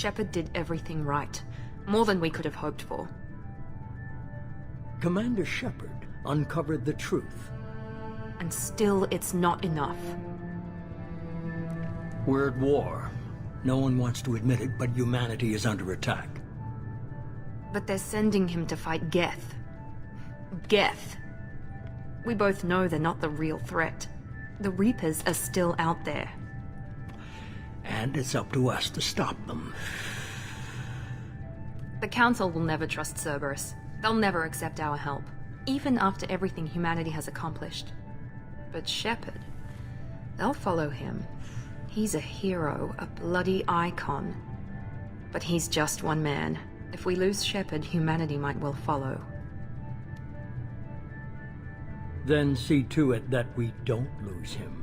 Shepard did everything right. More than we could have hoped for. Commander Shepard uncovered the truth. And still, it's not enough. We're at war. No one wants to admit it, but humanity is under attack. But they're sending him to fight Geth. Geth. We both know they're not the real threat. The Reapers are still out there. And it's up to us to stop them. The Council will never trust Cerberus. They'll never accept our help, even after everything humanity has accomplished. But Shepard, they'll follow him. He's a hero, a bloody icon. But he's just one man. If we lose Shepard, humanity might well follow. Then see to it that we don't lose him.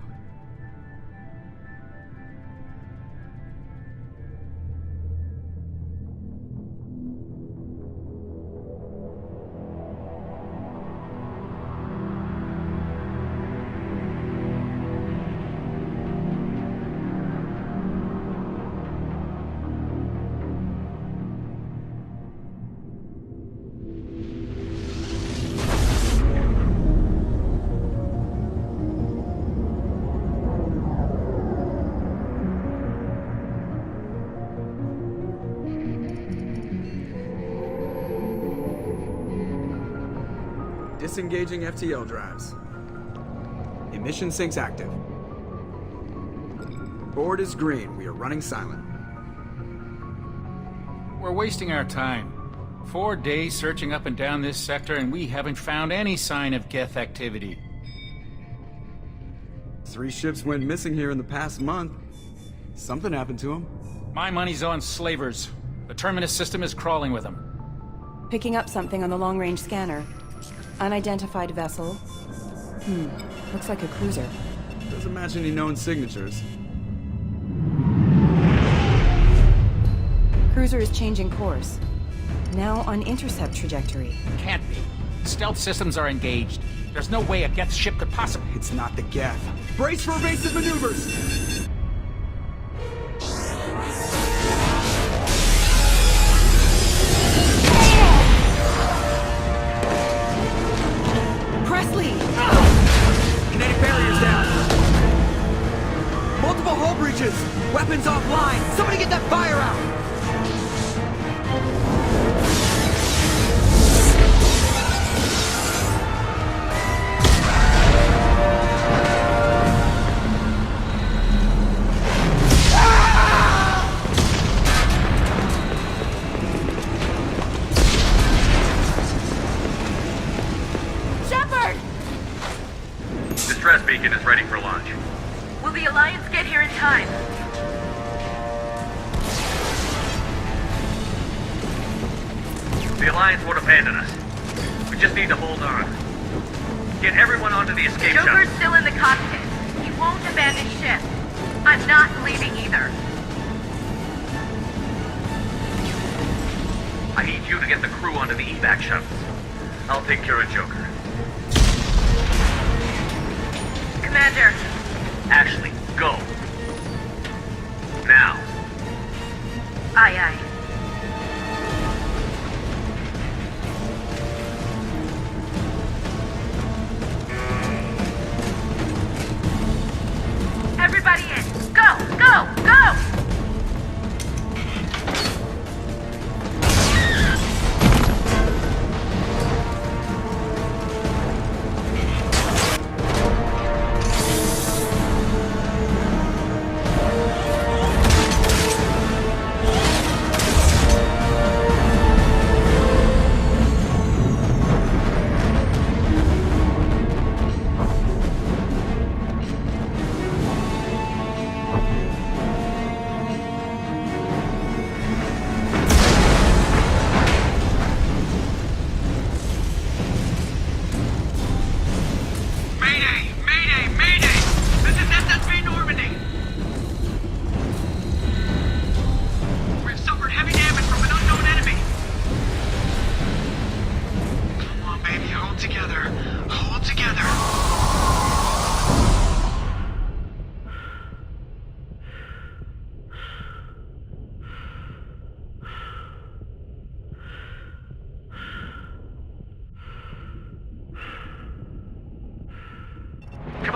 Disengaging FTL drives. Emission sinks active. Board is green. We are running silent. We're wasting our time. 4 days searching up and down this sector, and we haven't found any sign of Geth activity. 3 ships went missing here in the past month. Something happened to them. My money's on slavers. The Terminus system is crawling with them. Picking up something on the long-range scanner. Unidentified vessel. Looks like a cruiser. Doesn't match any known signatures. Cruiser is changing course. Now on intercept trajectory. Can't be. Stealth systems are engaged. There's no way a Geth ship could possibly... It's not the Geth. Brace for evasive maneuvers! Kinetic barriers down. Multiple hull breaches. Weapons offline. Somebody get that fire out. Distress beacon is ready for launch. Will the Alliance get here in time? The Alliance won't abandon us. We just need to hold on. Get everyone onto the escape shuttle. Joker's still in the cockpit. He won't abandon ship. I'm not leaving either. I need you to get the crew onto the evac shuttles. I'll take care of Joker. Commander. Ashley, go. Now. Aye, aye. Everybody in. Go, go, go!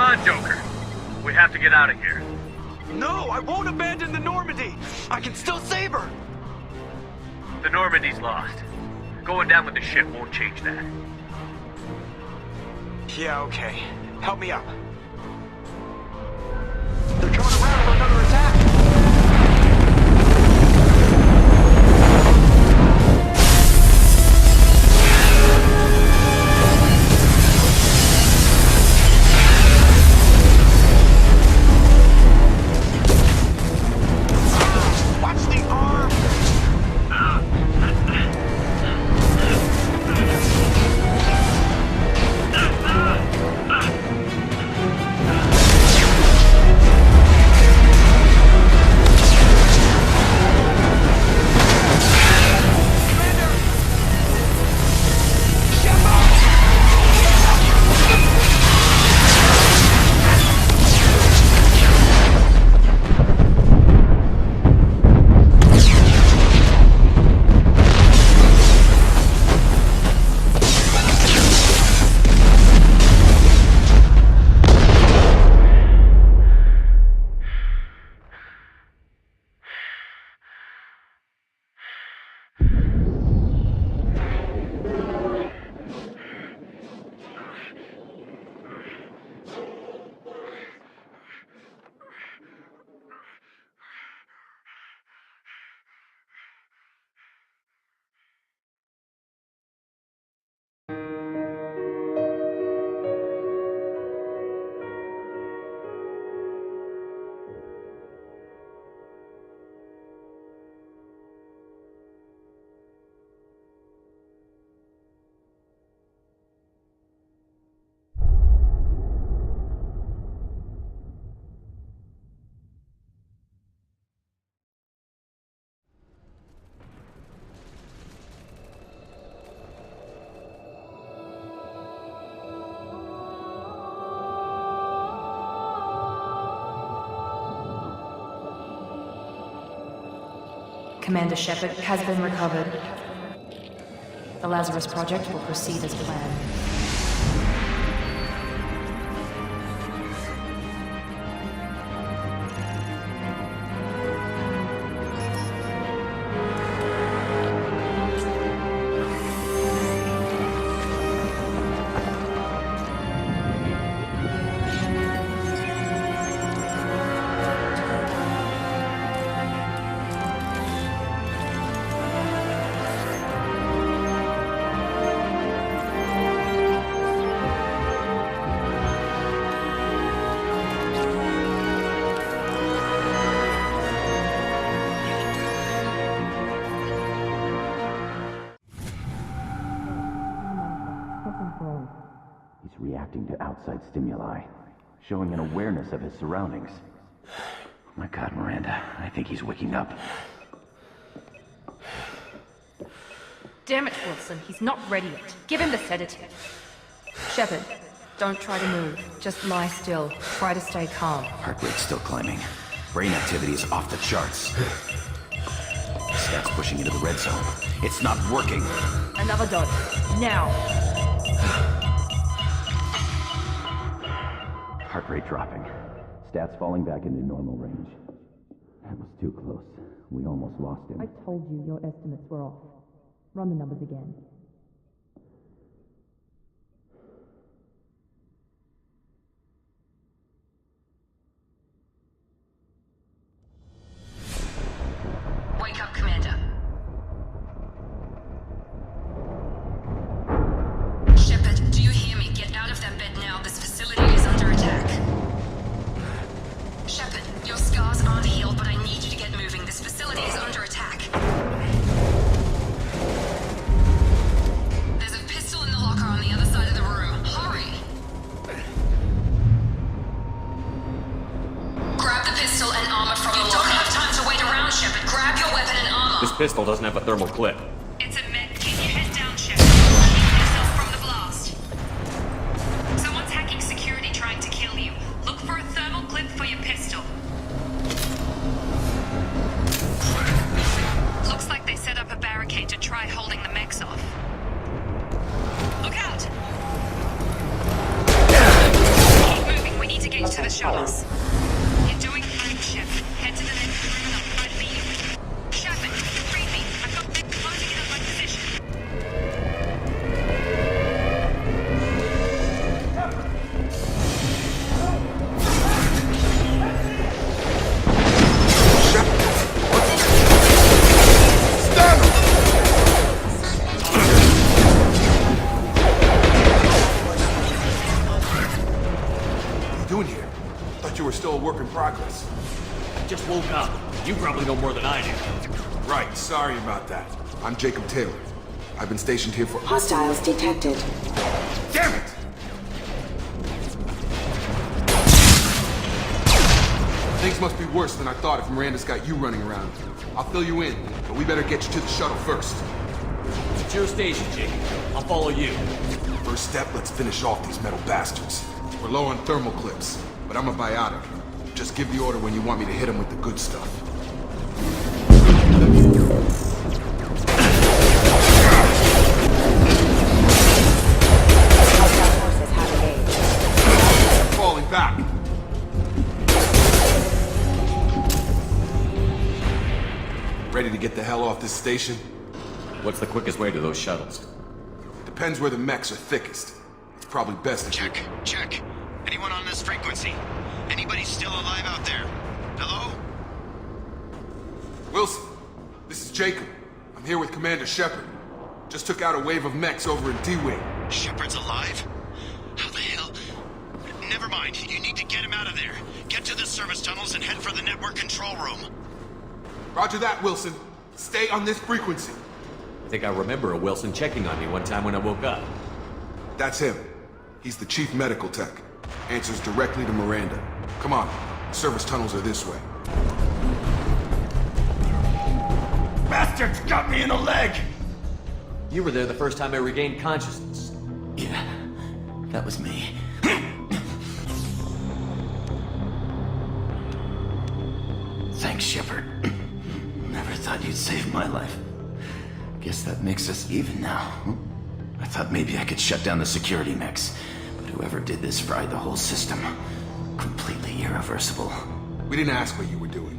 on, Joker. We have to get out of here. No, I won't abandon the Normandy! I can still save her! The Normandy's lost. Going down with the ship won't change that. Yeah, okay. Help me up. They're coming around for another attack! Commander Shepard has been recovered. The Lazarus Project will proceed as planned. He's reacting to outside stimuli, showing an awareness of his surroundings. Oh my God, Miranda, I think he's waking up. Damn it, Wilson, he's not ready yet. Give him the sedative. Shepard, don't try to move. Just lie still. Try to stay calm. Heart rate's still climbing. Brain activity is off the charts. Stats pushing into the red zone. It's not working. Another dose. Now. Heart rate dropping. Stats falling back into normal range. That was too close. We almost lost him. I told you your estimates were off. Run the numbers again. Wake up, Commander. Shepard, do you hear me? Get out of that bed now. This facility is under attack. Shepard, your scars aren't healed, but I need you to get moving. This facility is under attack. There's a pistol in the locker on the other side of the room. Hurry! Grab the pistol and armor from the locker. You don't have time to wait around, Shepard. Grab your weapon and armor. This pistol doesn't have a thermal clip. It's a med kit. You head down, Shepard. Keep yourself from the blast. Someone's hacking security trying to kill you. Look for a thermal clip for your pistol. Looks like they set up a barricade to try holding the mechs off. Look out! Keep moving. We need still a work in progress? Just woke up. You probably know more than I do. Right, sorry about that. I'm Jacob Taylor. I've been stationed here for— Hostiles detected. Damn it! Things must be worse than I thought if Miranda's got you running around. I'll fill you in, but we better get you to the shuttle first. It's your station, Jacob. I'll follow you. First step, let's finish off these metal bastards. We're low on thermal clips, but I'm a biotic. Just give the order when you want me to hit them with the good stuff. Falling back. Ready to get the hell off this station? What's the quickest way to those shuttles? Depends where the mechs are thickest. It's probably best to— Check. Anyone on this frequency? Anybody still alive out there? Hello? Wilson, this is Jacob. I'm here with Commander Shepard. Just took out a wave of mechs over in D-Wing. Shepard's alive? How the hell? Never mind. You need to get him out of there. Get to the service tunnels and head for the network control room. Roger that, Wilson. Stay on this frequency. I think I remember a Wilson checking on me one time when I woke up. That's him. He's the chief medical tech. Answers directly to Miranda. Come on. Service tunnels are this way. Bastards got me in the leg! You were there the first time I regained consciousness. Yeah, that was me. Thanks, Shepard. Never thought you'd save my life. Guess that makes us even now. I thought maybe I could shut down the security mechs, but whoever did this fried the whole system. Completely irreversible. We didn't ask what you were doing.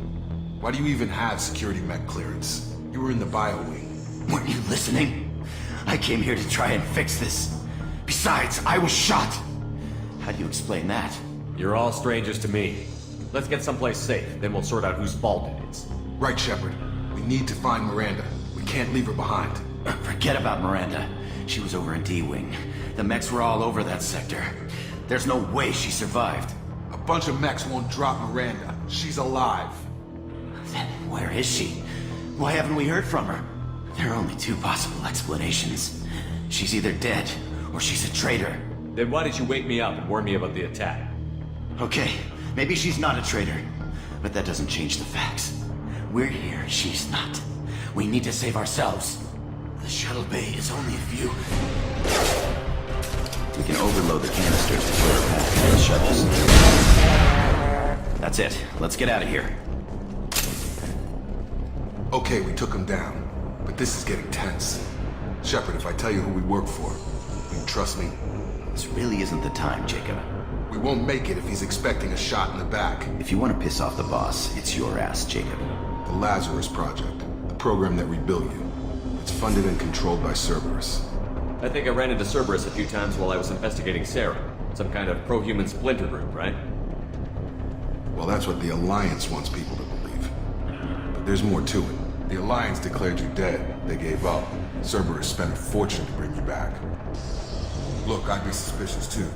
Why do you even have security mech clearance? You were in the bio wing. Weren't you listening? I came here to try and fix this. Besides, I was shot. How do you explain that? You're all strangers to me. Let's get someplace safe, then we'll sort out whose fault it is. Right, Shepard. We need to find Miranda. We can't leave her behind. Forget about Miranda. She was over in D-Wing. The mechs were all over that sector. There's no way she survived. A bunch of mechs won't drop Miranda. She's alive. Then where is she? Why haven't we heard from her? There are only two possible explanations. She's either dead, or she's a traitor. Then why did you wake me up and warn me about the attack? Okay, maybe she's not a traitor. But that doesn't change the facts. We're here, she's not. We need to save ourselves. The shuttle bay is only a few. We can overload the canisters to clear a path to the shuttles. That's it. Let's get out of here. Okay, we took him down. But this is getting tense. Shepard, if I tell you who we work for, will you trust me? This really isn't the time, Jacob. We won't make it if he's expecting a shot in the back. If you want to piss off the boss, it's your ass, Jacob. The Lazarus Project. The program that rebuilt you. It's funded and controlled by Cerberus. I think I ran into Cerberus a few times while I was investigating Sarah. Some kind of pro-human splinter group, right? Well, that's what the Alliance wants people to believe. But there's more to it. The Alliance declared you dead. They gave up. Cerberus spent a fortune to bring you back. Look, I'd be suspicious too.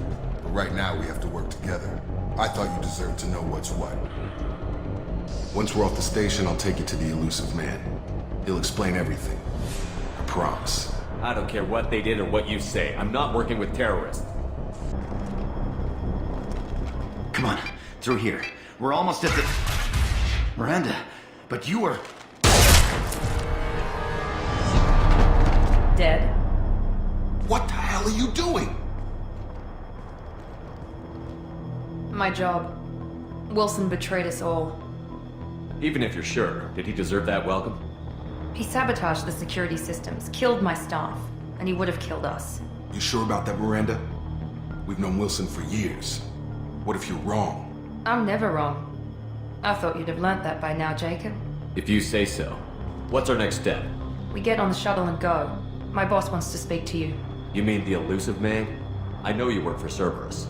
But right now we have to work together. I thought you deserved to know what's what. Once we're off the station, I'll take you to the elusive man. He'll explain everything. I promise. I don't care what they did or what you say. I'm not working with terrorists. Come on, through here. We're almost at the... Miranda, but you were... Dead? What the hell are you doing? My job. Wilson betrayed us all. Even if you're sure, did he deserve that welcome? He sabotaged the security systems, killed my staff, and he would have killed us. You sure about that, Miranda? We've known Wilson for years. What if you're wrong? I'm never wrong. I thought you'd have learnt that by now, Jacob. If you say so. What's our next step? We get on the shuttle and go. My boss wants to speak to you. You mean the elusive man? I know you work for Cerberus.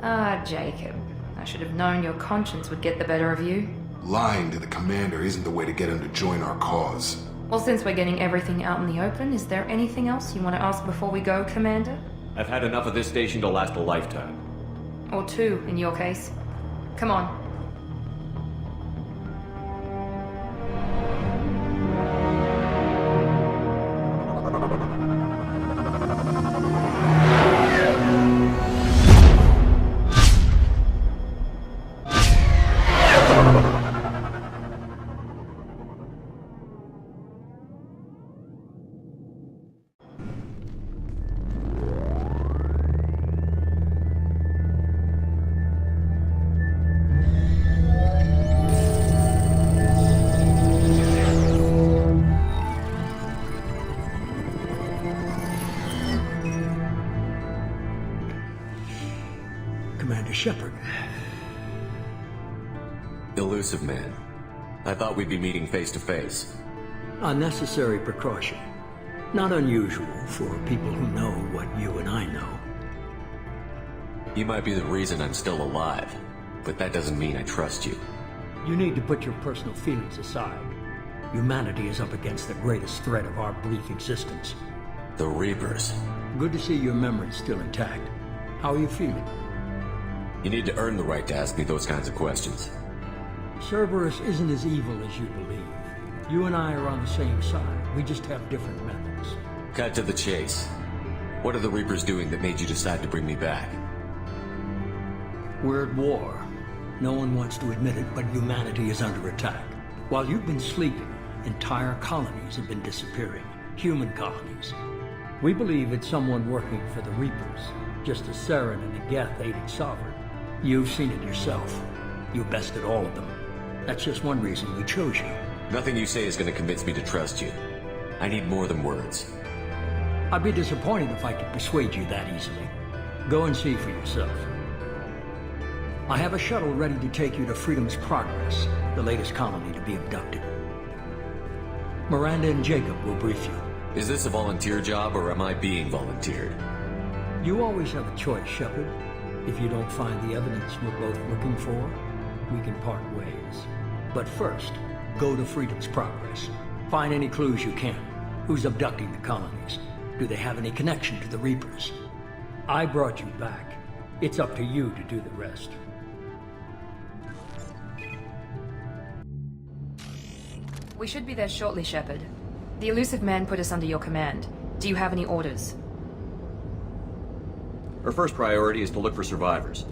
Ah, Jacob. I should have known your conscience would get the better of you. Lying to the commander isn't the way to get him to join our cause. Well, since we're getting everything out in the open, is there anything else you want to ask before we go, Commander? I've had enough of this station to last a lifetime. Or two, in your case. Come on. Commander Shepard. Elusive man. I thought we'd be meeting face to face. Unnecessary precaution. Not unusual for people who know what you and I know. You might be the reason I'm still alive, but that doesn't mean I trust you. You need to put your personal feelings aside. Humanity is up against the greatest threat of our brief existence. The Reapers. Good to see your memory's still intact. How are you feeling? You need to earn the right to ask me those kinds of questions. Cerberus isn't as evil as you believe. You and I are on the same side. We just have different methods. Cut to the chase. What are the Reapers doing that made you decide to bring me back? We're at war. No one wants to admit it, but humanity is under attack. While you've been sleeping, entire colonies have been disappearing. Human colonies. We believe it's someone working for the Reapers, just as Saren and the Geth aided Sovereign. You've seen it yourself. You bested all of them. That's just one reason we chose you. Nothing you say is going to convince me to trust you. I need more than words. I'd be disappointed if I could persuade you that easily. Go and see for yourself. I have a shuttle ready to take you to Freedom's Progress, the latest colony to be abducted. Miranda and Jacob will brief you. Is this a volunteer job, or am I being volunteered? You always have a choice, Shepard. If you don't find the evidence we're both looking for, we can part ways. But first, go to Freedom's Progress. Find any clues you can. Who's abducting the colonies? Do they have any connection to the Reapers? I brought you back. It's up to you to do the rest. We should be there shortly, Shepard. The Elusive Man put us under your command. Do you have any orders? Our first priority is to look for survivors.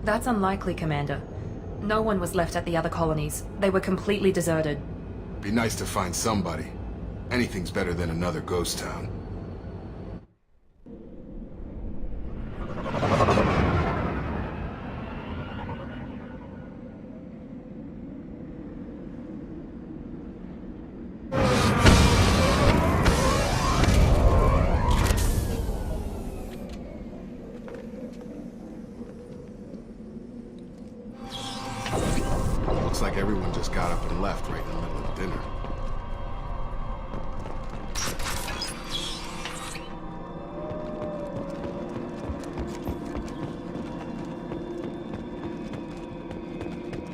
That's unlikely, Commander. No one was left at the other colonies. They were completely deserted. Be nice to find somebody. Anything's better than another ghost town. Looks like everyone just got up and left right in the middle of dinner.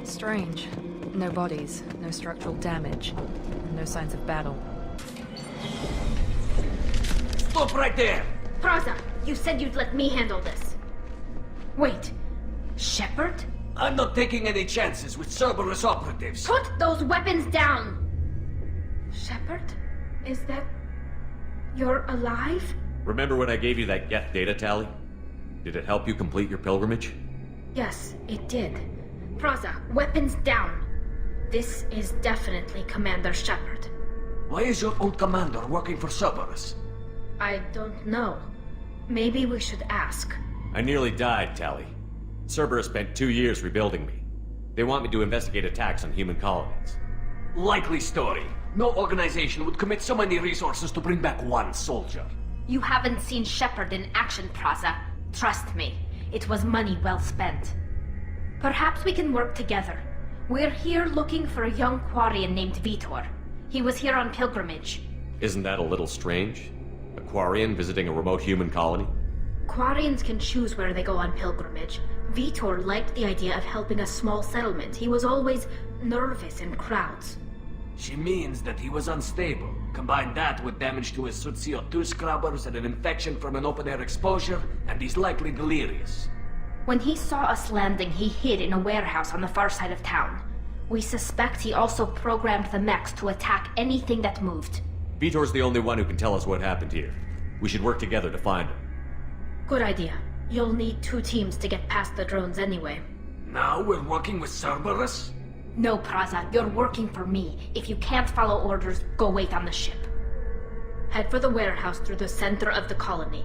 Strange. No bodies, no structural damage, and no signs of battle. Stop right there! Praza, you said you'd let me handle this. Wait, Shepard? I'm not taking any chances with Cerberus operatives. Put those weapons down! Shepard? Is that... you're alive? Remember when I gave you that Geth data tally? Did it help you complete your pilgrimage? Yes, it did. Praza, weapons down. This is definitely Commander Shepard. Why is your old commander working for Cerberus? I don't know. Maybe we should ask. I nearly died, Tally. Cerberus spent 2 years rebuilding me. They want me to investigate attacks on human colonies. Likely story. No organization would commit so many resources to bring back one soldier. You haven't seen Shepard in action, Praza. Trust me, it was money well spent. Perhaps we can work together. We're here looking for a young Quarian named Vitor. He was here on pilgrimage. Isn't that a little strange? A Quarian visiting a remote human colony? Quarians can choose where they go on pilgrimage. Vitor liked the idea of helping a small settlement. He was always nervous in crowds. She means that he was unstable. Combine that with damage to his suit CO2 scrubbers and an infection from an open-air exposure, and he's likely delirious. When he saw us landing, he hid in a warehouse on the far side of town. We suspect he also programmed the mechs to attack anything that moved. Vitor's the only one who can tell us what happened here. We should work together to find him. Good idea. You'll need 2 teams to get past the drones anyway. Now we're working with Cerberus? No, Praza, you're working for me. If you can't follow orders, go wait on the ship. Head for the warehouse through the center of the colony.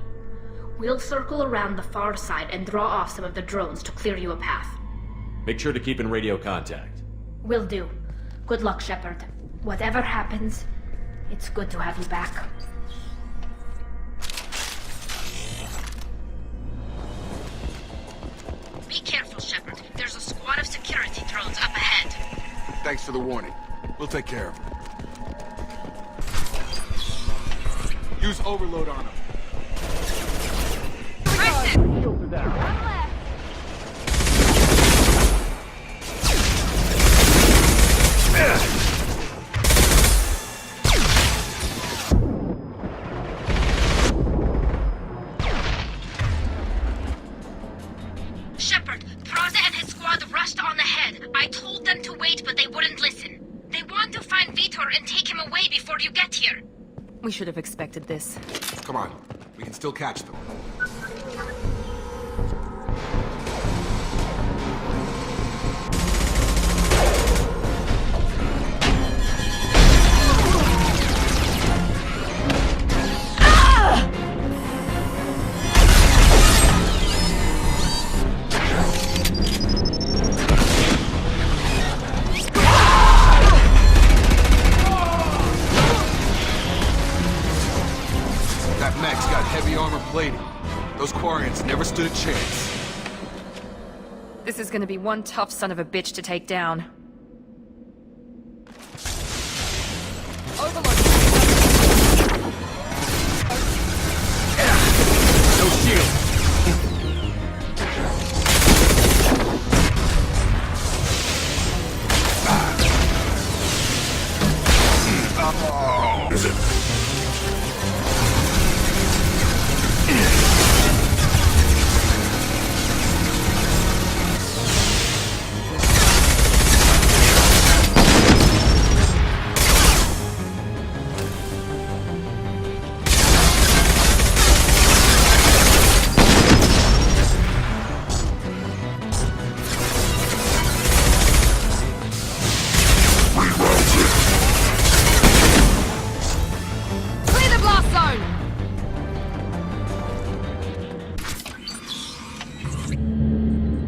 We'll circle around the far side and draw off some of the drones to clear you a path. Make sure to keep in radio contact. Will do. Good luck, Shepard. Whatever happens, it's good to have you back. Be careful, Shepard. There's a squad of security drones up ahead. Thanks for the warning. We'll take care of them. Use overload on them. Shepard, Praza and his squad rushed on ahead. I told them to wait, but they wouldn't listen. They want to find Vitor and take him away before you get here. We should have expected this. Come on. We can still catch them. Those Quarians never stood a chance. This is gonna be one tough son of a bitch to take down. Overload! No shield! Is it?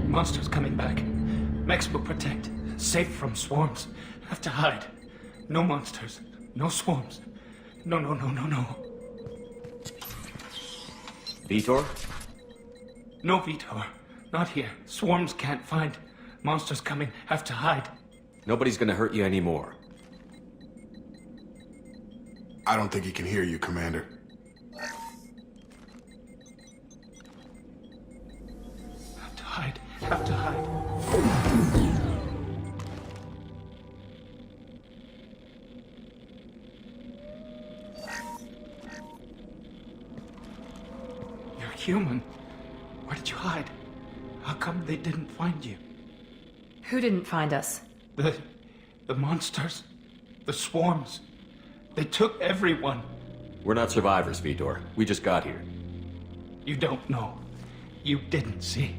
Monsters coming back. Mechs will protect. Safe from swarms. Have to hide. No monsters. No swarms. No. Vitor? No Vitor. Not here. Swarms can't find. Monsters coming. Have to hide. Nobody's gonna hurt you anymore. I don't think he can hear you, Commander. Have to hide. You're human. Where did you hide? How come they didn't find you? Who didn't find us? The monsters. The swarms. They took everyone. We're not survivors, Vitor. We just got here. You don't know. You didn't see.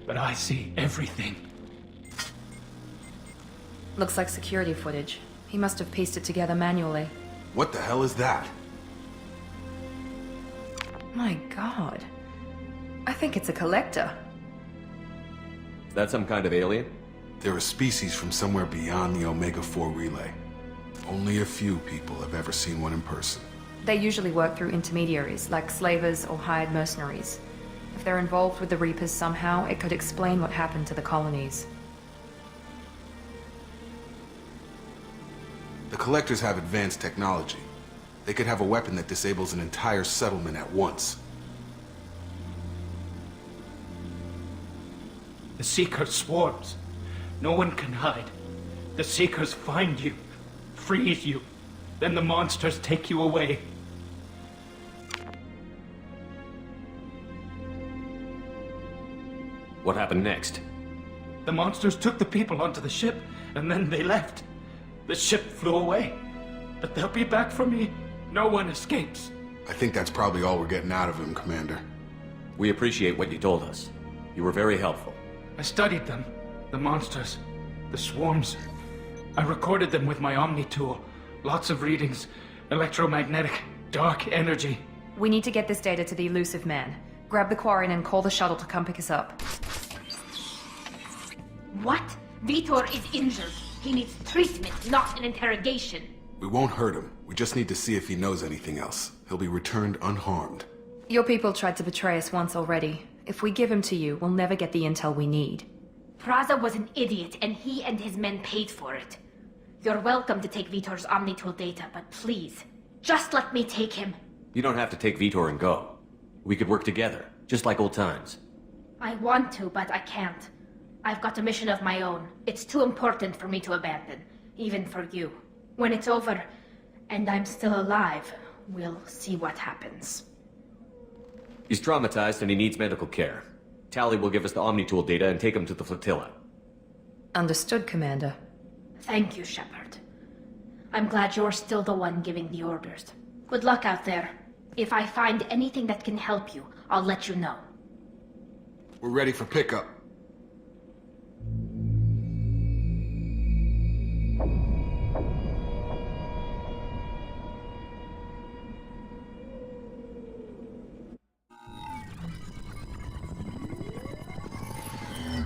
But I see everything. Looks like security footage. He must have pieced it together manually. What the hell is that? My god. I think it's a collector. Is that some kind of alien? They're a species from somewhere beyond the Omega-4 relay. Only a few people have ever seen one in person. They usually work through intermediaries, like slavers or hired mercenaries. If they're involved with the Reapers somehow, it could explain what happened to the colonies. The Collectors have advanced technology. They could have a weapon that disables an entire settlement at once. The Seeker swarms. No one can hide. The Seekers find you, freeze you, then the monsters take you away. What happened next? The monsters took the people onto the ship, and then they left. The ship flew away. But they'll be back for me. No one escapes. I think that's probably all we're getting out of him, Commander. We appreciate what you told us. You were very helpful. I studied them. The monsters. The swarms. I recorded them with my Omni tool. Lots of readings. Electromagnetic. Dark energy. We need to get this data to the elusive man. Grab the Quarian and call the shuttle to come pick us up. What? Vitor is injured. He needs treatment, not an interrogation. We won't hurt him. We just need to see if he knows anything else. He'll be returned unharmed. Your people tried to betray us once already. If we give him to you, we'll never get the intel we need. Praza was an idiot, and he and his men paid for it. You're welcome to take Vitor's Omnitool data, but please, just let me take him. You don't have to take Vitor and go. We could work together, just like old times. I want to, but I can't. I've got a mission of my own. It's too important for me to abandon, even for you. When it's over, and I'm still alive, we'll see what happens. He's traumatized and he needs medical care. Tali will give us the Omnitool data and take him to the flotilla. Understood, Commander. Thank you, Shepard. I'm glad you're still the one giving the orders. Good luck out there. If I find anything that can help you, I'll let you know. We're ready for pickup.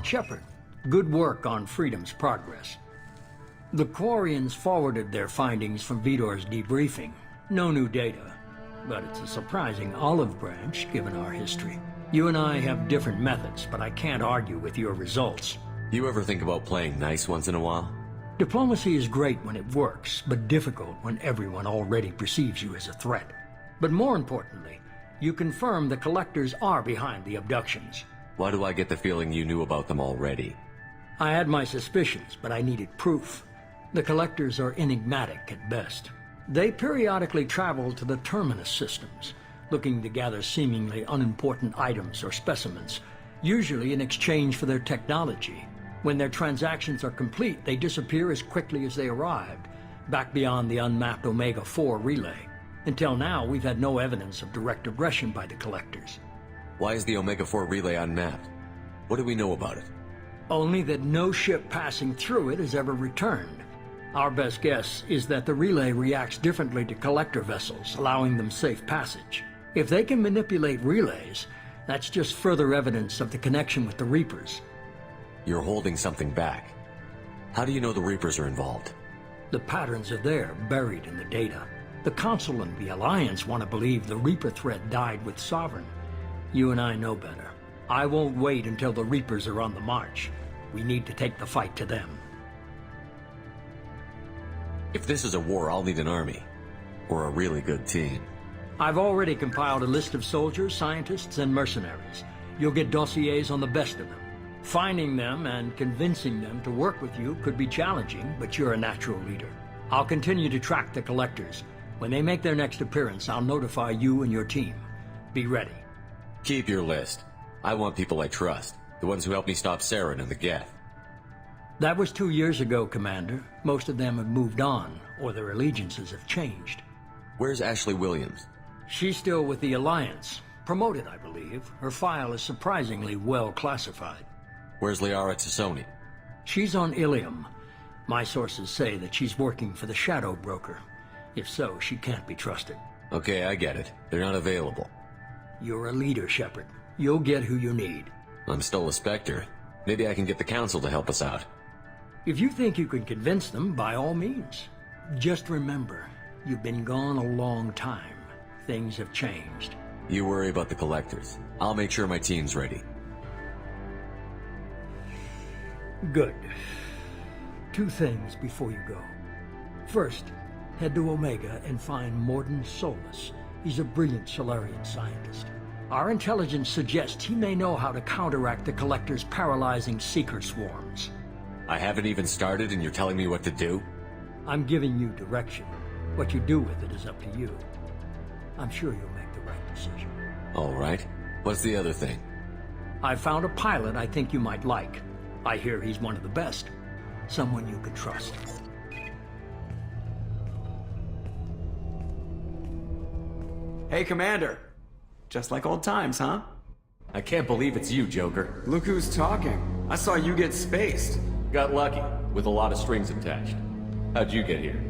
Shepard, good work on Freedom's progress. The Quarians forwarded their findings from Vitor's debriefing. No new data, but it's a surprising olive branch given our history. You and I have different methods, but I can't argue with your results. You ever think about playing nice once in a while? Diplomacy is great when it works, but difficult when everyone already perceives you as a threat. But more importantly, you confirm the Collectors are behind the abductions. Why do I get the feeling you knew about them already? I had my suspicions, but I needed proof. The Collectors are enigmatic at best. They periodically travel to the Terminus systems, looking to gather seemingly unimportant items or specimens, usually in exchange for their technology. When their transactions are complete, they disappear as quickly as they arrived, back beyond the unmapped Omega-4 relay. Until now, we've had no evidence of direct aggression by the Collectors. Why is the Omega-4 relay unmapped? What do we know about it? Only that no ship passing through it has ever returned. Our best guess is that the relay reacts differently to Collector vessels, allowing them safe passage. If they can manipulate relays, that's just further evidence of the connection with the Reapers. You're holding something back. How do you know the Reapers are involved? The patterns are there, buried in the data. The Council and the Alliance want to believe the Reaper threat died with Sovereign. You and I know better. I won't wait until the Reapers are on the march. We need to take the fight to them. If this is a war, I'll need an army. Or a really good team. I've already compiled a list of soldiers, scientists, and mercenaries. You'll get dossiers on the best of them. Finding them and convincing them to work with you could be challenging, but you're a natural leader. I'll continue to track the Collectors. When they make their next appearance, I'll notify you and your team. Be ready. Keep your list. I want people I trust. The ones who helped me stop Saren and the Geth. That was 2 years ago, Commander. Most of them have moved on, or their allegiances have changed. Where's Ashley Williams? She's still with the Alliance. Promoted, I believe. Her file is surprisingly well classified. Where's Liara Tassoni? She's on Ilium. My sources say that she's working for the Shadow Broker. If so, she can't be trusted. Okay, I get it. They're not available. You're a leader, Shepard. You'll get who you need. I'm still a Spectre. Maybe I can get the Council to help us out. If you think you can convince them, by all means. Just remember, you've been gone a long time. Things have changed. You worry about the Collectors. I'll make sure my team's ready. Good. 2 things before you go. First, head to Omega and find Morden Solus. He's a brilliant Solarian scientist. Our intelligence suggests he may know how to counteract the Collector's paralyzing Seeker swarms. I haven't even started and you're telling me what to do? I'm giving you direction. What you do with it is up to you. I'm sure you'll make the right decision. All right. What's the other thing? I've found a pilot I think you might like. I hear he's one of the best. Someone you could trust. Hey, Commander. Just like old times, huh? I can't believe it's you, Joker. Look who's talking. I saw you get spaced. Got lucky, with a lot of strings attached. How'd you get here?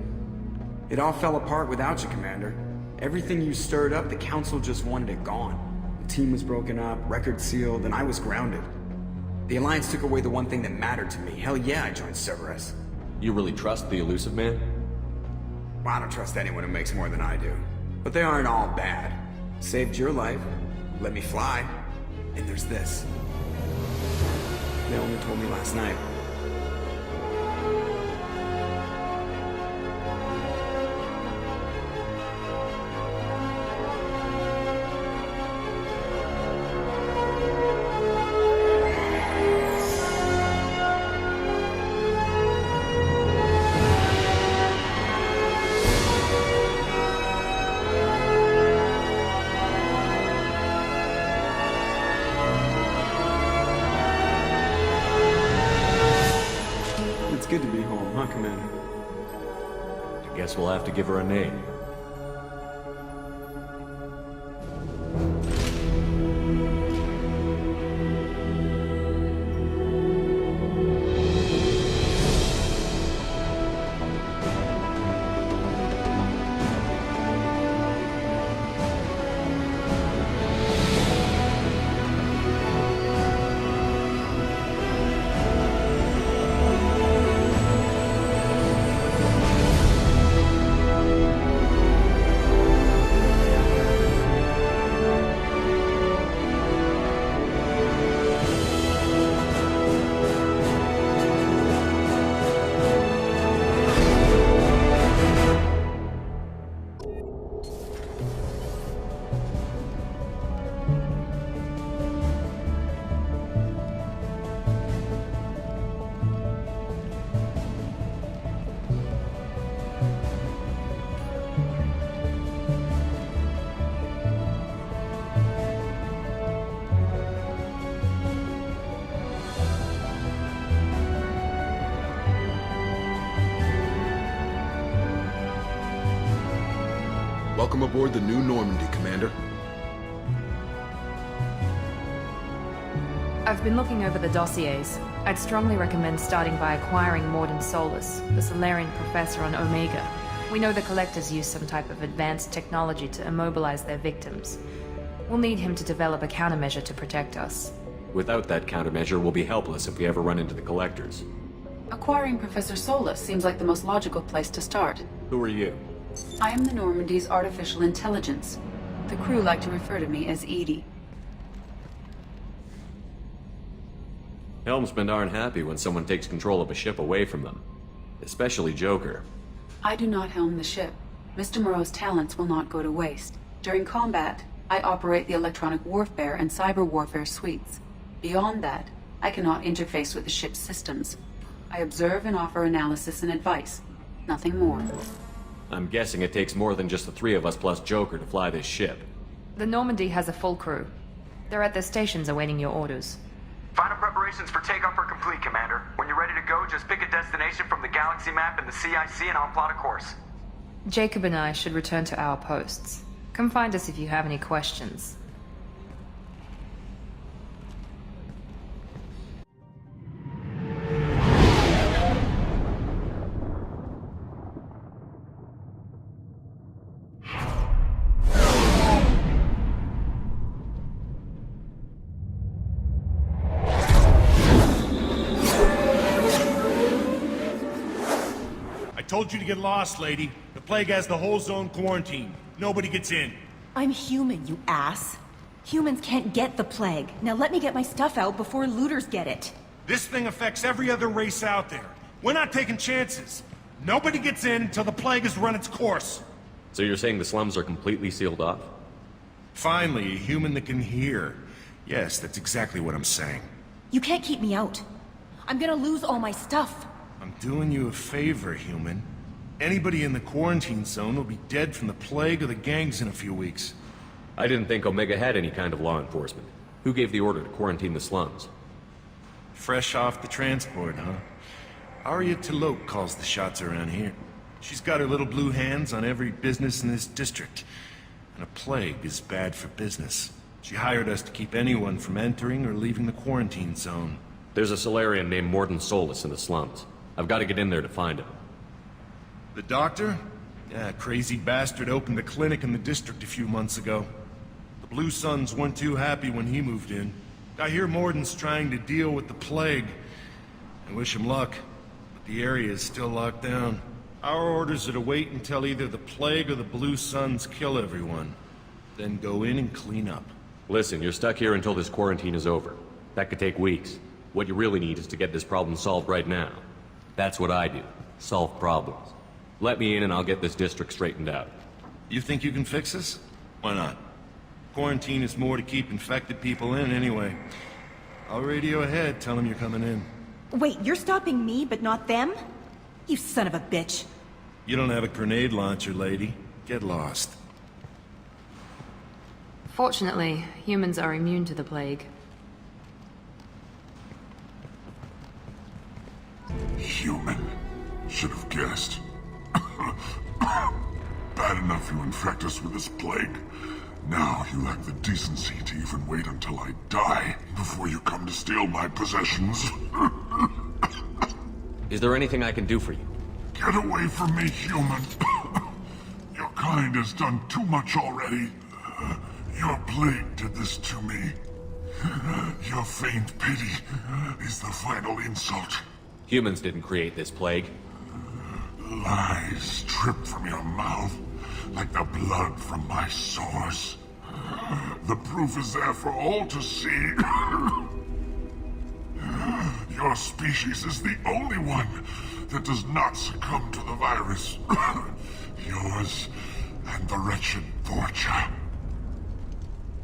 It all fell apart without you, Commander. Everything you stirred up, the Council just wanted it gone. The team was broken up, record sealed, and I was grounded. The Alliance took away the one thing that mattered to me. Hell yeah, I joined Cerberus. You really trust the Elusive Man? Well, I don't trust anyone who makes more than I do. But they aren't all bad. Saved your life, let me fly, and there's this. They only told me last night. It's good to be home, huh, Commander? I guess we'll have to give her a name. Welcome aboard the New Normandy, Commander. I've been looking over the dossiers. I'd strongly recommend starting by acquiring Morden Solus, the Solarian professor on Omega. We know the Collectors use some type of advanced technology to immobilize their victims. We'll need him to develop a countermeasure to protect us. Without that countermeasure, we'll be helpless if we ever run into the Collectors. Acquiring Professor Solus seems like the most logical place to start. Who are you? I am the Normandy's artificial intelligence. The crew like to refer to me as Edie. Helmsmen aren't happy when someone takes control of a ship away from them. Especially Joker. I do not helm the ship. Mr. Moreau's talents will not go to waste. During combat, I operate the electronic warfare and cyber warfare suites. Beyond that, I cannot interface with the ship's systems. I observe and offer analysis and advice. Nothing more. I'm guessing it takes more than just the three of us plus Joker to fly this ship. The Normandy has a full crew. They're at their stations awaiting your orders. Final preparations for takeoff are complete, Commander. When you're ready to go, just pick a destination from the galaxy map and the CIC and I'll plot a course. Jacob and I should return to our posts. Come find us if you have any questions. I told you to get lost, lady. The plague has the whole zone quarantined. Nobody gets in. I'm human, you ass. Humans can't get the plague. Now let me get my stuff out before looters get it. This thing affects every other race out there. We're not taking chances. Nobody gets in until the plague has run its course. So you're saying the slums are completely sealed off? Finally, a human that can hear. Yes, that's exactly what I'm saying. You can't keep me out. I'm gonna lose all my stuff. I'm doing you a favor, human. Anybody in the quarantine zone will be dead from the plague or the gangs in a few weeks. I didn't think Omega had any kind of law enforcement. Who gave the order to quarantine the slums? Fresh off the transport, huh? Arya T'Loak calls the shots around here. She's got her little blue hands on every business in this district. And a plague is bad for business. She hired us to keep anyone from entering or leaving the quarantine zone. There's a Solarian named Morden Solus in the slums. I've got to get in there to find him. The doctor? Yeah, crazy bastard opened a clinic in the district a few months ago. The Blue Suns weren't too happy when he moved in. I hear Morden's trying to deal with the plague. I wish him luck, but the area is still locked down. Our orders are to wait until either the plague or the Blue Suns kill everyone. Then go in and clean up. Listen, you're stuck here until this quarantine is over. That could take weeks. What you really need is to get this problem solved right now. That's what I do. Solve problems. Let me in and I'll get this district straightened out. You think you can fix this? Why not? Quarantine is more to keep infected people in anyway. I'll radio ahead, tell them you're coming in. Wait, you're stopping me, but not them? You son of a bitch. You don't have a grenade launcher, lady. Get lost. Fortunately, humans are immune to the plague. Human. Should have guessed. Bad enough you infect us with this plague. Now you lack the decency to even wait until I die before you come to steal my possessions. Is there anything I can do for you? Get away from me, human. Your kind has done too much already. Your plague did this to me. Your faint pity is the final insult. Humans didn't create this plague. Lies drip from your mouth like the blood from my sores. The proof is there for all to see. Your species is the only one that does not succumb to the virus. Yours and the wretched Vorcha.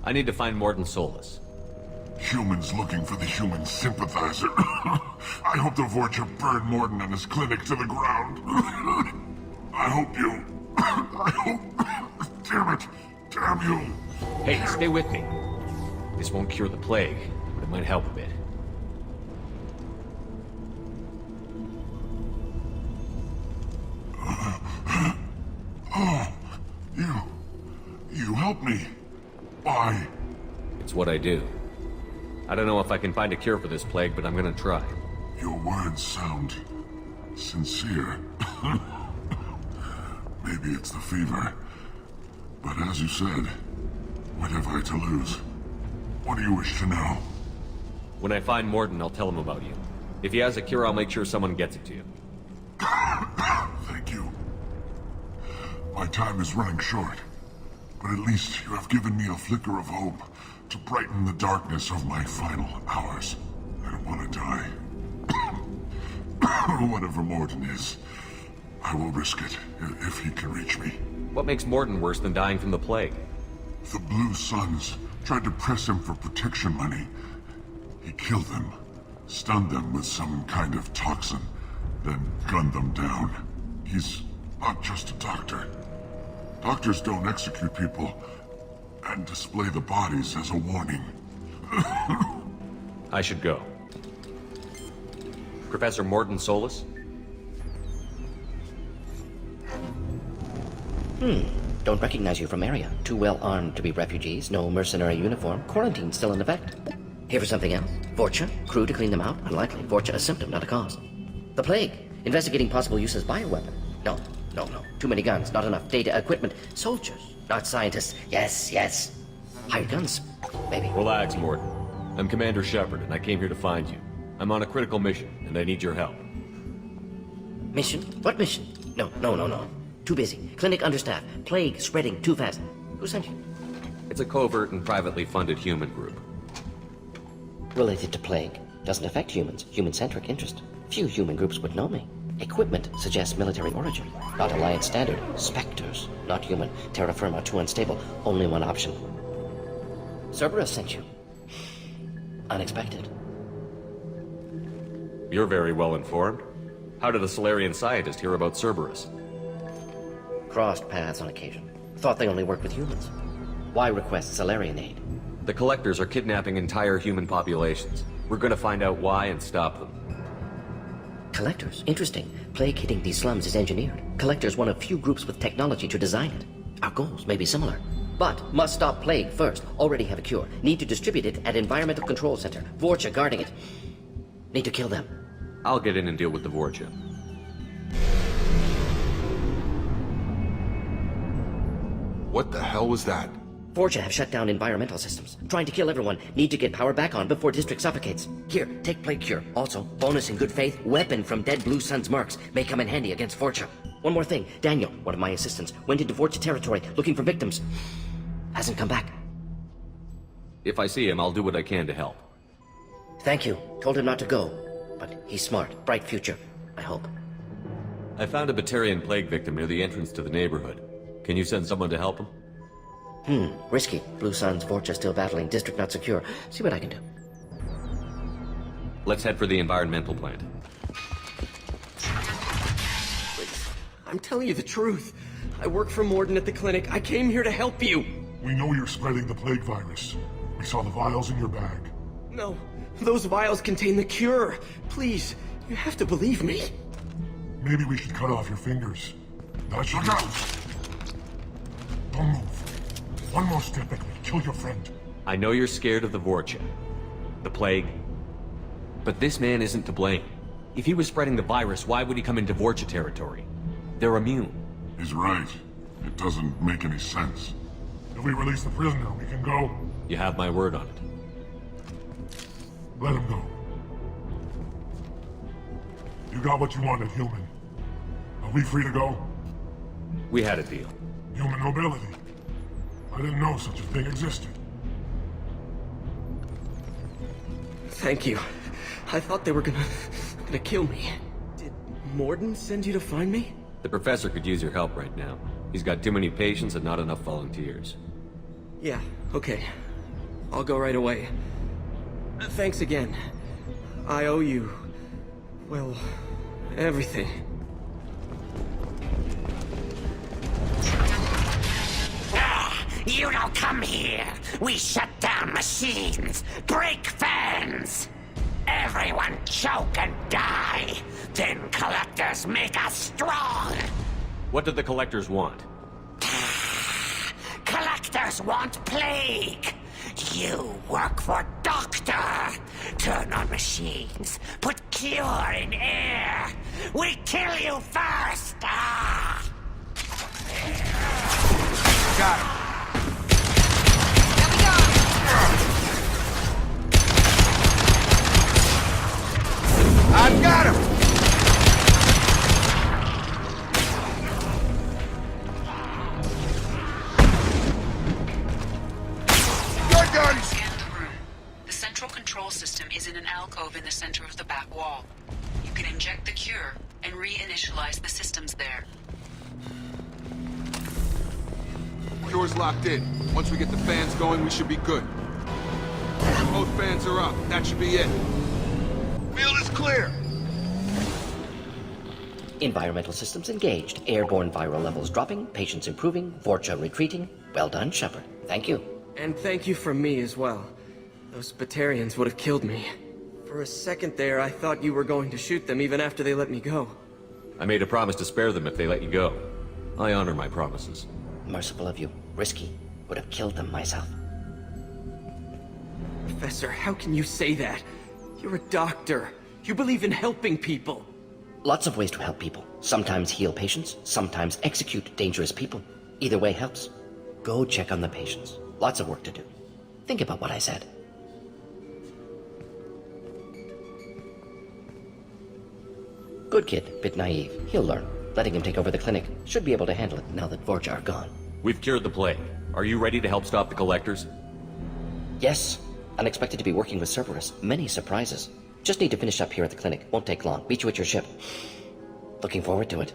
I need to find Morden Solus. Humans looking for the human sympathizer. I hope the Vorcha burn Morden and his clinic to the ground. I hope you... I hope... Damn it. Damn you. Hey, stay with me. This won't cure the plague, but it might help a bit. Oh, you helped me. Why? It's what I do. I don't know if I can find a cure for this plague, but I'm gonna try. Your words sound sincere. Maybe it's the fever. But as you said, what have I to lose? What do you wish to know? When I find Morden, I'll tell him about you. If he has a cure, I'll make sure someone gets it to you. Thank you. My time is running short, but at least you have given me a flicker of hope to brighten the darkness of my final hours. I don't want to die. Whatever Morden is, I will risk it if he can reach me. What makes Morden worse than dying from the plague? The Blue Suns tried to press him for protection money. He killed them, stunned them with some kind of toxin, then gunned them down. He's not just a doctor. Doctors don't execute people and display the bodies as a warning. I should go. Professor Morden Solus? Don't recognize you from area. Too well armed to be refugees, no mercenary uniform, quarantine still in effect. Here for something else? Vorcha? Crew to clean them out? Unlikely. Vorcha a symptom, not a cause. The plague? Investigating possible use as bioweapon? No. Too many guns, not enough data, equipment. Soldiers, not scientists. Yes. Hired guns, maybe. Relax, Morden. I'm Commander Shepard, and I came here to find you. I'm on a critical mission, and I need your help. Mission? What mission? No. Too busy. Clinic understaffed. Plague spreading too fast. Who sent you? It's a covert and privately funded human group. Related to plague. Doesn't affect humans. Human-centric interest. Few human groups would know me. Equipment suggests military origin. Not Alliance standard. Spectres. Not human. Terra firma too unstable. Only one option. Cerberus sent you. Unexpected. You're very well informed. How did a Solarian scientist hear about Cerberus? Crossed paths on occasion. Thought they only worked with humans. Why request Solarian aid? The Collectors are kidnapping entire human populations. We're gonna find out why and stop them. Collectors? Interesting. Plague hitting these slums is engineered. Collectors one of few groups with technology to design it. Our goals may be similar. But must stop plague first. Already have a cure. Need to distribute it at Environmental Control Center. Vorcha guarding it. Need to kill them. I'll get in and deal with the Vorcha. What the hell was that? Vorcha have shut down environmental systems. Trying to kill everyone. Need to get power back on before district suffocates. Here, take plague cure. Also, bonus in good faith, weapon from dead Blue Sun's mercs. May come in handy against Vorcha. One more thing. Daniel, one of my assistants, went into Vorcha territory looking for victims. Hasn't come back. If I see him, I'll do what I can to help. Thank you. Told him not to go. But he's smart. Bright future. I hope. I found a Batarian plague victim near the entrance to the neighborhood. Can you send someone to help him? Risky. Blue Sun's Vorcha still battling. District not secure. See what I can do. Let's head for the environmental plant. I'm telling you the truth. I work for Morden at the clinic. I came here to help you. We know you're spreading the plague virus. We saw the vials in your bag. No, those vials contain the cure. Please, you have to believe me. Maybe we should cut off your fingers. That should... Look out! Don't move. One more step and we'll kill your friend. I know you're scared of the Vorcha. The plague. But this man isn't to blame. If he was spreading the virus, why would he come into Vorcha territory? They're immune. He's right. It doesn't make any sense. If we release the prisoner, we can go. You have my word on it. Let him go. You got what you wanted, human. Are we free to go? We had a deal. Human nobility. I didn't know such a thing existed. Thank you. I thought they were gonna kill me. Did Morden send you to find me? The professor could use your help right now. He's got too many patients and not enough volunteers. Yeah, okay. I'll go right away. Thanks again. I owe you... well, everything. You don't come here. We shut down machines, break fans. Everyone choke and die. Then Collectors make us strong. What did the Collectors want? Collectors want plague. You work for Doctor. Turn on machines. Put cure in air. We kill you first. Got him. I've got him! Your guns! Scan the room. The central control system is in an alcove in the center of the back wall. You can inject the cure and reinitialize the systems there. Cure's locked in. Once we get the fans going, we should be good. Both fans are up. That should be it. Field is clear. Environmental systems engaged. Airborne viral levels dropping. Patients improving. Vorcha retreating. Well done, Shepard. Thank you. And thank you from me as well. Those Batarians would have killed me. For a second there, I thought you were going to shoot them even after they let me go. I made a promise to spare them if they let you go. I honor my promises. Merciful of you. Risky. Would have killed them myself. Professor, how can you say that? You're a doctor. You believe in helping people. Lots of ways to help people. Sometimes heal patients, sometimes execute dangerous people. Either way helps. Go check on the patients. Lots of work to do. Think about what I said. Good kid, bit naive. He'll learn. Letting him take over the clinic. Should be able to handle it now that Vorcha are gone. We've cured the plague. Are you ready to help stop the Collectors? Yes. Unexpected to be working with Cerberus. Many surprises. Just need to finish up here at the clinic. Won't take long. Meet you at your ship. Looking forward to it.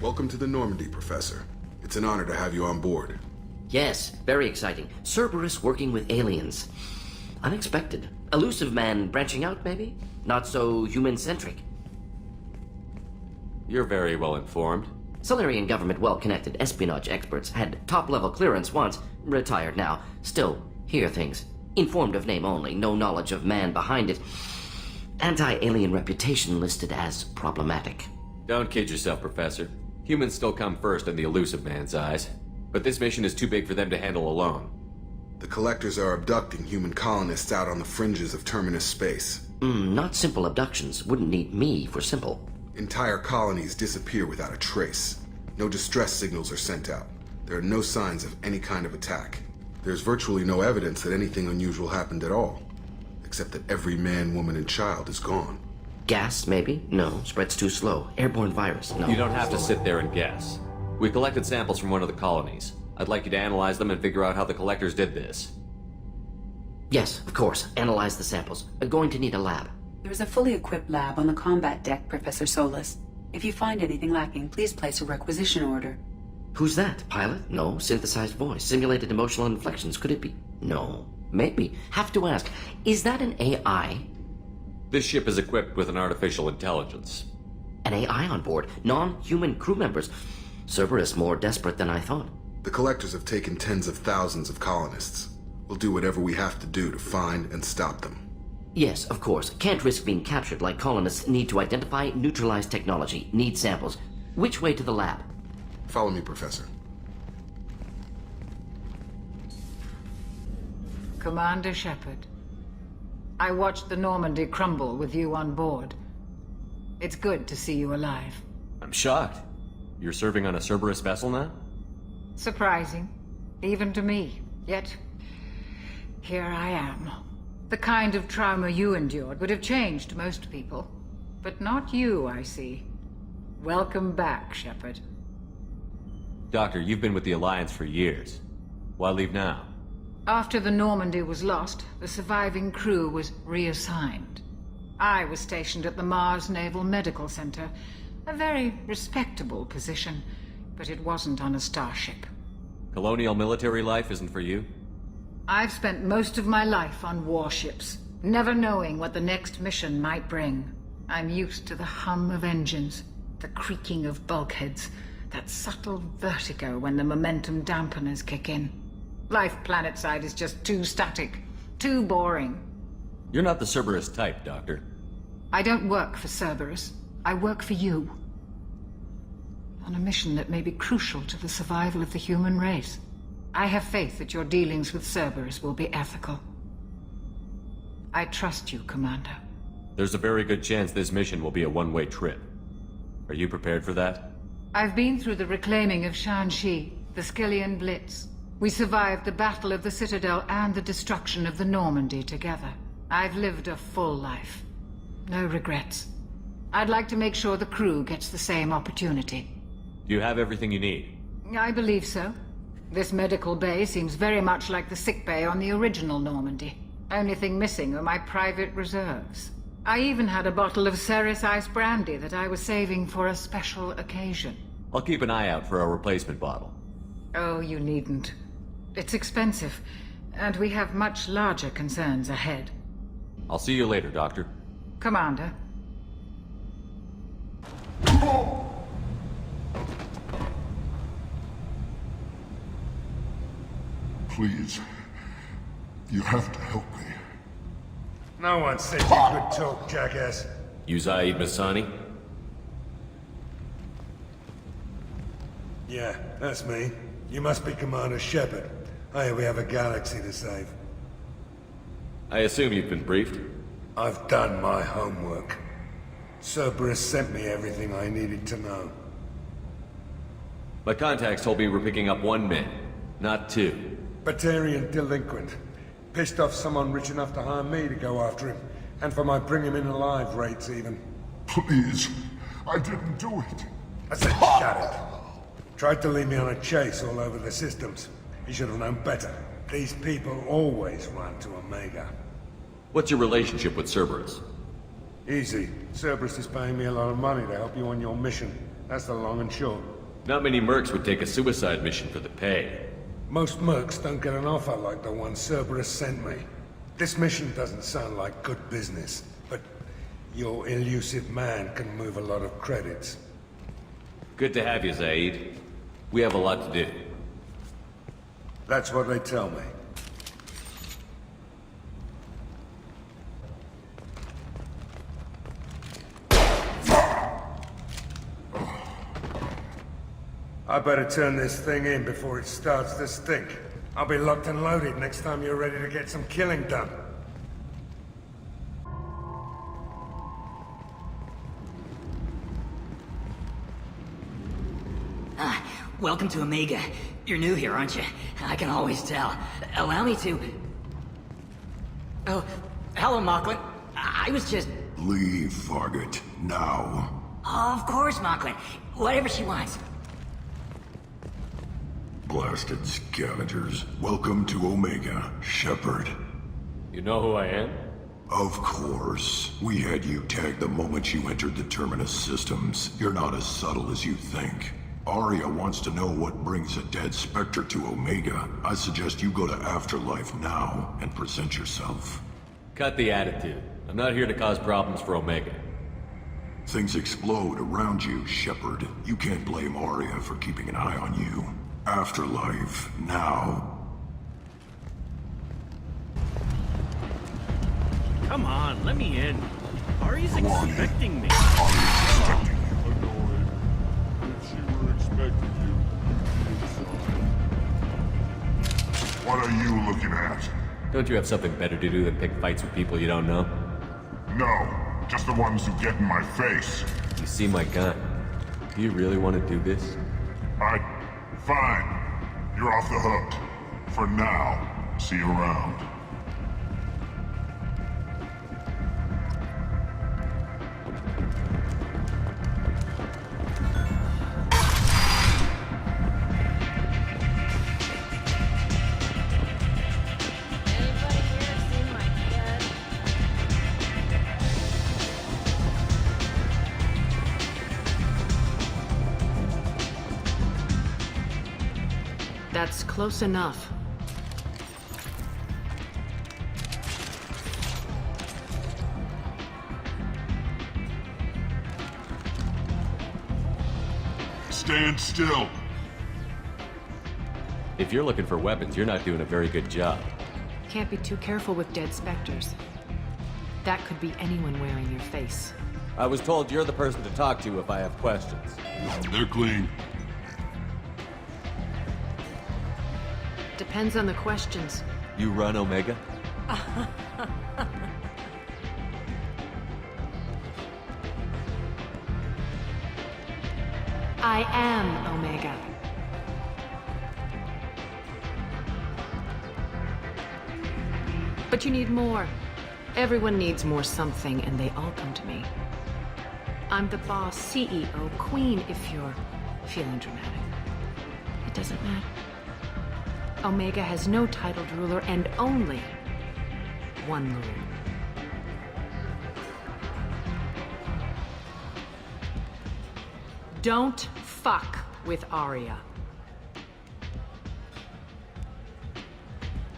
Welcome to the Normandy, Professor. It's an honor to have you on board. Yes, very exciting. Cerberus working with aliens. Unexpected. Elusive man branching out, maybe? Not so human-centric. You're very well informed. Solarian government well-connected espionage experts had top-level clearance once, retired now, still hear things. Informed of name only, no knowledge of man behind it. Anti-alien reputation listed as problematic. Don't kid yourself, Professor. Humans still come first in the elusive man's eyes. But this mission is too big for them to handle alone. The Collectors are abducting human colonists out on the fringes of Terminus space. Not simple abductions. Wouldn't need me for simple. Entire colonies disappear without a trace. No distress signals are sent out. There are no signs of any kind of attack. There's virtually no evidence that anything unusual happened at all. Except that every man, woman, and child is gone. Gas, maybe? No. Spreads too slow. Airborne virus? No. You don't have to sit there and guess. We collected samples from one of the colonies. I'd like you to analyze them and figure out how the Collectors did this. Yes, of course. Analyze the samples. Going to need a lab. There is a fully equipped lab on the combat deck, Professor Solis. If you find anything lacking, please place a requisition order. Who's that? Pilot? No. Synthesized voice. Simulated emotional inflections. Could it be? No. Maybe. Have to ask. Is that an AI? This ship is equipped with an artificial intelligence. An AI on board? Non-human crew members? Cerberus more desperate than I thought. The Collectors have taken tens of thousands of colonists. We'll do whatever we have to do to find and stop them. Yes, of course. Can't risk being captured like colonists need to identify, neutralize technology, need samples. Which way to the lab? Follow me, Professor. Commander Shepard, I watched the Normandy crumble with you on board. It's good to see you alive. I'm shocked. You're serving on a Cerberus vessel now? Surprising, even to me. Yet, here I am. The kind of trauma you endured would have changed most people. But not you, I see. Welcome back, Shepard. Doctor, you've been with the Alliance for years. Why leave now? After the Normandy was lost, the surviving crew was reassigned. I was stationed at the Mars Naval Medical Center, a very respectable position, but it wasn't on a starship. Colonial military life isn't for you? I've spent most of my life on warships, never knowing what the next mission might bring. I'm used to the hum of engines, the creaking of bulkheads, that subtle vertigo when the momentum dampeners kick in. Life planetside is just too static, too boring. You're not the Cerberus type, Doctor. I don't work for Cerberus. I work for you. On a mission that may be crucial to the survival of the human race. I have faith that your dealings with Cerberus will be ethical. I trust you, Commander. There's a very good chance this mission will be a one-way trip. Are you prepared for that? I've been through the reclaiming of Shanxi, the Skillian Blitz. We survived the Battle of the Citadel and the destruction of the Normandy together. I've lived a full life. No regrets. I'd like to make sure the crew gets the same opportunity. Do you have everything you need? I believe so. This medical bay seems very much like the sick bay on the original Normandy. Only thing missing are my private reserves. I even had a bottle of Ceres Ice brandy that I was saving for a special occasion. I'll keep an eye out for a replacement bottle. Oh, you needn't. It's expensive, and we have much larger concerns ahead. I'll see you later, Doctor. Commander. Please. You have to help me. No one said you could talk, jackass. You Zaid Masani? Yeah, that's me. You must be Commander Shepard. Hey, we have a galaxy to save. I assume you've been briefed? I've done my homework. Cerberus sent me everything I needed to know. My contacts told me we're picking up one man, not two. Batarian delinquent. Pissed off someone rich enough to hire me to go after him. And for my bring him in alive rates, even. Please. I didn't do it. I said shut it. Tried to lead me on a chase all over the systems. He should have known better. These people always run to Omega. What's your relationship with Cerberus? Easy. Cerberus is paying me a lot of money to help you on your mission. That's the long and short. Not many mercs would take a suicide mission for the pay. Most mercs don't get an offer like the one Cerberus sent me. This mission doesn't sound like good business, but your elusive man can move a lot of credits. Good to have you, Zaid. We have a lot to do. That's what they tell me. I better turn this thing in before it starts to stink. I'll be locked and loaded next time you're ready to get some killing done. Welcome to Omega. You're new here, aren't you? I can always tell. Allow me to... Oh, hello, Mocklin. I was just... Leave, Fargate. Now. Of course, Mocklin. Whatever she wants. Blasted scavengers. Welcome to Omega, Shepard. You know who I am? Of course. We had you tagged the moment you entered the Terminus systems. You're not as subtle as you think. Arya wants to know what brings a dead Spectre to Omega. I suggest you go to Afterlife now and present yourself. Cut the attitude. I'm not here to cause problems for Omega. Things explode around you, Shepard. You can't blame Arya for keeping an eye on you. Afterlife, now. Come on, let me in. Arya's expecting me. What are you looking at? Don't you have something better to do than pick fights with people you don't know? No, just the ones who get in my face. You see my gun. Do you really want to do this? Fine. You're off the hook. For now. See you around. That's close enough. Stand still. If you're looking for weapons, you're not doing a very good job. Can't be too careful with dead specters. That could be anyone wearing your face. I was told you're the person to talk to if I have questions. They're clean. Depends on the questions. You run Omega? I am Omega. But you need more. Everyone needs more something, and they all come to me. I'm the boss, CEO, queen, if you're feeling dramatic. It doesn't matter. Omega has no titled ruler and only one rule. Don't fuck with Arya.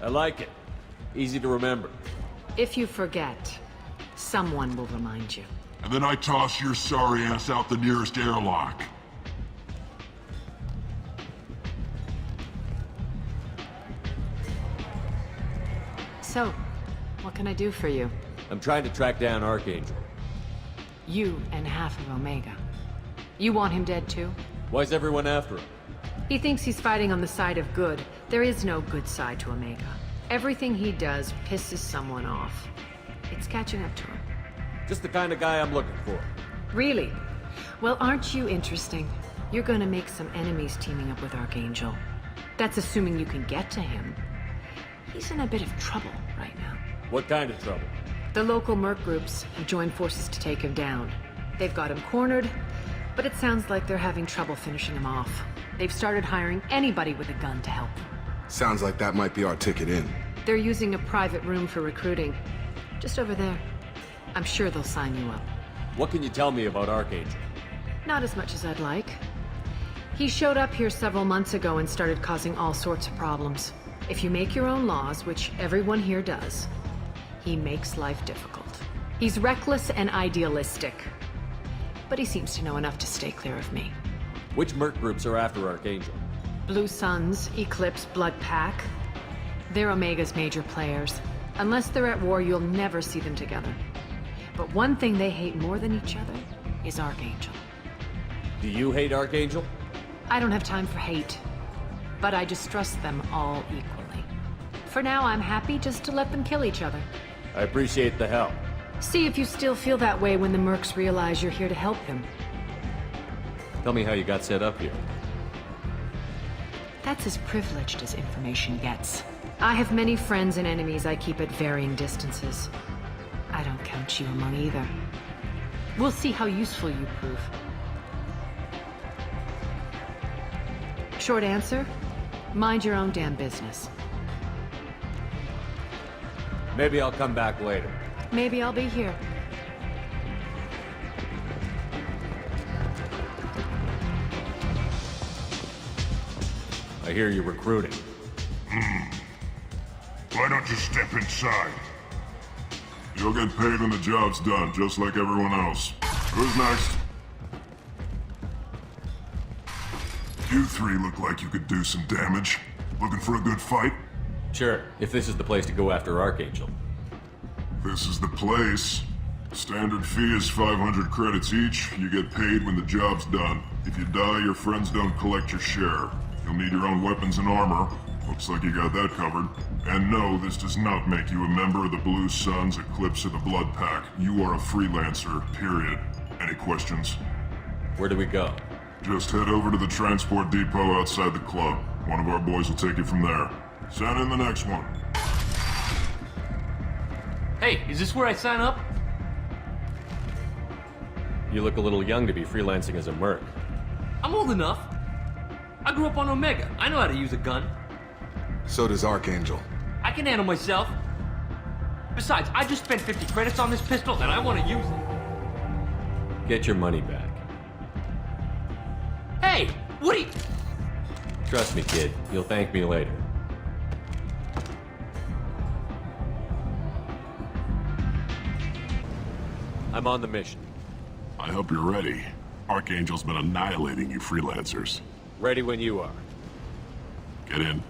I like it. Easy to remember. If you forget, someone will remind you. And then I toss your sorry ass out the nearest airlock. So, what can I do for you? I'm trying to track down Archangel. You and half of Omega. You want him dead too? Why's everyone after him? He thinks he's fighting on the side of good. There is no good side to Omega. Everything he does pisses someone off. It's catching up to him. Just the kind of guy I'm looking for. Really? Well, aren't you interesting? You're gonna make some enemies teaming up with Archangel. That's assuming you can get to him. He's in a bit of trouble right now. What kind of trouble? The local merc groups have joined forces to take him down. They've got him cornered, but it sounds like they're having trouble finishing him off. They've started hiring anybody with a gun to help them. Sounds like that might be our ticket in. They're using a private room for recruiting. Just over there. I'm sure they'll sign you up. What can you tell me about Archangel? Not as much as I'd like. He showed up here several months ago and started causing all sorts of problems. If you make your own laws, which everyone here does, he makes life difficult. He's reckless and idealistic. But he seems to know enough to stay clear of me. Which merc groups are after Archangel? Blue Suns, Eclipse, Blood Pack. They're Omega's major players. Unless they're at war, you'll never see them together. But one thing they hate more than each other is Archangel. Do you hate Archangel? I don't have time for hate, but I distrust them all equally. For now, I'm happy just to let them kill each other. I appreciate the help. See if you still feel that way when the mercs realize you're here to help them. Tell me how you got set up here. That's as privileged as information gets. I have many friends and enemies I keep at varying distances. I don't count you among either. We'll see how useful you prove. Short answer, mind your own damn business. Maybe I'll come back later. Maybe I'll be here. I hear you're recruiting. Why don't you step inside? You'll get paid when the job's done, just like everyone else. Who's next? You three look like you could do some damage. Looking for a good fight? Sure, if this is the place to go after Archangel. This is the place. Standard fee is 500 credits each. You get paid when the job's done. If you die, your friends don't collect your share. You'll need your own weapons and armor. Looks like you got that covered. And no, this does not make you a member of the Blue Suns, Eclipse, or the Blood Pack. You are a freelancer, period. Any questions? Where do we go? Just head over to the transport depot outside the club. One of our boys will take you from there. Send in the next one. Hey, is this where I sign up? You look a little young to be freelancing as a merc. I'm old enough. I grew up on Omega. I know how to use a gun. So does Archangel. I can handle myself. Besides, I just spent 50 credits on this pistol and I want to use it. Get your money back. Hey, what are you... Trust me, kid. You'll thank me later. I'm on the mission. I hope you're ready. Archangel's been annihilating you freelancers. Ready when you are. Get in.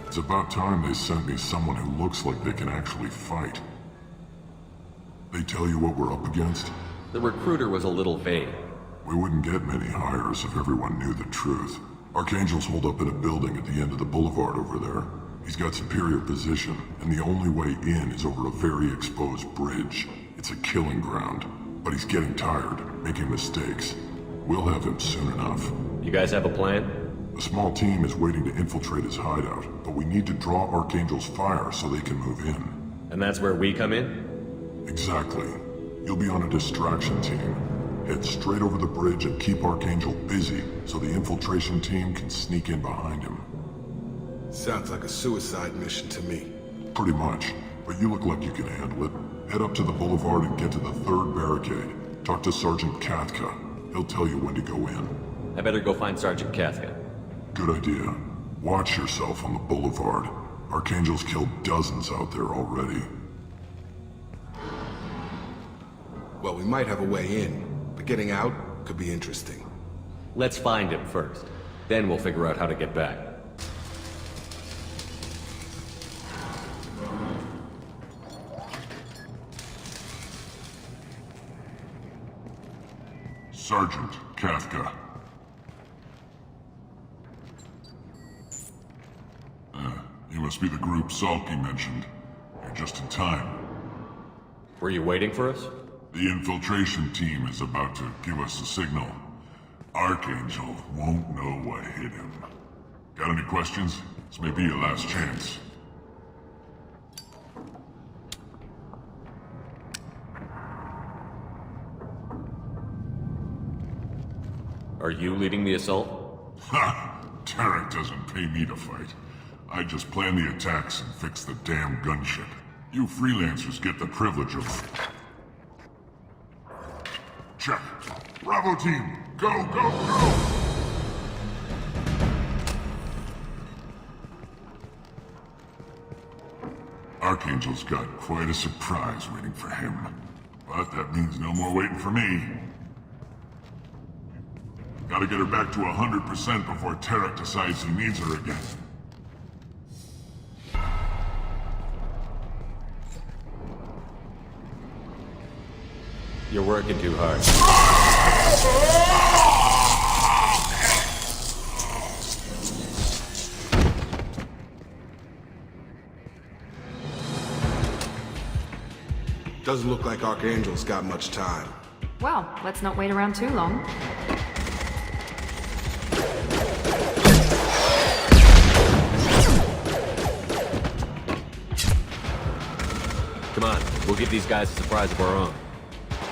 It's about time they sent me someone who looks like they can actually fight. They tell you what we're up against? The recruiter was a little vague. We wouldn't get many hires if everyone knew the truth. Archangel's holed up in a building at the end of the boulevard over there. He's got superior position, and the only way in is over a very exposed bridge. It's a killing ground, but he's getting tired, making mistakes. We'll have him soon enough. You guys have a plan? A small team is waiting to infiltrate his hideout, but we need to draw Archangel's fire so they can move in. And that's where we come in? Exactly. You'll be on a distraction team. Head straight over the bridge and keep Archangel busy so the infiltration team can sneak in behind him. Sounds like a suicide mission to me. Pretty much, but you look like you can handle it. Head up to the boulevard and get to the third barricade. Talk to Sergeant Katka. He'll tell you when to go in. I better go find Sergeant Katka. Good idea. Watch yourself on the boulevard. Archangel's killed dozens out there already. Well, we might have a way in, but getting out could be interesting. Let's find him first. Then we'll figure out how to get back. Sergeant Katka. You must be the group Salky mentioned. You're just in time. Were you waiting for us? The infiltration team is about to give us a signal. Archangel won't know what hit him. Got any questions? This may be your last chance. Are you leading the assault? Ha! Tarek doesn't pay me to fight. I just plan the attacks and fix the damn gunship. You freelancers get the privilege of... Check. Bravo team, go, go, go! Archangel's got quite a surprise waiting for him. But that means no more waiting for me. Gotta get her back to 100% before Tarek decides he needs her again. You're working too hard. Doesn't look like Archangel's got much time. Well, let's not wait around too long. Come on, we'll give these guys a surprise of our own.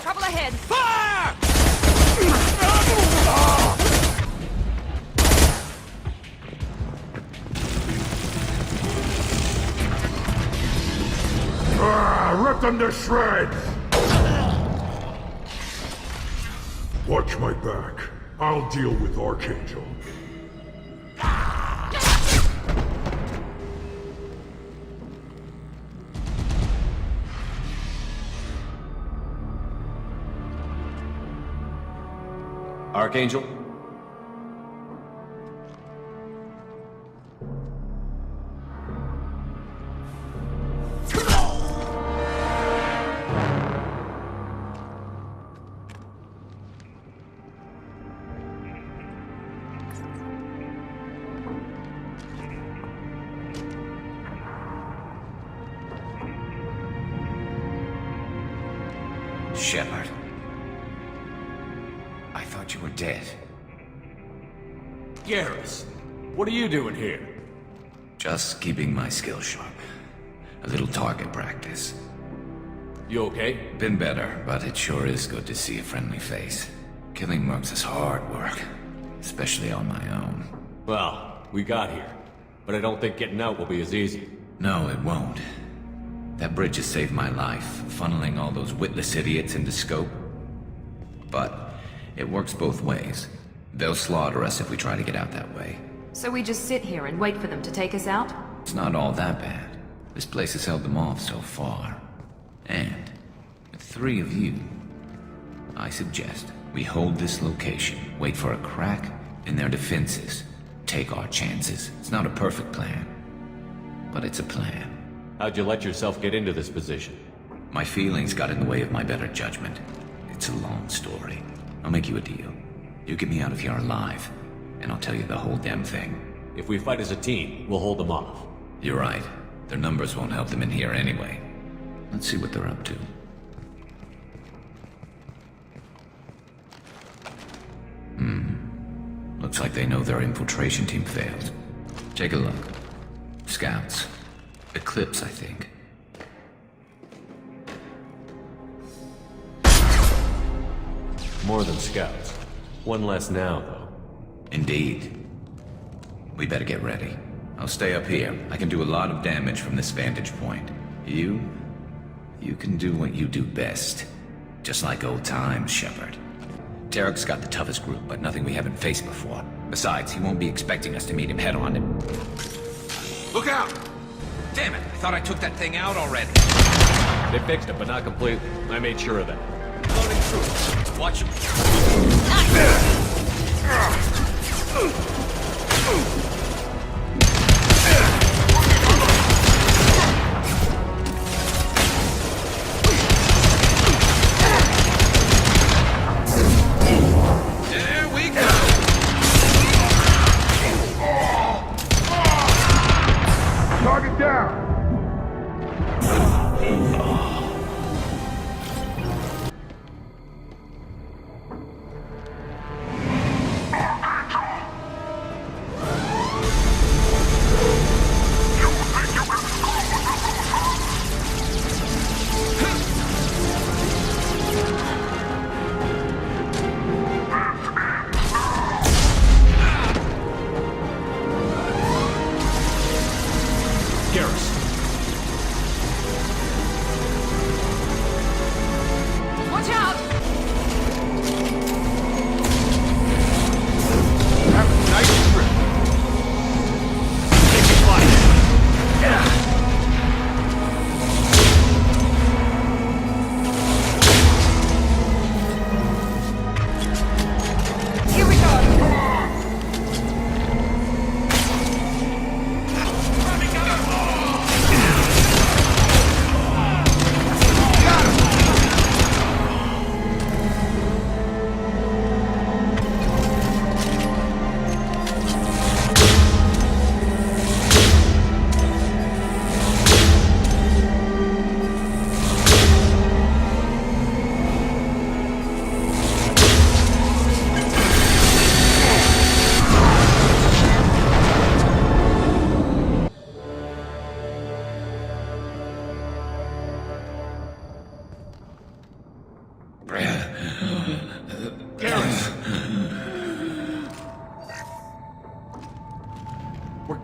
Trouble ahead! Fire! Ripped them to shreds! Watch my back. I'll deal with Archangel. Archangel? Shepard. I thought you were dead. Garrus, what are you doing here? Just keeping my skills sharp. A little target practice. You okay? Been better, but it sure is good to see a friendly face. Killing mercs is hard work, especially on my own. Well, we got here, but I don't think getting out will be as easy. No, it won't. That bridge has saved my life, funneling all those witless idiots into scope. But it works both ways. They'll slaughter us if we try to get out that way. So we just sit here and wait for them to take us out? It's not all that bad. This place has held them off so far. And with 3 of you, I suggest we hold this location, wait for a crack in their defenses, take our chances. It's not a perfect plan, but it's a plan. How'd you let yourself get into this position? My feelings got in the way of my better judgment. It's a long story. I'll make you a deal. You get me out of here alive, and I'll tell you the whole damn thing. If we fight as a team, we'll hold them off. You're right. Their numbers won't help them in here anyway. Let's see what they're up to. Looks like they know their infiltration team failed. Take a look. Scouts. Eclipse, I think. More than scouts. One less now, though. Indeed. We better get ready. I'll stay up here. I can do a lot of damage from this vantage point. You can do what you do best. Just like old times, Shepard. Tarek's got the toughest group, but nothing we haven't faced before. Besides, he won't be expecting us to meet him head-on. Look out! Damn it, I thought I took that thing out already. They fixed it, but not completely. I made sure of that. Loading through. Watch him. There we go. Target down!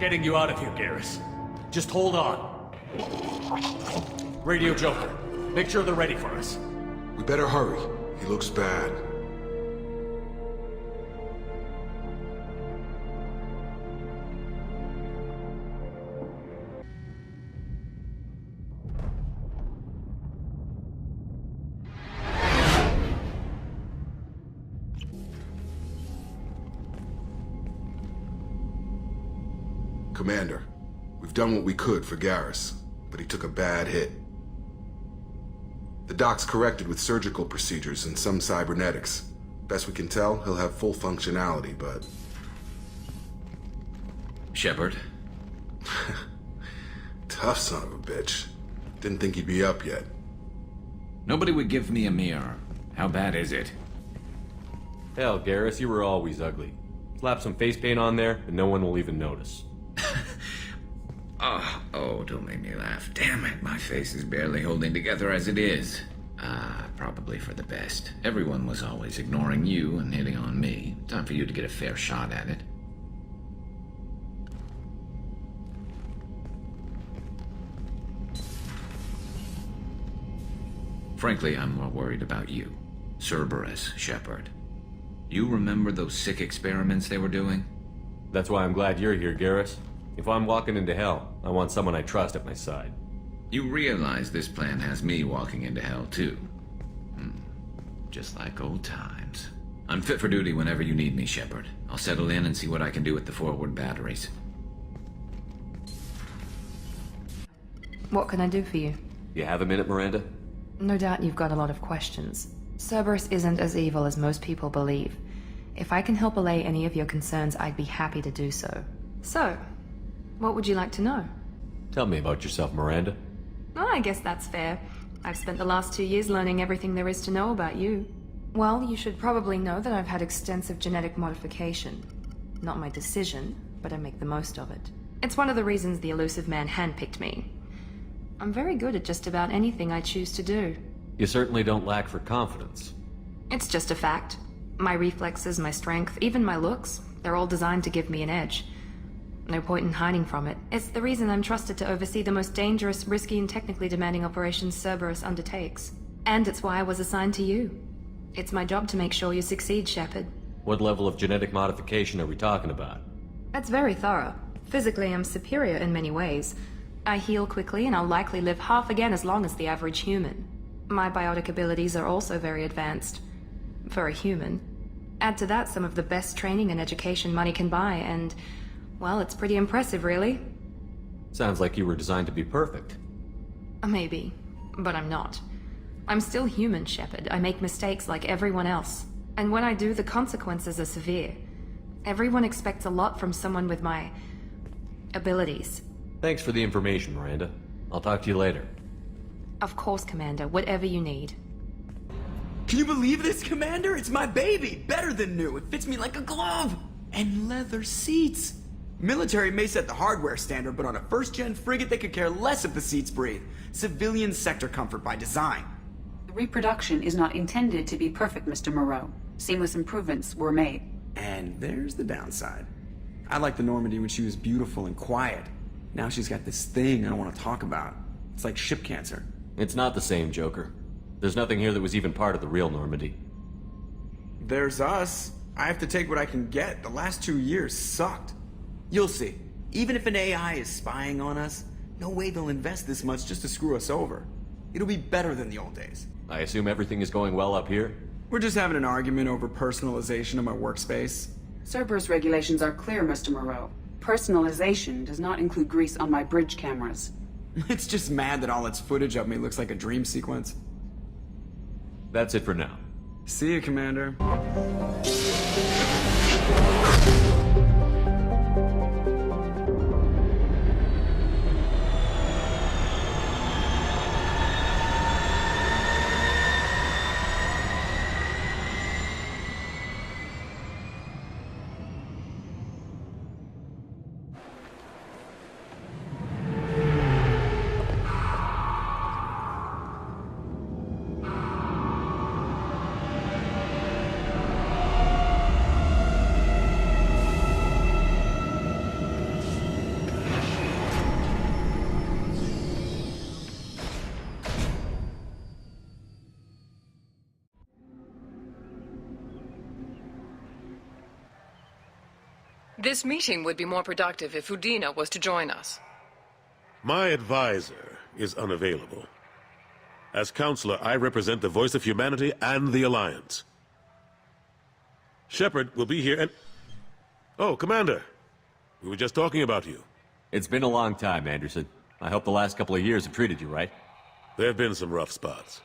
getting you out of here, Garrus. Just hold on. Radio Joker, make sure they're ready for us. We better hurry. He looks bad. Commander, we've done what we could for Garrus, but he took a bad hit. The doc's corrected with surgical procedures and some cybernetics. Best we can tell, he'll have full functionality, but... Shepard? Tough son of a bitch. Didn't think he'd be up yet. Nobody would give me a mirror. How bad is it? Hell, Garrus, you were always ugly. Slap some face paint on there, and no one will even notice. Oh, don't make me laugh. Damn it, my face is barely holding together as it is. Probably for the best. Everyone was always ignoring you and hitting on me. Time for you to get a fair shot at it. Frankly, I'm more worried about you. Cerberus, Shepard. You remember those sick experiments they were doing? That's why I'm glad you're here, Garrus. If I'm walking into hell, I want someone I trust at my side. You realize this plan has me walking into hell, too. Just like old times. I'm fit for duty whenever you need me, Shepard. I'll settle in and see what I can do with the forward batteries. What can I do for you? You have a minute, Miranda? No doubt you've got a lot of questions. Cerberus isn't as evil as most people believe. If I can help allay any of your concerns, I'd be happy to do so. So, what would you like to know? Tell me about yourself, Miranda. Oh, I guess that's fair. I've spent the last 2 years learning everything there is to know about you. Well, you should probably know that I've had extensive genetic modification. Not my decision, but I make the most of it. It's one of the reasons the elusive man handpicked me. I'm very good at just about anything I choose to do. You certainly don't lack for confidence. It's just a fact. My reflexes, my strength, even my looks, they're all designed to give me an edge. No point in hiding from it. It's the reason I'm trusted to oversee the most dangerous, risky, and technically demanding operations Cerberus undertakes. And it's why I was assigned to you. It's my job to make sure you succeed, Shepard. What level of genetic modification are we talking about? That's very thorough. Physically, I'm superior in many ways. I heal quickly, and I'll likely live half again as long as the average human. My biotic abilities are also very advanced. For a human. Add to that some of the best training and education money can buy, and... well, it's pretty impressive, really. Sounds like you were designed to be perfect. Maybe, but I'm not. I'm still human, Shepard. I make mistakes like everyone else. And when I do, the consequences are severe. Everyone expects a lot from someone with my... abilities. Thanks for the information, Miranda. I'll talk to you later. Of course, Commander. Whatever you need. Can you believe this, Commander? It's my baby! Better than new. It fits me like a glove! And leather seats! Military may set the hardware standard, but on a first-gen frigate, they could care less if the seats breathe. Civilian sector comfort by design. The reproduction is not intended to be perfect, Mr. Moreau. Seamless improvements were made. And there's the downside. I liked the Normandy when she was beautiful and quiet. Now she's got this thing I don't want to talk about. It's like ship cancer. It's not the same, Joker. There's nothing here that was even part of the real Normandy. There's us. I have to take what I can get. The last 2 years sucked. You'll see. Even if an AI is spying on us, no way they'll invest this much just to screw us over. It'll be better than the old days. I assume everything is going well up here? We're just having an argument over personalization of my workspace. Cerberus regulations are clear, Mr. Moreau. Personalization does not include grease on my bridge cameras. It's just mad that all its footage of me looks like a dream sequence. That's it for now. See you, Commander. This meeting would be more productive if Udina was to join us. My advisor is unavailable. As counselor, I represent the voice of humanity and the Alliance. Shepard will be here and... Oh, Commander. We were just talking about you. It's been a long time, Anderson. I hope the last couple of years have treated you right. There have been some rough spots.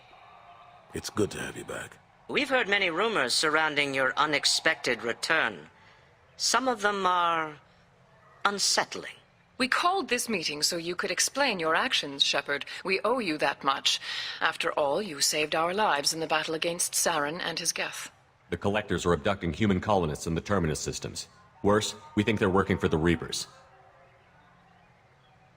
It's good to have you back. We've heard many rumors surrounding your unexpected return. Some of them are unsettling. We called this meeting so you could explain your actions, Shepard. We owe you that much. After all, you saved our lives in the battle against Saren and his Geth. The Collectors are abducting human colonists in the Terminus systems. Worse, we think they're working for the Reapers.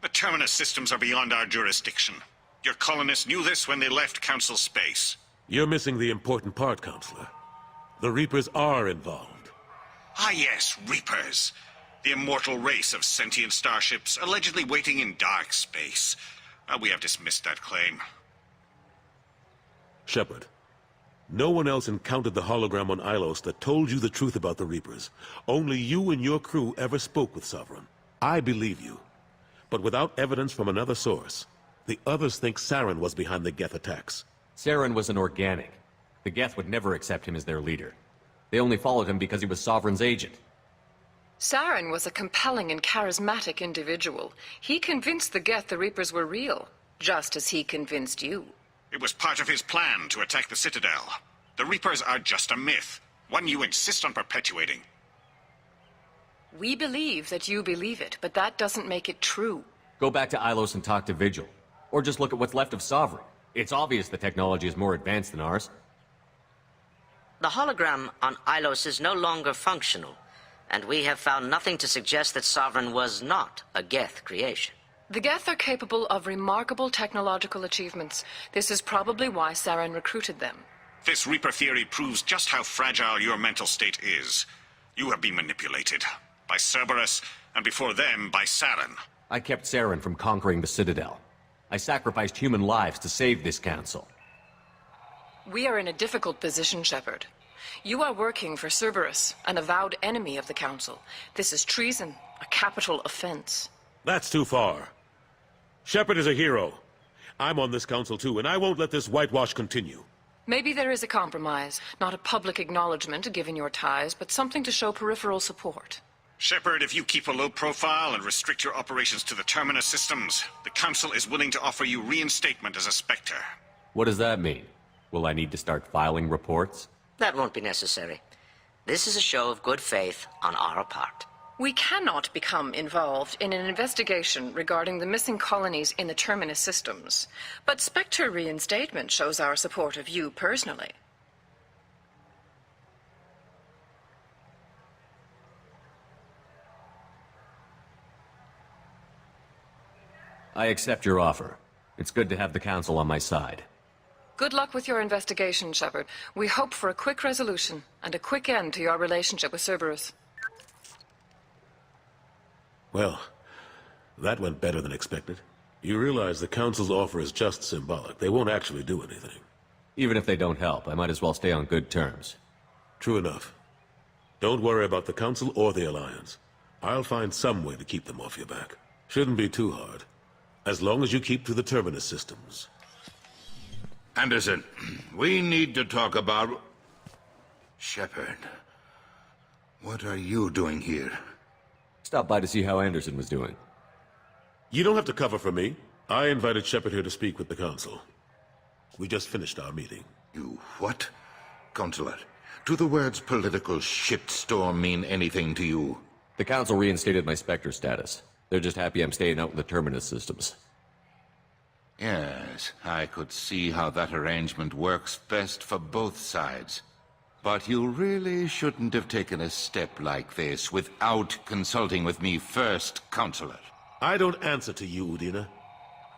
The Terminus systems are beyond our jurisdiction. Your colonists knew this when they left Council space. You're missing the important part, Counselor. The Reapers are involved. Ah yes, Reapers. The immortal race of sentient starships allegedly waiting in dark space. We have dismissed that claim. Shepard, no one else encountered the hologram on Ilos that told you the truth about the Reapers. Only you and your crew ever spoke with Sovereign. I believe you. But without evidence from another source, the others think Saren was behind the Geth attacks. Saren was an organic. The Geth would never accept him as their leader. They only followed him because he was Sovereign's agent. Saren was a compelling and charismatic individual. He convinced the Geth the Reapers were real, just as he convinced you. It was part of his plan to attack the Citadel. The Reapers are just a myth, one you insist on perpetuating. We believe that you believe it, but that doesn't make it true. Go back to Ilos and talk to Vigil. Or just look at what's left of Sovereign. It's obvious the technology is more advanced than ours. The hologram on Ilos is no longer functional, and we have found nothing to suggest that Sovereign was not a Geth creation. The Geth are capable of remarkable technological achievements. This is probably why Saren recruited them. This Reaper theory proves just how fragile your mental state is. You have been manipulated. By Cerberus, and before them, by Saren. I kept Saren from conquering the Citadel. I sacrificed human lives to save this council. We are in a difficult position, Shepard. You are working for Cerberus, an avowed enemy of the Council. This is treason, a capital offense. That's too far. Shepard is a hero. I'm on this council too, and I won't let this whitewash continue. Maybe there is a compromise. Not a public acknowledgement given your ties, but something to show peripheral support. Shepard, if you keep a low profile and restrict your operations to the Terminus systems, the Council is willing to offer you reinstatement as a Spectre. What does that mean? Will I need to start filing reports? That won't be necessary. This is a show of good faith on our part. We cannot become involved in an investigation regarding the missing colonies in the Terminus systems, but Spectre reinstatement shows our support of you personally. I accept your offer. It's good to have the Council on my side. Good luck with your investigation, Shepard. We hope for a quick resolution and a quick end to your relationship with Cerberus. Well, that went better than expected. You realize the Council's offer is just symbolic. They won't actually do anything. Even if they don't help, I might as well stay on good terms. True enough. Don't worry about the Council or the Alliance. I'll find some way to keep them off your back. Shouldn't be too hard. As long as you keep to the Terminus systems. Anderson, we need to talk about... Shepard. What are you doing here? Stopped by to see how Anderson was doing. You don't have to cover for me. I invited Shepard here to speak with the Council. We just finished our meeting. You what? Counselor, do the words political shitstorm mean anything to you? The Council reinstated my Spectre status. They're just happy I'm staying out in the Terminus systems. Yes, I could see how that arrangement works best for both sides. But you really shouldn't have taken a step like this without consulting with me first, Counselor. I don't answer to you, Udina.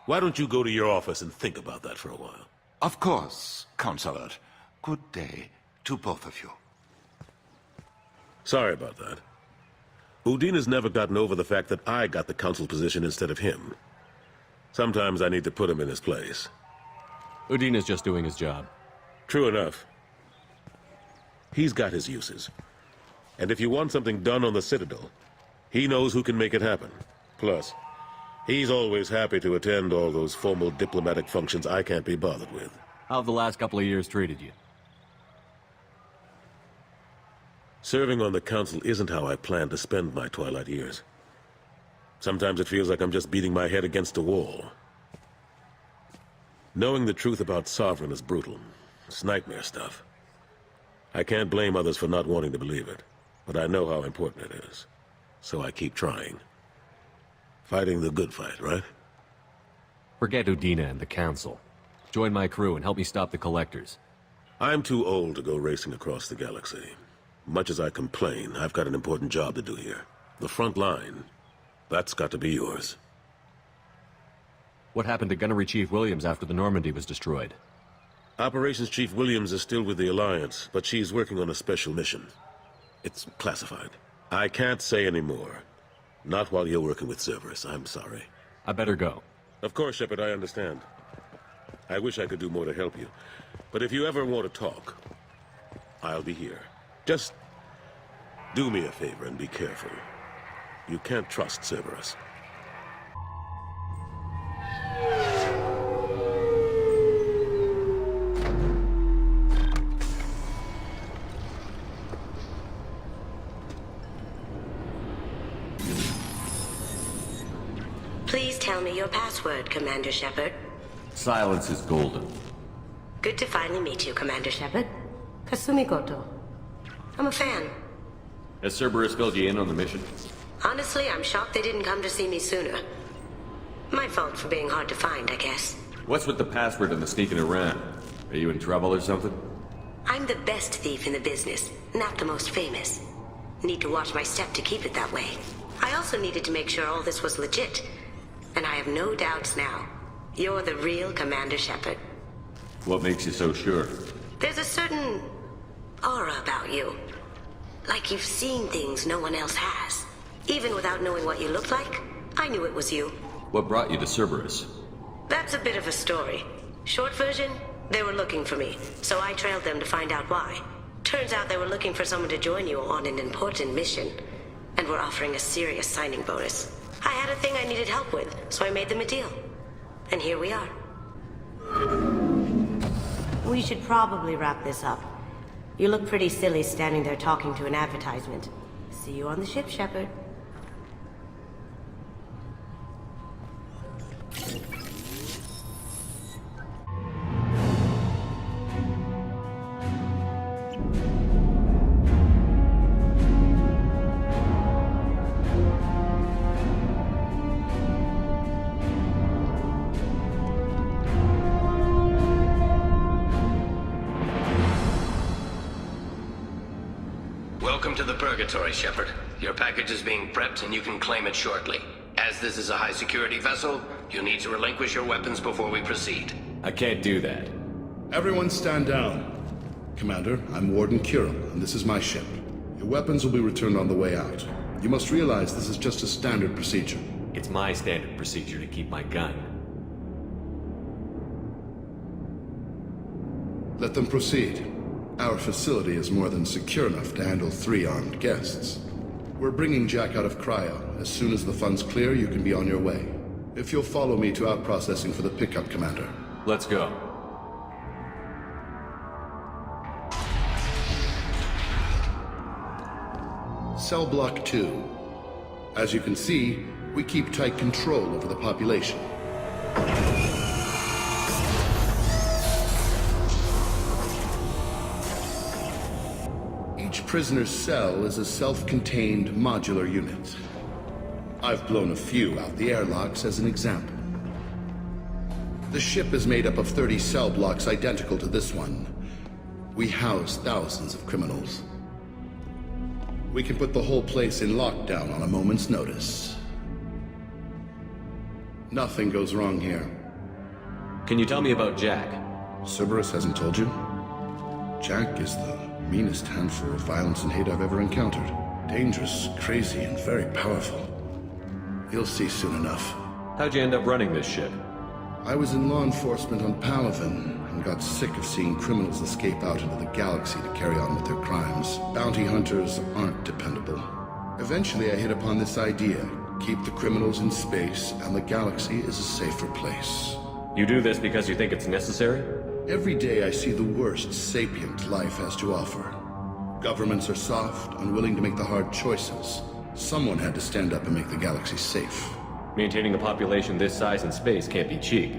Why don't you go to your office and think about that for a while? Of course, Counselor. Good day to both of you. Sorry about that. Udina's never gotten over the fact that I got the Council position instead of him. Sometimes I need to put him in his place. Udina's just doing his job. True enough. He's got his uses. And if you want something done on the Citadel, He knows who can make it happen. Plus, he's always happy to attend all those formal diplomatic functions I can't be bothered with. How have the last couple of years treated you? Serving on the Council isn't how I plan to spend my twilight years. Sometimes it feels like I'm just beating my head against a wall. Knowing the truth about Sovereign is brutal. It's nightmare stuff. I can't blame others for not wanting to believe it, but I know how important it is. So I keep trying. Fighting the good fight, right? Forget Udina and the Council. Join my crew and help me stop the Collectors. I'm too old to go racing across the galaxy. Much as I complain, I've got an important job to do here. The front line, that's got to be yours. What happened to Gunnery Chief Williams after the Normandy was destroyed? Operations Chief Williams is still with the Alliance, but she's working on a special mission. It's classified. I can't say any more. Not while you're working with Cerberus, I'm sorry. I better go. Of course, Shepard, I understand. I wish I could do more to help you. But if you ever want to talk, I'll be here. Just do me a favor and be careful. You can't trust Cerberus. Please tell me your password, Commander Shepard. Silence is golden. Good to finally meet you, Commander Shepard. Kasumi Goto. I'm a fan. Has Cerberus filled you in on the mission? Honestly, I'm shocked they didn't come to see me sooner. My fault for being hard to find, I guess. What's with the password and the sneaking around? Are you in trouble or something? I'm the best thief in the business, not the most famous. Need to watch my step to keep it that way. I also needed to make sure all this was legit. And I have no doubts now. You're the real Commander Shepard. What makes you so sure? There's a certain aura about you. Like you've seen things no one else has. Even without knowing what you looked like, I knew it was you. What brought you to Cerberus? That's a bit of a story. Short version, they were looking for me, so I trailed them to find out why. Turns out they were looking for someone to join you on an important mission, and were offering a serious signing bonus. I had a thing I needed help with, so I made them a deal. And here we are. We should probably wrap this up. You look pretty silly standing there talking to an advertisement. See you on the ship, Shepard. Welcome to the Purgatory, Shepard. Your package is being prepped and you can claim it shortly. As this is a high-security vessel, you'll need to relinquish your weapons before we proceed. I can't do that. Everyone stand down. Commander, I'm Warden Kurum, and this is my ship. Your weapons will be returned on the way out. You must realize this is just a standard procedure. It's my standard procedure to keep my gun. Let them proceed. Our facility is more than secure enough to handle 3 armed guests. We're bringing Jack out of cryo. As soon as the funds clear, you can be on your way. If you'll follow me to out-processing for the pickup, Commander. Let's go. Cell Block 2. As you can see, we keep tight control over the population. Each prisoner's cell is a self-contained modular unit. I've blown a few out the airlocks as an example. The ship is made up of 30 cell blocks identical to this one. We house thousands of criminals. We can put the whole place in lockdown on a moment's notice. Nothing goes wrong here. Can you tell me about Jack? Cerberus hasn't told you? Jack is the meanest handful of violence and hate I've ever encountered. Dangerous, crazy, and very powerful. You'll see soon enough. How'd you end up running this ship? I was in law enforcement on Palaven and got sick of seeing criminals escape out into the galaxy to carry on with their crimes. Bounty hunters aren't dependable. Eventually I hit upon this idea. Keep the criminals in space, and the galaxy is a safer place. You do this because you think it's necessary? Every day I see the worst sapient life has to offer. Governments are soft, unwilling to make the hard choices. Someone had to stand up and make the galaxy safe. Maintaining a population this size in space can't be cheap.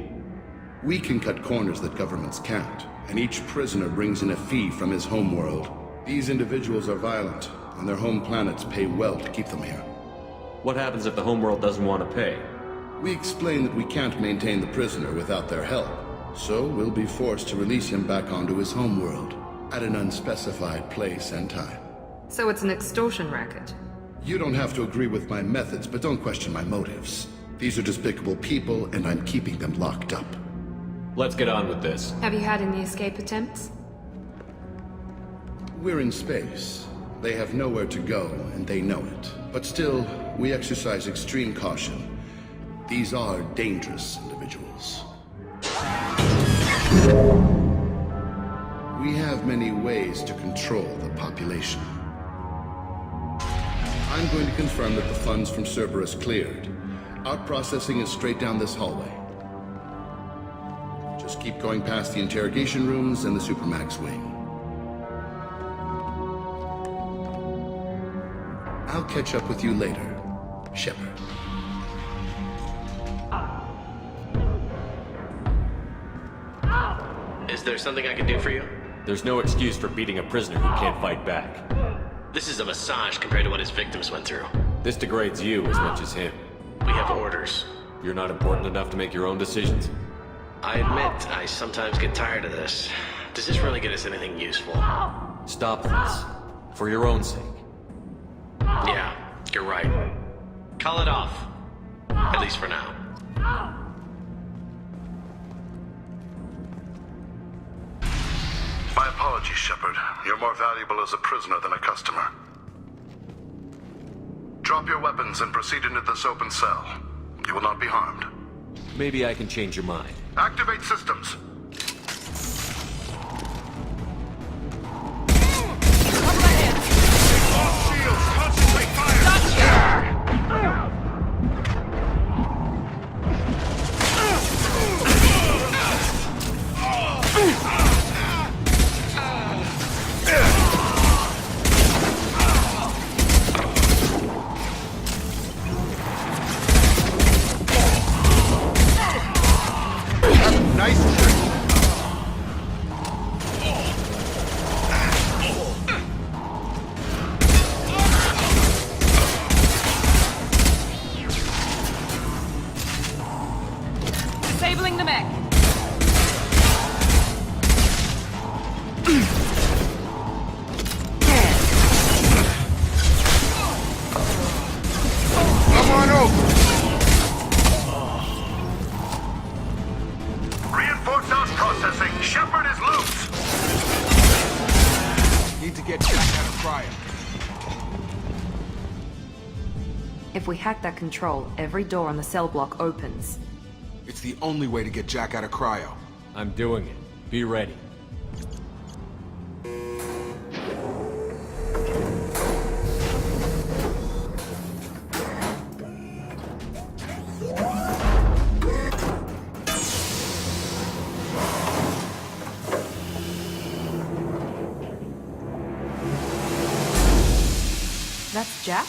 We can cut corners that governments can't, and each prisoner brings in a fee from his homeworld. These individuals are violent, and their home planets pay well to keep them here. What happens if the homeworld doesn't want to pay? We explain that we can't maintain the prisoner without their help, so we'll be forced to release him back onto his homeworld, at an unspecified place and time. So it's an extortion racket? You don't have to agree with my methods, but don't question my motives. These are despicable people, and I'm keeping them locked up. Let's get on with this. Have you had any escape attempts? We're in space. They have nowhere to go, and they know it. But still, we exercise extreme caution. These are dangerous individuals. We have many ways to control the population. I'm going to confirm that the funds from Cerberus cleared. Out-processing is straight down this hallway. Just keep going past the interrogation rooms and the Supermax wing. I'll catch up with you later, Shepard. Is there something I can do for you? There's no excuse for beating a prisoner who can't fight back. This is a massage compared to what his victims went through. This degrades you as much as him. We have orders. You're not important enough to make your own decisions? I admit, I sometimes get tired of this. Does this really get us anything useful? Stop this. For your own sake. Yeah, you're right. Call it off. At least for now. My apologies, Shepard. You're more valuable as a prisoner than a customer. Drop your weapons and proceed into this open cell. You will not be harmed. Maybe I can change your mind. Activate systems. Disabling the mech. Come on over. Reinforced out processing. Shepard is loose. Need to get Jack out of cryo. If we hack that control, every door on the cell block opens. It's the only way to get Jack out of cryo. I'm doing it. Be ready. That's Jack?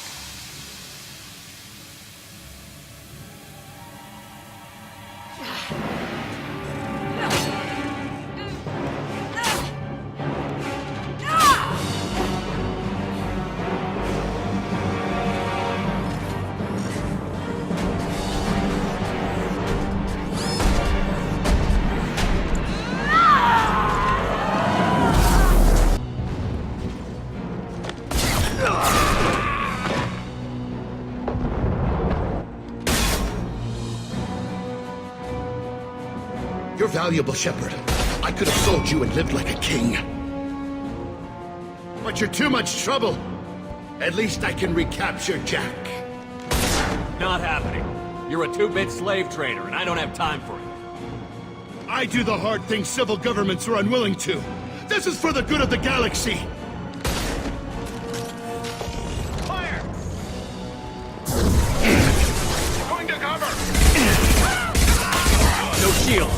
You're valuable, Shepard. I could have sold you and lived like a king. But you're too much trouble. At least I can recapture Jack. Not happening. You're a two-bit slave trader, and I don't have time for it. I do the hard things civil governments are unwilling to. This is for the good of the galaxy. Fire! shield!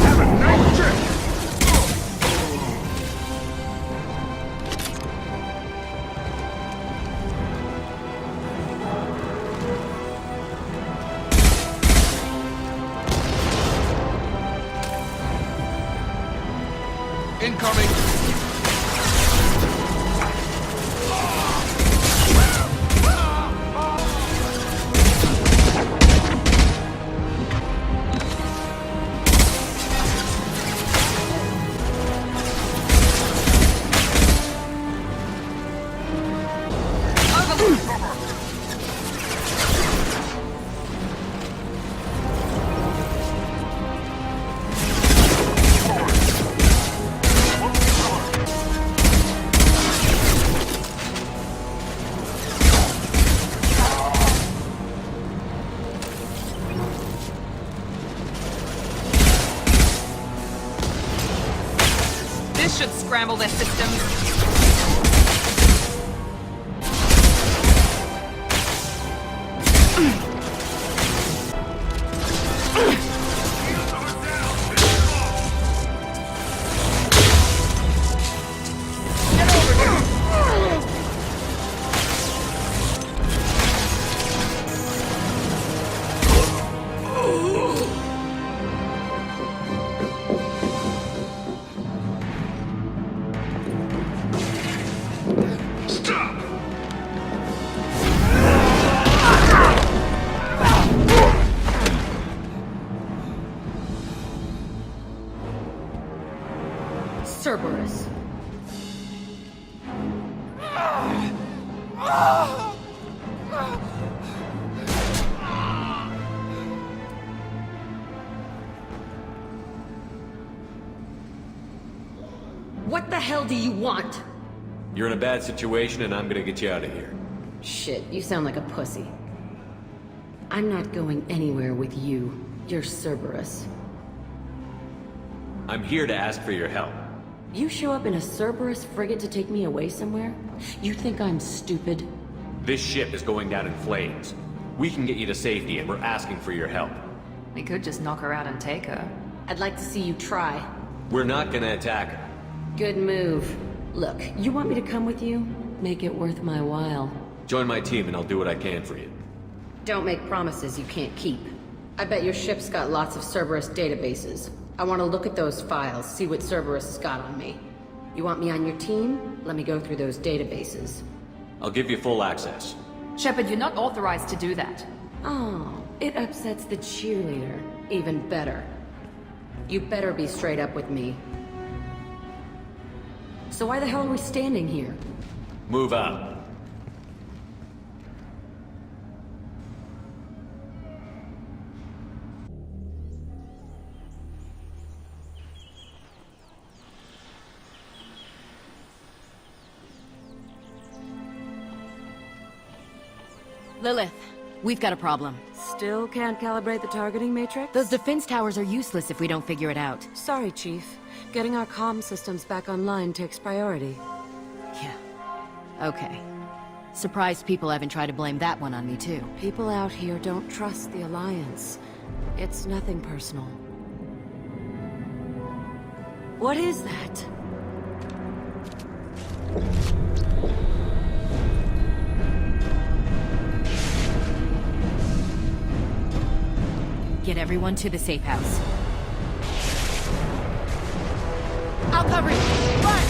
Have a nice trip! Incoming! This should scramble their systems. Cerberus. What the hell do you want? You're in a bad situation and I'm gonna get you out of here. Shit, you sound like a pussy. I'm not going anywhere with you. You're Cerberus. I'm here to ask for your help. You show up in a Cerberus frigate to take me away somewhere? You think I'm stupid? This ship is going down in flames. We can get you to safety and we're asking for your help. We could just knock her out and take her. I'd like to see you try. We're not gonna attack her. Good move. Look, you want me to come with you? Make it worth my while. Join my team and I'll do what I can for you. Don't make promises you can't keep. I bet your ship's got lots of Cerberus databases. I want to look at those files, see what Cerberus has got on me. You want me on your team? Let me go through those databases. I'll give you full access. Shepard, you're not authorized to do that. Oh, it upsets the cheerleader. Even better. You better be straight up with me. So why the hell are we standing here? Move out. Lilith, we've got a problem. Still can't calibrate the targeting matrix? Those defense towers are useless if we don't figure it out. Sorry, Chief. Getting our comm systems back online takes priority. Yeah. Okay. Surprised people haven't tried to blame that one on me, too. People out here don't trust the Alliance. It's nothing personal. What is that? Get everyone to the safe house. I'll cover you! Run!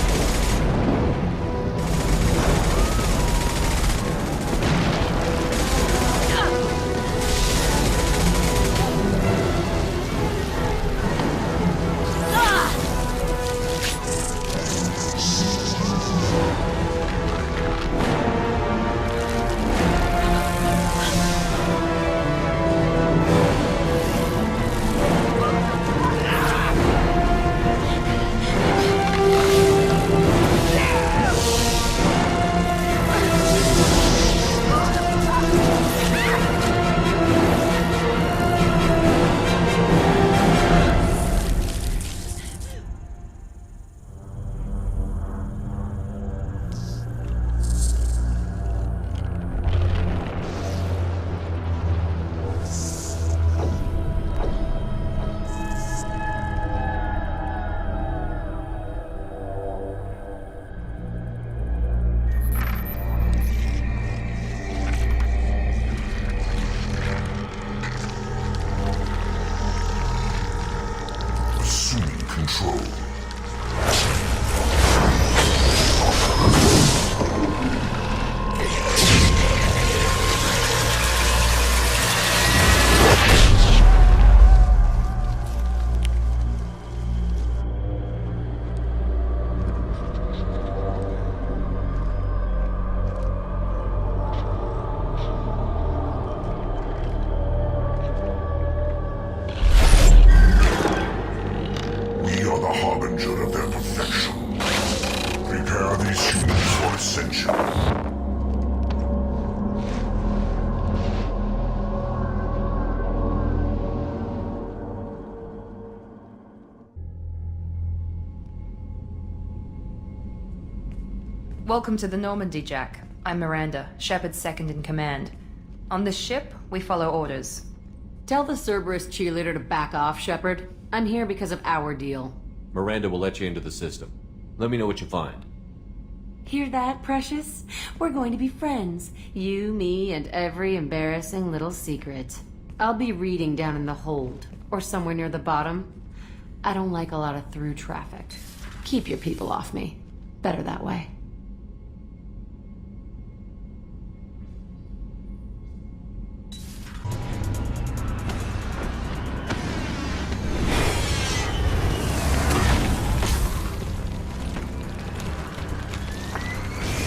harbinger of their perfection. Prepare these humans for ascension. Welcome to the Normandy, Jack. I'm Miranda, Shepard's second in command. On this ship, we follow orders. Tell the Cerberus cheerleader to back off, Shepard. I'm here because of our deal. Miranda will let you into the system. Let me know what you find. Hear that, Precious? We're going to be friends. You, me, and every embarrassing little secret. I'll be reading down in the hold, or somewhere near the bottom. I don't like a lot of through traffic. Keep your people off me. Better that way.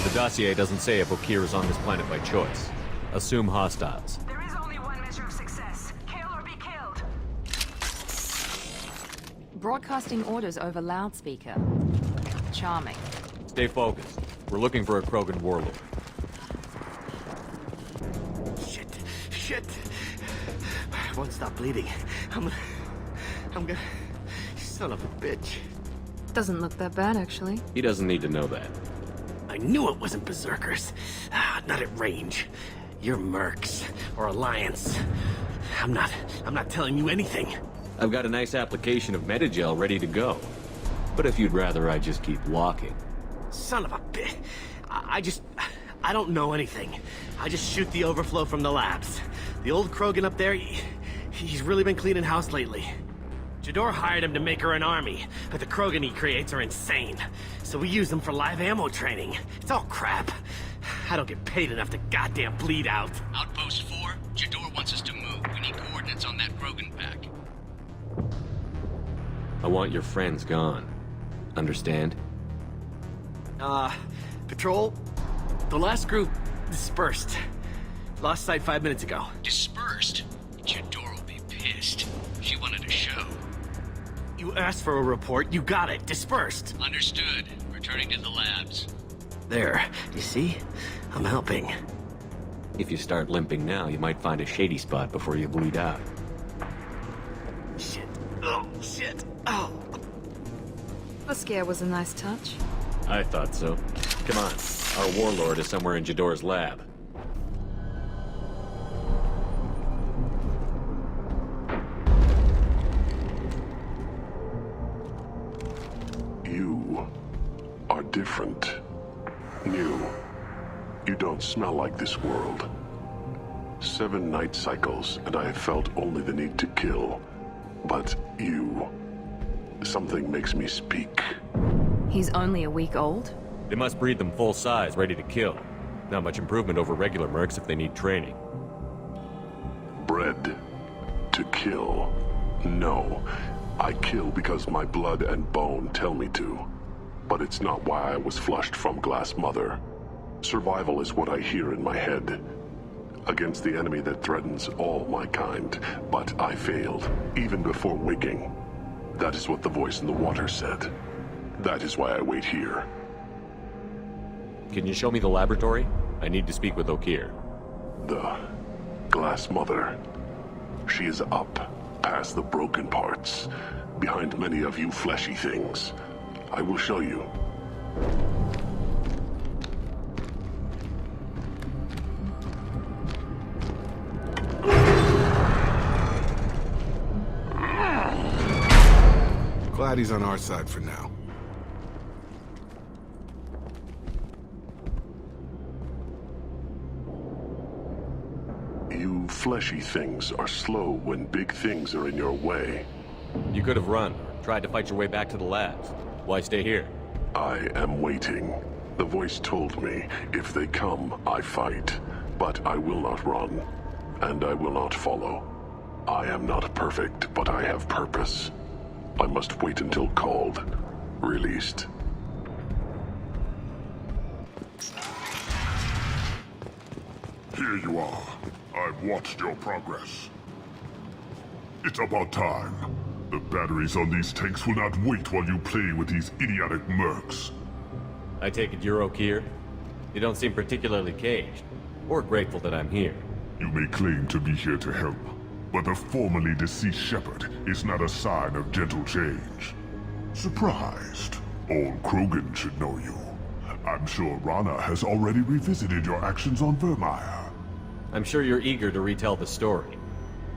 The dossier doesn't say if Okeer is on this planet by choice. Assume hostiles. There is only one measure of success. Kill or be killed. Broadcasting orders over loudspeaker. Charming. Stay focused. We're looking for a Krogan warlord. Shit. I won't stop bleeding. I'm gonna... Son of a bitch. Doesn't look that bad, actually. He doesn't need to know that. I knew it wasn't Berserkers. Not at range. You're Mercs, or Alliance. I'm not telling you anything. I've got a nice application of Metagel ready to go. But if you'd rather I just keep walking. Son of a bitch. I don't know anything. I just shoot the overflow from the labs. The old Krogan up there, he's really been cleaning house lately. Jador hired him to make her an army, but the Krogan he creates are insane. So we use them for live ammo training. It's all crap. I don't get paid enough to goddamn bleed out. Outpost 4, Jador wants us to move. We need coordinates on that Krogan pack. I want your friends gone. Understand? Patrol? The last group dispersed. Lost sight 5 minutes ago. Dispersed? Jador will be pissed. She wanted a show. You asked for a report, you got it. Dispersed. Understood. Returning to the labs. There. You see? I'm helping. If you start limping now, you might find a shady spot before you bleed out. Shit. Oh, shit. Oh. The scare was a nice touch. I thought so. Come on. Our warlord is somewhere in Jador's lab. You are different. New. You don't smell like this world. 7 night cycles, and I have felt only the need to kill. But you... something makes me speak. He's only a week old? They must breed them full size, ready to kill. Not much improvement over regular mercs if they need training. Bred to kill. No. I kill because my blood and bone tell me to. But it's not why I was flushed from Glass Mother. Survival is what I hear in my head. Against the enemy that threatens all my kind. But I failed, even before waking. That is what the voice in the water said. That is why I wait here. Can you show me the laboratory? I need to speak with Okeer. The Glass Mother. She is up, past the broken parts, behind many of you fleshy things. I will show you. Glad he's on our side for now. You fleshy things are slow when big things are in your way. You could have run, or tried to fight your way back to the labs. Why stay here? I am waiting. The voice told me, if they come, I fight. But I will not run, and I will not follow. I am not perfect, but I have purpose. I must wait until called, released. Here you are. I've watched your progress. It's about time. The batteries on these tanks will not wait while you play with these idiotic mercs. I take it you're Okeer? You don't seem particularly caged, or grateful that I'm here. You may claim to be here to help, but the formerly deceased Shepard is not a sign of gentle change. Surprised? Old Krogan should know you. I'm sure Rana has already revisited your actions on Vermeer. I'm sure you're eager to retell the story.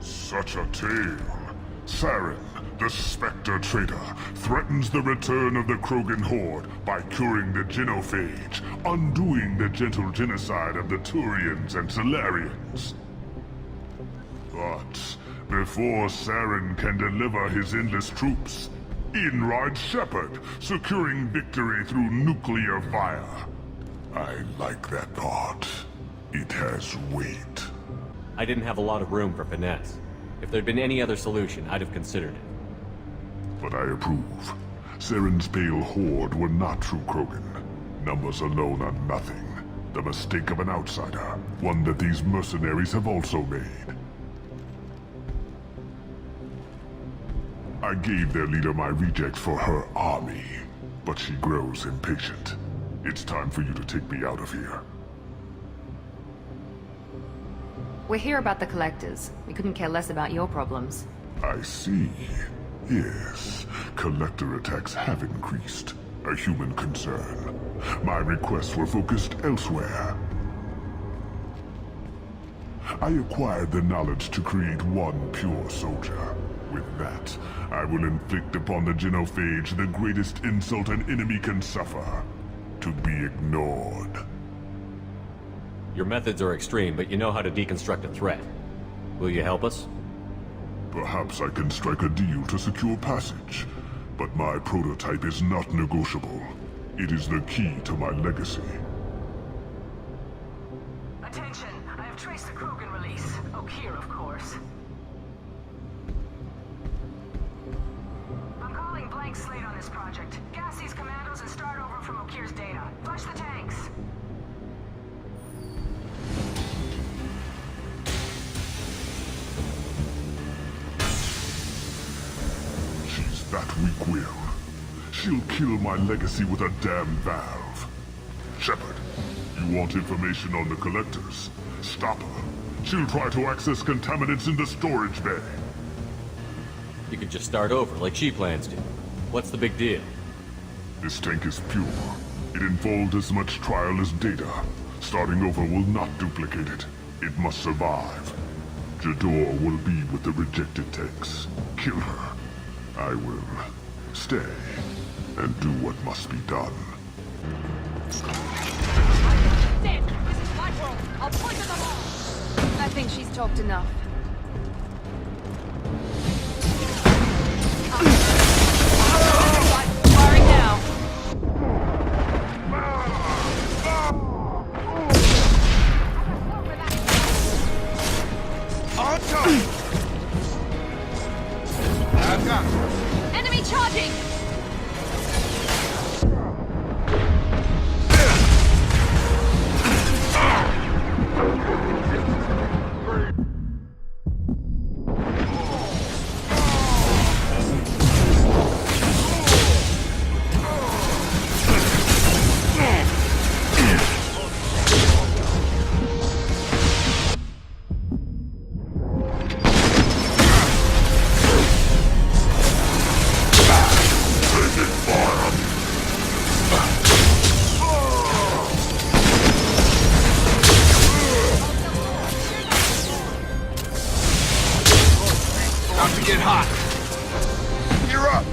Such a tale. Saren, the Spectre traitor, threatens the return of the Krogan horde by curing the genophage, undoing the gentle genocide of the Turians and Solarians. But before Saren can deliver his endless troops, in rides Shepard, securing victory through nuclear fire. I like that part. It has weight. I didn't have a lot of room for finesse. If there'd been any other solution, I'd have considered it. But I approve. Saren's pale horde were not true Krogan. Numbers alone are nothing. The mistake of an outsider, one that these mercenaries have also made. I gave their leader my rejects for her army, but she grows impatient. It's time for you to take me out of here. We're here about the Collectors. We couldn't care less about your problems. I see. Yes, Collector attacks have increased. A human concern. My requests were focused elsewhere. I acquired the knowledge to create one pure soldier. With that, I will inflict upon the genophage the greatest insult an enemy can suffer. To be ignored. Your methods are extreme, but you know how to deconstruct a threat. Will you help us? Perhaps I can strike a deal to secure passage. But my prototype is not negotiable. It is the key to my legacy. Attention, I have traced the Krogan release. Okeer, of course. I'm calling blank slate on this project. Gas these commandos and start over from Okeer's data. Flush the tanks. She's that weak-willed. She'll kill my legacy with a damn valve. Shepard, you want information on the Collectors? Stop her. She'll try to access contaminants in the storage bay. You could just start over, like she plans to. What's the big deal? This tank is pure. It involved as much trial as data. Starting over will not duplicate it. It must survive. Jador will be with the rejected tanks. Kill her. I will stay and do what must be done. Dead! This is my world! I'll point at them all! I think she's talked enough. Firing now. On time! I've got it. Enemy charging! About to get hot. You're up.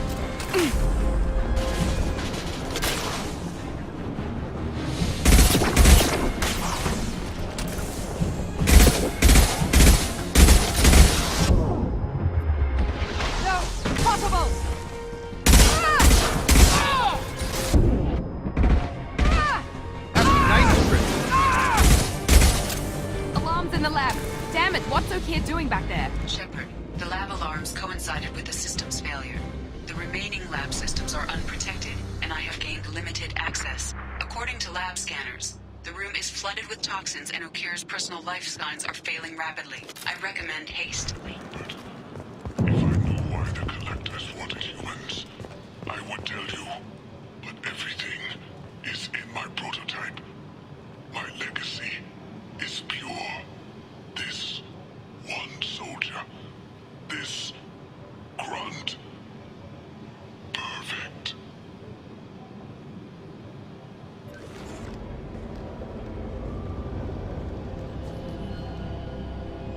No! Possible! Alarms in the lab. Damn it, what's Okeer doing back there? Shepard, the lab alarms coincided with the system's failure. The remaining lab systems are unprotected, and I have gained limited access. According to lab scanners, the room is flooded with toxins and Okeer's personal life signs are failing rapidly. I recommend haste. If I knew why the Collectors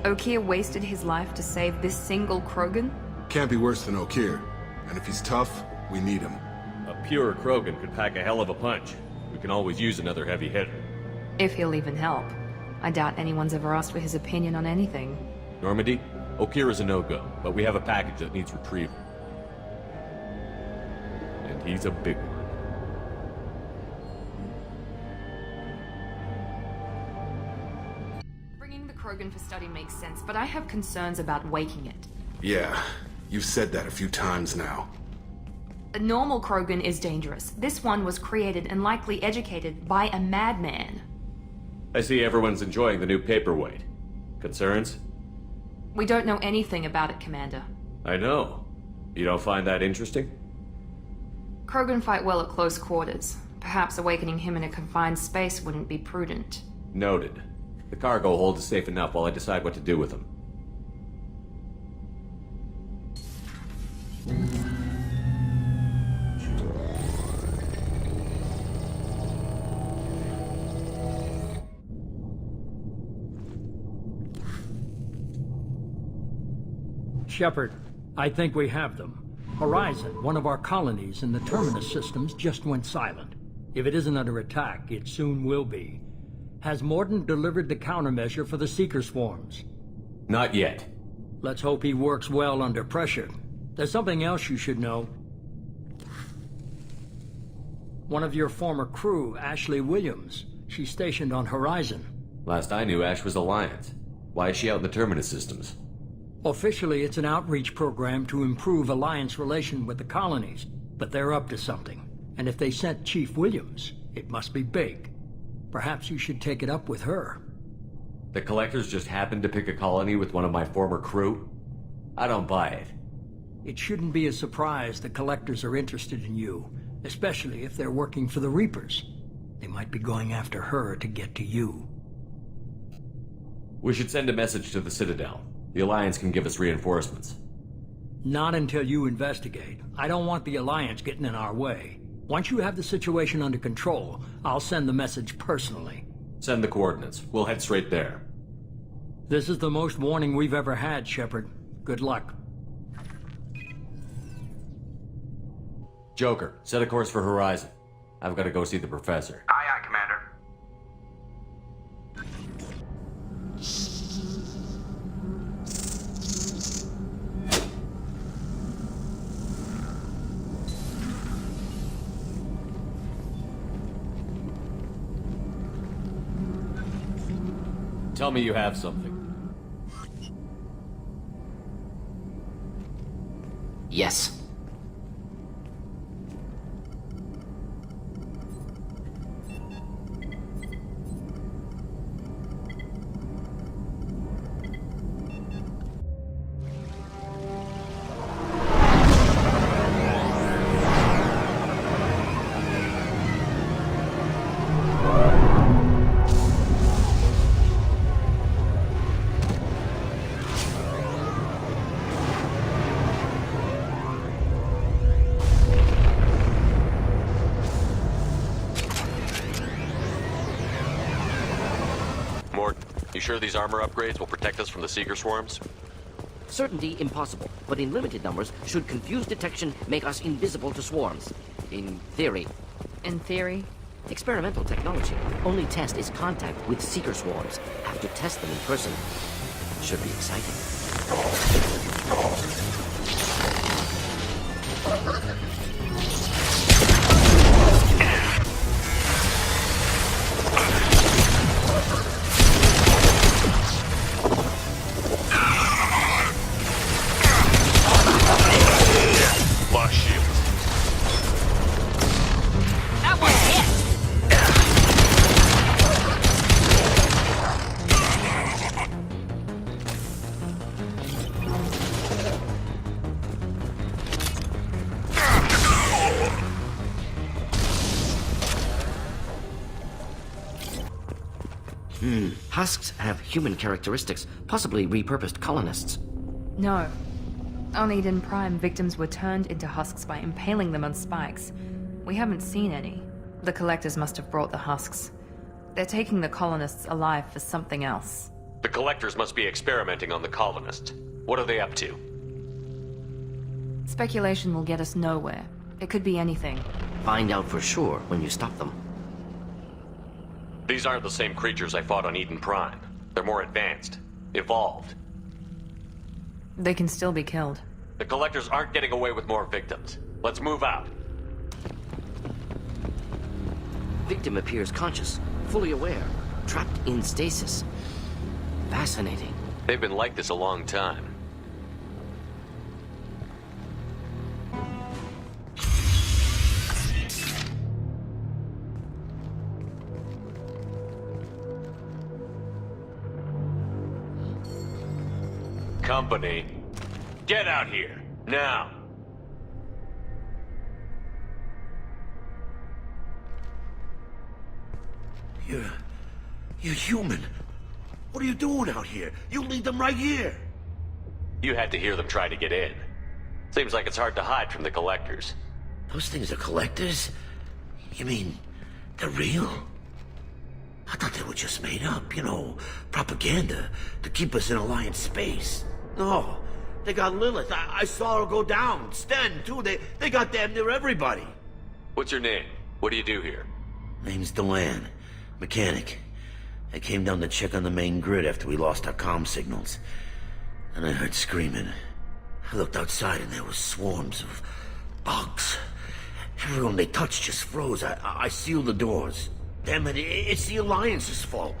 Okeer wasted his life to save this single Krogan? Can't be worse than Okeer. And if he's tough, we need him. A pure Krogan could pack a hell of a punch. We can always use another heavy hitter. If he'll even help. I doubt anyone's ever asked for his opinion on anything. Normandy, Okeer is a no-go, but we have a package that needs retrieval. And he's a big one. Bringing the Krogan for study makes sense, but I have concerns about waking it. Yeah, you've said that a few times now. A normal Krogan is dangerous. This one was created and likely educated by a madman. I see everyone's enjoying the new paperweight. Concerns? We don't know anything about it, Commander. I know. You don't find that interesting? Krogan fight well at close quarters. Perhaps awakening him in a confined space wouldn't be prudent. Noted. The cargo hold is safe enough while I decide what to do with them. Shepard, I think we have them. Horizon, one of our colonies in the Terminus systems, just went silent. If it isn't under attack, it soon will be. Has Mordin delivered the countermeasure for the Seeker swarms? Not yet. Let's hope he works well under pressure. There's something else you should know. One of your former crew, Ashley Williams. She's stationed on Horizon. Last I knew, Ash was Alliance. Why is she out in the Terminus systems? Officially, it's an outreach program to improve Alliance relation with the colonies, but they're up to something. And if they sent Chief Williams, it must be big. Perhaps you should take it up with her. The Collectors just happened to pick a colony with one of my former crew? I don't buy it. It shouldn't be a surprise the Collectors are interested in you, especially if they're working for the Reapers. They might be going after her to get to you. We should send a message to the Citadel. The Alliance can give us reinforcements. Not until you investigate. I don't want the Alliance getting in our way. Once you have the situation under control, I'll send the message personally. Send the coordinates. We'll head straight there. This is the most warning we've ever had, Shepard. Good luck. Joker, set a course for Horizon. I've got to go see the Professor. Aye, aye, Commander. Tell me you have something. Yes. You sure these armor upgrades will protect us from the Seeker swarms? Certainty impossible, but in limited numbers, should confused detection make us invisible to swarms. In theory. In theory? Experimental technology. Only test is contact with Seeker swarms. Have to test them in person. Should be exciting. Husks have human characteristics, possibly repurposed colonists. No. On Eden Prime, victims were turned into husks by impaling them on spikes. We haven't seen any. The Collectors must have brought the husks. They're taking the colonists alive for something else. The Collectors must be experimenting on the colonists. What are they up to? Speculation will get us nowhere. It could be anything. Find out for sure when you stop them. These aren't the same creatures I fought on Eden Prime. They're more advanced. Evolved. They can still be killed. The Collectors aren't getting away with more victims. Let's move out. Victim appears conscious, fully aware, trapped in stasis. Fascinating. They've been like this a long time. Company, get out here, now! You're human. What are you doing out here? You lead them right here. You had to hear them try to get in. Seems like it's hard to hide from the Collectors. Those things are collectors? You mean, they're real? I thought they were just made up, you know, propaganda to keep us in Alliance space. No, they got Lilith. I saw her go down. Sten, too. They got damn near everybody. What's your name? What do you do here? Name's Delan. Mechanic. I came down to check on the main grid after we lost our comm signals. And I heard screaming. I looked outside and there was swarms of bugs. Everyone they touched just froze. I sealed the doors. Damn it, it's the Alliance's fault.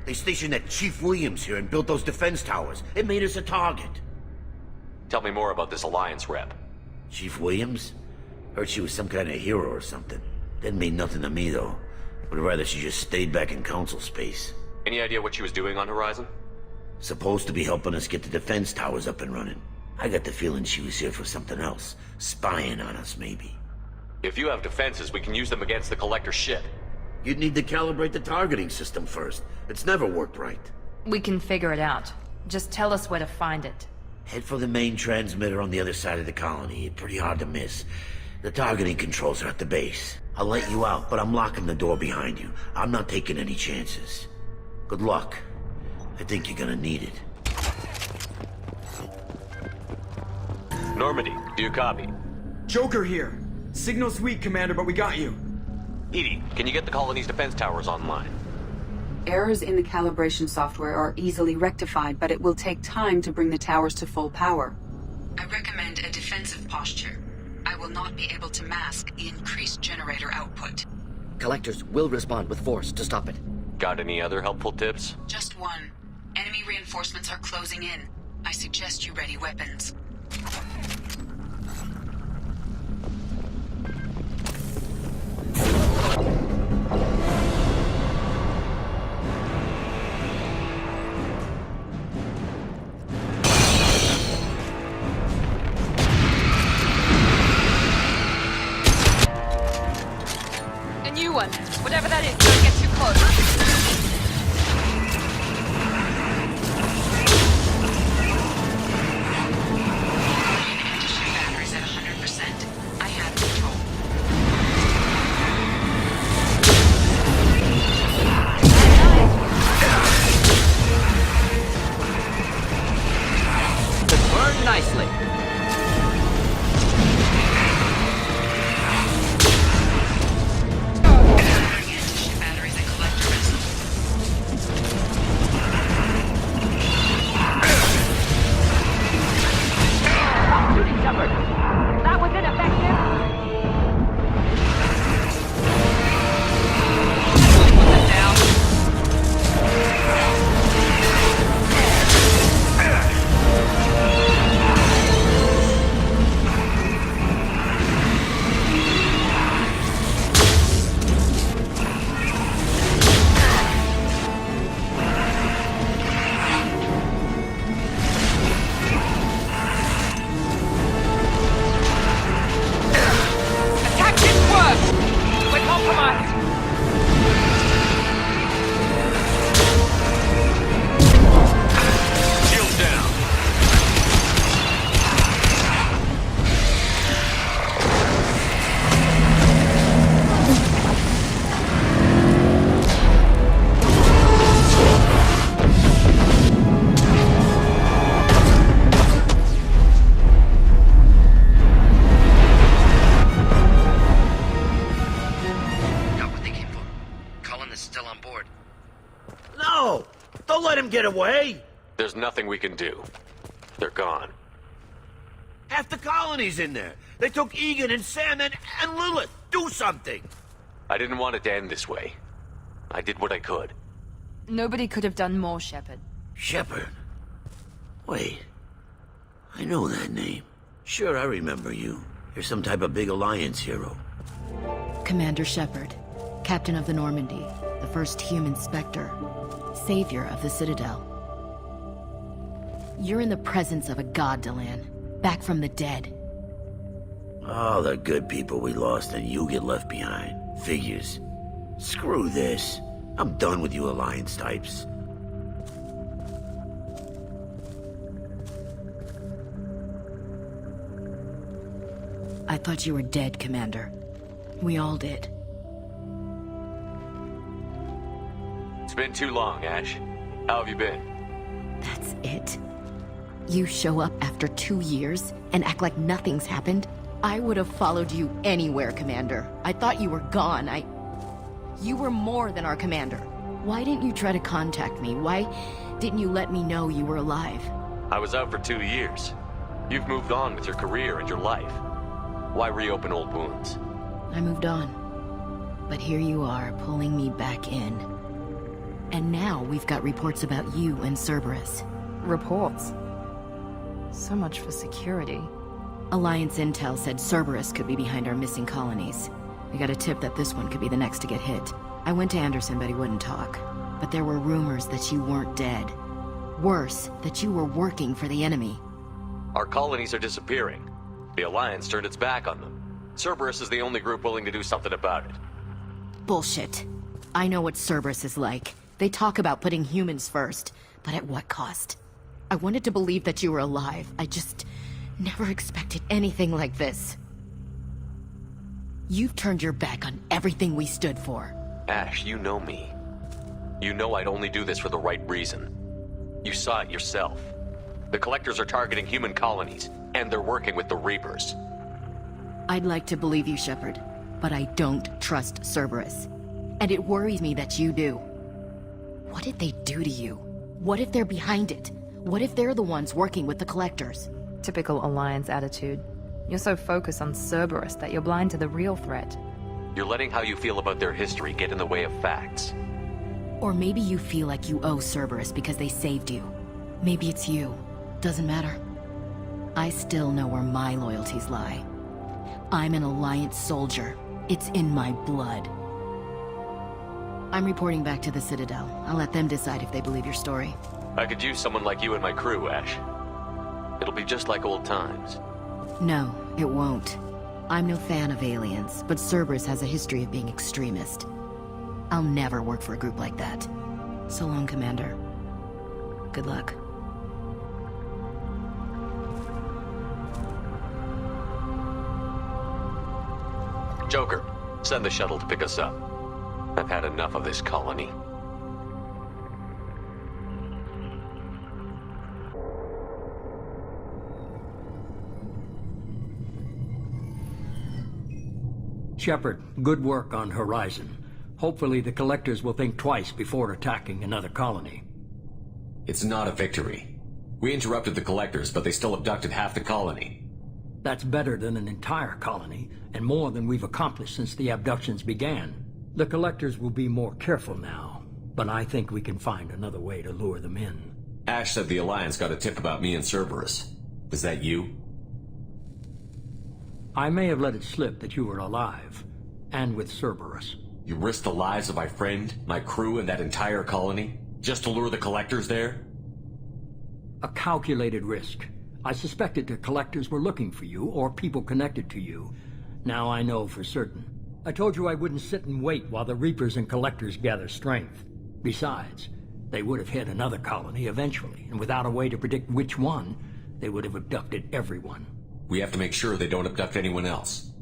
They stationed that Chief Williams here and built those defense towers. It made us a target. Tell me more about this Alliance rep. Chief Williams? Heard she was some kind of hero or something. Didn't mean nothing to me, though. Would rather she just stayed back in Council space. Any idea what she was doing on Horizon? Supposed to be helping us get the defense towers up and running. I got the feeling she was here for something else. Spying on us, maybe. If you have defenses, we can use them against the Collector ship. You'd need to calibrate the targeting system first. It's never worked right. We can figure it out. Just tell us where to find it. Head for the main transmitter on the other side of the colony. Pretty hard to miss. The targeting controls are at the base. I'll let you out, but I'm locking the door behind you. I'm not taking any chances. Good luck. I think you're gonna need it. Normandy, do you copy? Joker here. Signal's weak, Commander, but we got you. Edie, can you get the colony's defense towers online? Errors in the calibration software are easily rectified, but it will take time to bring the towers to full power. I recommend a defensive posture. I will not be able to mask the increased generator output. Collectors will respond with force to stop it. Got any other helpful tips? Just one. Enemy reinforcements are closing in. I suggest you ready weapons. A new one. Whatever that is, don't get too close. Nicely. Batteries and collector vessels. No! Don't let him get away! There's nothing we can do. They're gone. Half the colony's in there. They took Egan and Sam and Lilith. Do something! I didn't want it to end this way. I did what I could. Nobody could have done more, Shepard. Shepard? Wait. I know that name. Sure, I remember you. You're some type of big Alliance hero. Commander Shepard, Captain of the Normandy, the first human Spectre, savior of the Citadel. You're in the presence of a god, Delan, back from the dead. All the good people we lost and you get left behind. Figures. Screw this. I'm done with you Alliance types. I thought you were dead, Commander. We all did. It's been too long, Ash. How have you been? That's it? You show up after 2 years and act like nothing's happened? I would have followed you anywhere, Commander. I thought you were gone. You were more than our commander. Why didn't you try to contact me? Why didn't you let me know you were alive? I was out for 2 years. You've moved on with your career and your life. Why reopen old wounds? I moved on. But here you are, pulling me back in. And now we've got reports about you and Cerberus. Reports? So much for security. Alliance intel said Cerberus could be behind our missing colonies. We got a tip that this one could be the next to get hit. I went to Anderson, but he wouldn't talk. But there were rumors that you weren't dead. Worse, that you were working for the enemy. Our colonies are disappearing. The Alliance turned its back on them. Cerberus is the only group willing to do something about it. Bullshit. I know what Cerberus is like. They talk about putting humans first, but at what cost? I wanted to believe that you were alive. I just never expected anything like this. You've turned your back on everything we stood for. Ash, you know me. You know I'd only do this for the right reason. You saw it yourself. The Collectors are targeting human colonies, and they're working with the Reapers. I'd like to believe you, Shepard, but I don't trust Cerberus. And it worries me that you do. What did they do to you? What if they're behind it? What if they're the ones working with the Collectors? Typical Alliance attitude. You're so focused on Cerberus that you're blind to the real threat. You're letting how you feel about their history get in the way of facts. Or maybe you feel like you owe Cerberus because they saved you. Maybe it's you. Doesn't matter. I still know where my loyalties lie. I'm an Alliance soldier. It's in my blood. I'm reporting back to the Citadel. I'll let them decide if they believe your story. I could use someone like you in my crew, Ash. It'll be just like old times. No, it won't. I'm no fan of aliens, but Cerberus has a history of being extremist. I'll never work for a group like that. So long, Commander. Good luck. Joker, send the shuttle to pick us up. I've had enough of this colony. Shepard, good work on Horizon. Hopefully the Collectors will think twice before attacking another colony. It's not a victory. We interrupted the Collectors, but they still abducted half the colony. That's better than an entire colony, and more than we've accomplished since the abductions began. The Collectors will be more careful now, but I think we can find another way to lure them in. Ash said the Alliance got a tip about me and Cerberus. Was that you? I may have let it slip that you were alive, and with Cerberus. You risked the lives of my friend, my crew, and that entire colony, just to lure the Collectors there? A calculated risk. I suspected the Collectors were looking for you, or people connected to you. Now I know for certain. I told you I wouldn't sit and wait while the Reapers and Collectors gather strength. Besides, they would have hit another colony eventually, and without a way to predict which one, they would have abducted everyone. We have to make sure they don't abduct anyone else.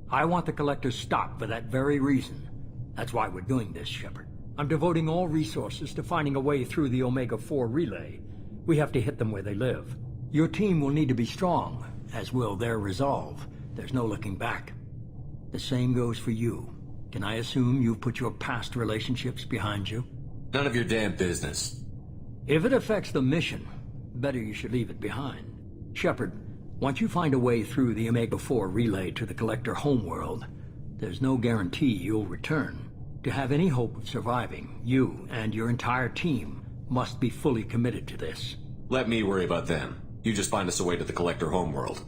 I want the Collectors stopped for that very reason. That's why we're doing this, Shepard. I'm devoting all resources to finding a way through the Omega-4 relay. We have to hit them where they live. Your team will need to be strong, as will their resolve. There's no looking back. The same goes for you. Can I assume you've put your past relationships behind you? None of your damn business. If it affects the mission, better you should leave it behind. Shepard, once you find a way through the Omega-4 relay to the Collector homeworld, there's no guarantee you'll return. To have any hope of surviving, you and your entire team must be fully committed to this. Let me worry about them. You just find us a way to the Collector homeworld.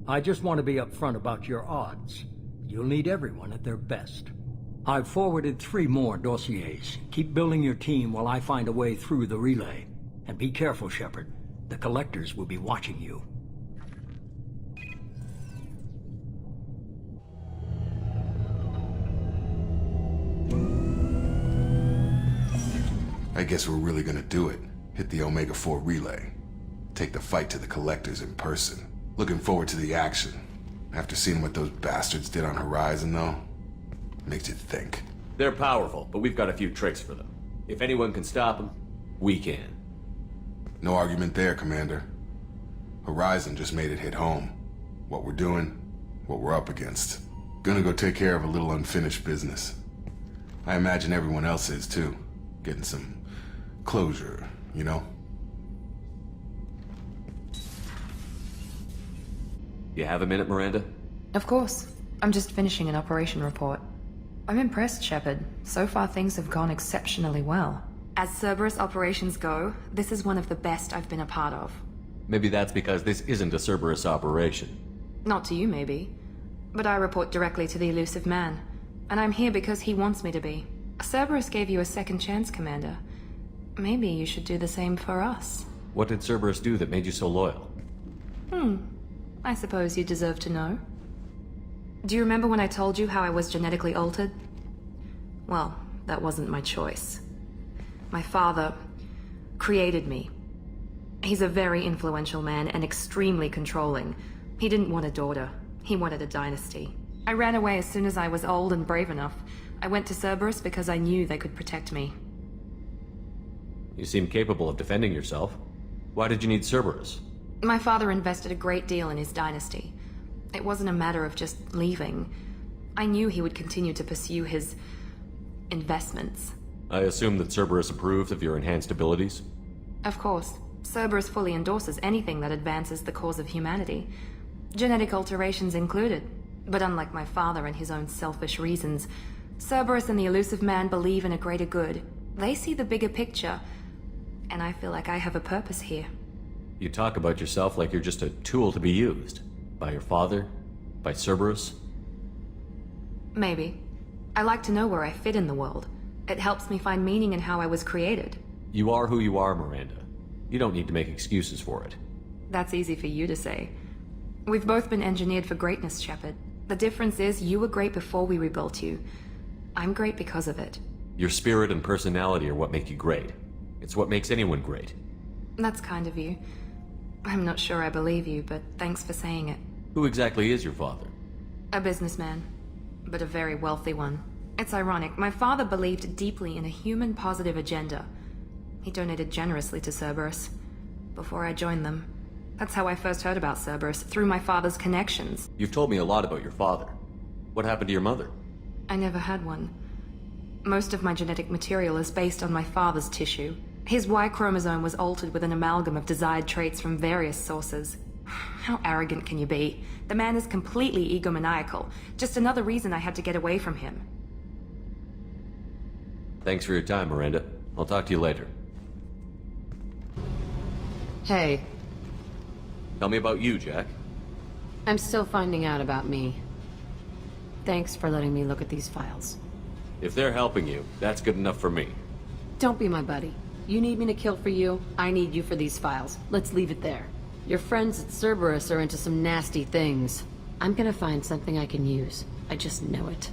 I just want to be upfront about your odds. You'll need everyone at their best. I've forwarded 3 more dossiers. Keep building your team while I find a way through the relay. And be careful, Shepard. The Collectors will be watching you. I guess we're really gonna do it. Hit the Omega-4 relay. Take the fight to the Collectors in person. Looking forward to the action. After seeing what those bastards did on Horizon, though, makes you think. They're powerful, but we've got a few tricks for them. If anyone can stop them, we can. No argument there, Commander. Horizon just made it hit home. What we're doing, what we're up against. Gonna go take care of a little unfinished business. I imagine everyone else is, too. Getting some closure, you know? You have a minute, Miranda? Of course. I'm just finishing an operation report. I'm impressed, Shepard. So far things have gone exceptionally well. As Cerberus operations go, this is one of the best I've been a part of. Maybe that's because this isn't a Cerberus operation. Not to you, maybe. But I report directly to the Elusive Man. And I'm here because he wants me to be. Cerberus gave you a second chance, Commander. Maybe you should do the same for us. What did Cerberus do that made you so loyal? I suppose you deserve to know. Do you remember when I told you how I was genetically altered? Well, that wasn't my choice. My father created me. He's a very influential man and extremely controlling. He didn't want a daughter. He wanted a dynasty. I ran away as soon as I was old and brave enough. I went to Cerberus because I knew they could protect me. You seem capable of defending yourself. Why did you need Cerberus? My father invested a great deal in his dynasty. It wasn't a matter of just leaving. I knew he would continue to pursue his investments. I assume that Cerberus approved of your enhanced abilities? Of course. Cerberus fully endorses anything that advances the cause of humanity. Genetic alterations included. But unlike my father and his own selfish reasons, Cerberus and the Elusive Man believe in a greater good. They see the bigger picture, and I feel like I have a purpose here. You talk about yourself like you're just a tool to be used. By your father? By Cerberus? Maybe. I like to know where I fit in the world. It helps me find meaning in how I was created. You are who you are, Miranda. You don't need to make excuses for it. That's easy for you to say. We've both been engineered for greatness, Shepard. The difference is you were great before we rebuilt you. I'm great because of it. Your spirit and personality are what make you great. It's what makes anyone great. That's kind of you. I'm not sure I believe you, but thanks for saying it. Who exactly is your father? A businessman, but a very wealthy one. It's ironic. My father believed deeply in a human-positive agenda. He donated generously to Cerberus before I joined them. That's how I first heard about Cerberus, through my father's connections. You've told me a lot about your father. What happened to your mother? I never had one. Most of my genetic material is based on my father's tissue. His Y chromosome was altered with an amalgam of desired traits from various sources. How arrogant can you be? The man is completely egomaniacal. Just another reason I had to get away from him. Thanks for your time, Miranda. I'll talk to you later. Hey. Tell me about you, Jack. I'm still finding out about me. Thanks for letting me look at these files. If they're helping you, that's good enough for me. Don't be my buddy. You need me to kill for you, I need you for these files. Let's leave it there. Your friends at Cerberus are into some nasty things. I'm gonna find something I can use. I just know it.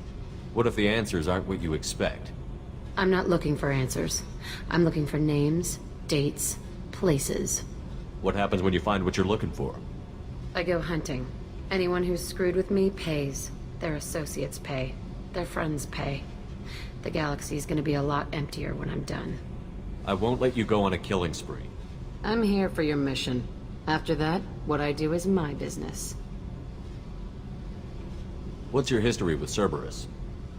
What if the answers aren't what you expect? I'm not looking for answers. I'm looking for names, dates, places. What happens when you find what you're looking for? I go hunting. Anyone who's screwed with me pays. Their associates pay. Their friends pay. The galaxy's gonna be a lot emptier when I'm done. I won't let you go on a killing spree. I'm here for your mission. After that, what I do is my business. What's your history with Cerberus?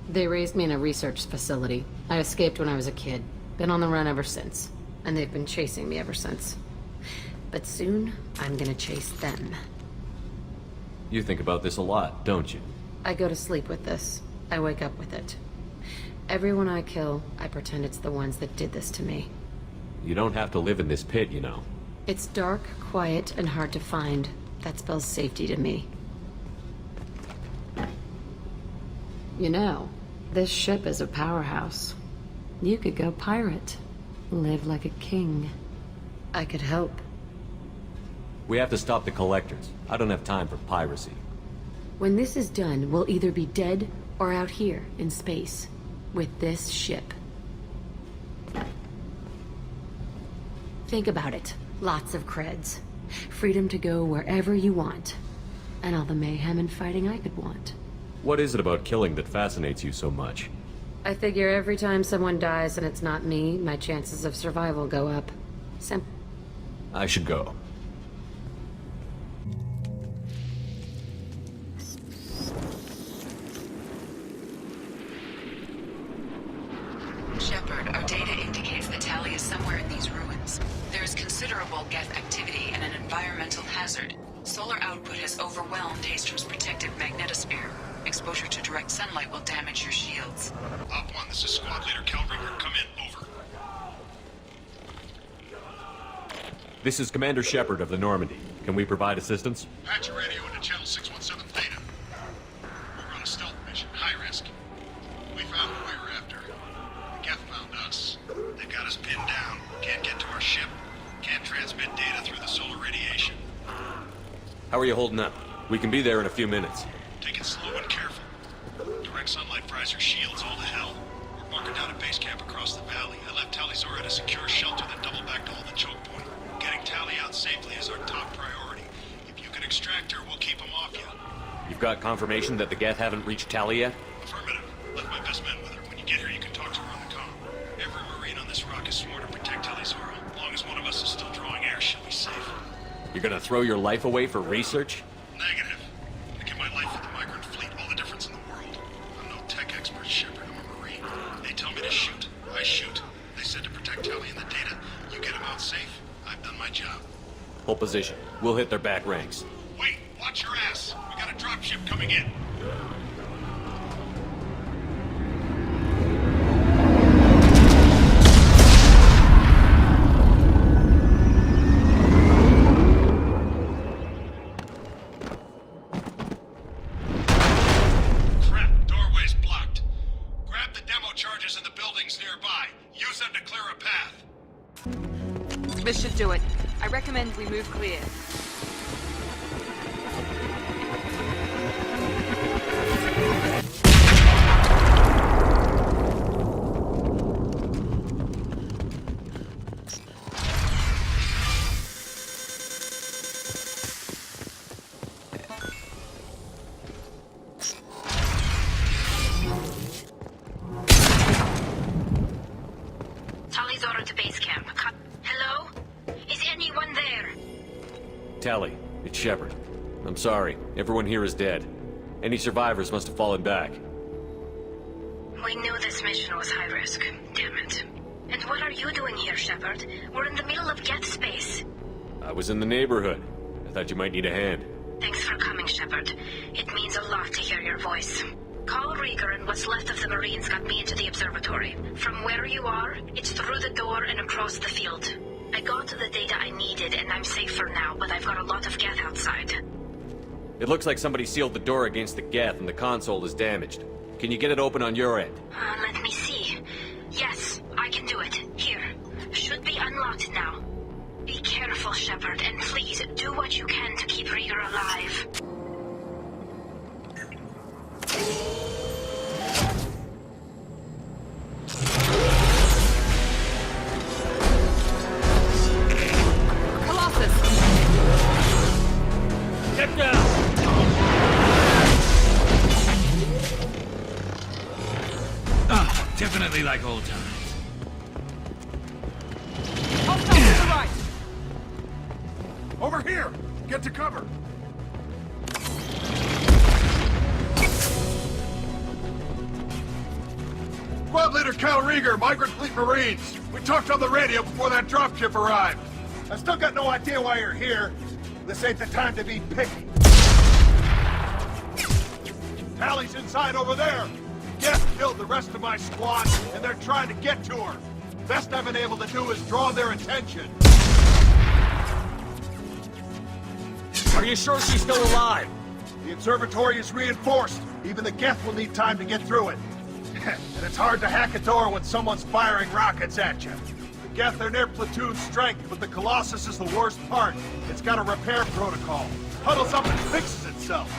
They raised me in a research facility. I escaped when I was a kid. Been on the run ever since. And they've been chasing me ever since. But soon, I'm gonna chase them. You think about this a lot, don't you? I go to sleep with this. I wake up with it. Everyone I kill, I pretend it's the ones that did this to me. You don't have to live in this pit, you know. It's dark, quiet, and hard to find. That spells safety to me. You know, this ship is a powerhouse. You could go pirate. Live like a king. I could help. We have to stop the collectors. I don't have time for piracy. When this is done, we'll either be dead or out here in space. With this ship. Think about it. Lots of creds. Freedom to go wherever you want. And all the mayhem and fighting I could want. What is it about killing that fascinates you so much? I figure every time someone dies and it's not me, my chances of survival go up. I should go. Shepard, our data indicates that Tali is somewhere in these ruins. There is considerable Geth activity and an environmental hazard. Solar output has overwhelmed Hastrom's protective magnetosphere. Exposure to direct sunlight will damage your shields. Op 1, this is Squad Leader Calbringer. Come in, over. This is Commander Shepard of the Normandy. Can we provide assistance? Patch your radio into Channel 617 Theta. We're on a stealth mission, high risk. We found what we were after. The Geth found us. They've got us pinned down. Can't get to our ship. Can't transmit data through the solar radiation. How are you holding up? We can be there in a few minutes. Take it slow and careful. Direct sunlight fries your shields all to hell. We're bunkered down at base camp across the valley. I left Talizor at a secure shelter that doubled back to hold the choke point. Getting Tali out safely is our top priority. If you can extract her, we'll keep them off you. You've got confirmation that the Geth haven't reached Tali yet? Affirmative. Left my best men with her. When you get here, you can talk to her on the comm. Every Marine on this rock is sworn to protect Talizor. As long as one of us is still drawing air, she'll be safe. You're gonna throw your life away for research? Negative. I give my life for the migrant fleet, all the difference in the world. I'm no tech expert, Shepard. I'm a Marine. They tell me to shoot. I shoot. They said to protect Tali and the data. You get them out safe. I've done my job. Hold position. We'll hit their back ranks. Wait! Watch your ass! We got a dropship coming in. This should do it. I recommend we move clear. Tali's order to base camp. Hello? Is anyone there? Tali, it's Shepard. I'm sorry. Everyone here is dead. Any survivors must have fallen back. We knew this mission was high risk. Damn it. And what are you doing here, Shepard? We're in the middle of Geth space. I was in the neighborhood. I thought you might need a hand. Thanks for coming, Shepard. It means a lot to hear your voice. Call Rieger and what's left of the Marines got me into the observatory. From where you are, it's through the door and across the field. I got the data I needed and I'm safe for now, but I've got a lot of Geth outside. It looks like somebody sealed the door against the Geth and the console is damaged. Can you get it open on your end? Let me see. Yes, I can do it. Here. Should be unlocked now. Be careful, Shepard, and please do what you can to keep Rieger alive. Get down! Definitely like old times. Hostile to the right! Over here! Get to cover! Squad Leader Cal Rieger, Migrant Fleet Marines. We talked on the radio before that dropship arrived. I still got no idea why you're here. This ain't the time to be picky. Tally's inside over there. Geth killed the rest of my squad, and they're trying to get to her. Best I've been able to do is draw their attention. Are you sure she's still alive? The observatory is reinforced. Even the Geth will need time to get through it. And it's hard to hack a door when someone's firing rockets at you. The Geth are near platoon strength, but the Colossus is the worst part. It's got a repair protocol. Huddles up and fixes itself.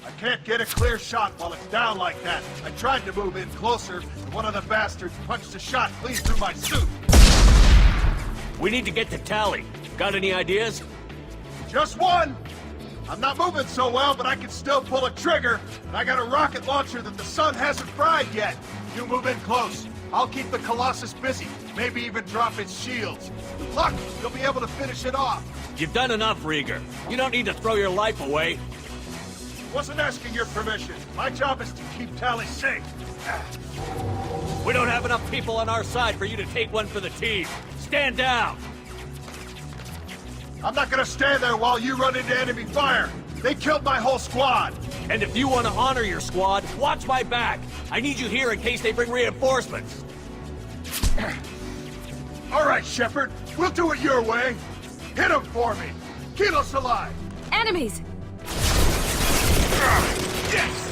I can't get a clear shot while it's down like that. I tried to move in closer, and one of the bastards punched a shot clean through my suit. We need to get to Tally. Got any ideas? Just one! I'm not moving so well, but I can still pull a trigger, and I got a rocket launcher that the sun hasn't fried yet. You move in close. I'll keep the Colossus busy, maybe even drop its shields. With luck, you'll be able to finish it off. You've done enough, Rieger. You don't need to throw your life away. Wasn't asking your permission. My job is to keep Tally safe. We don't have enough people on our side for you to take one for the team. Stand down! I'm not gonna stand there while you run into enemy fire. They killed my whole squad. And if you want to honor your squad, watch my back. I need you here in case they bring reinforcements. All right, Shepard. We'll do it your way. Hit them for me. Keep us alive. Enemies! Yes!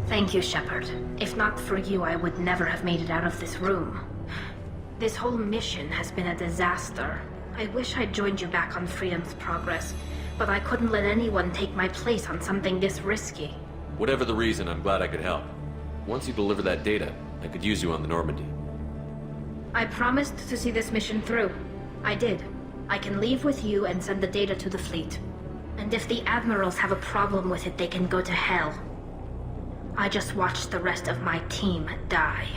Thank you, Shepard. If not for you, I would never have made it out of this room. This whole mission has been a disaster. I wish I'd joined you back on Freedom's Progress, but I couldn't let anyone take my place on something this risky. Whatever the reason, I'm glad I could help. Once you deliver that data, I could use you on the Normandy. I promised to see this mission through. I did. I can leave with you and send the data to the fleet. And if the admirals have a problem with it, they can go to hell. I just watched the rest of my team die.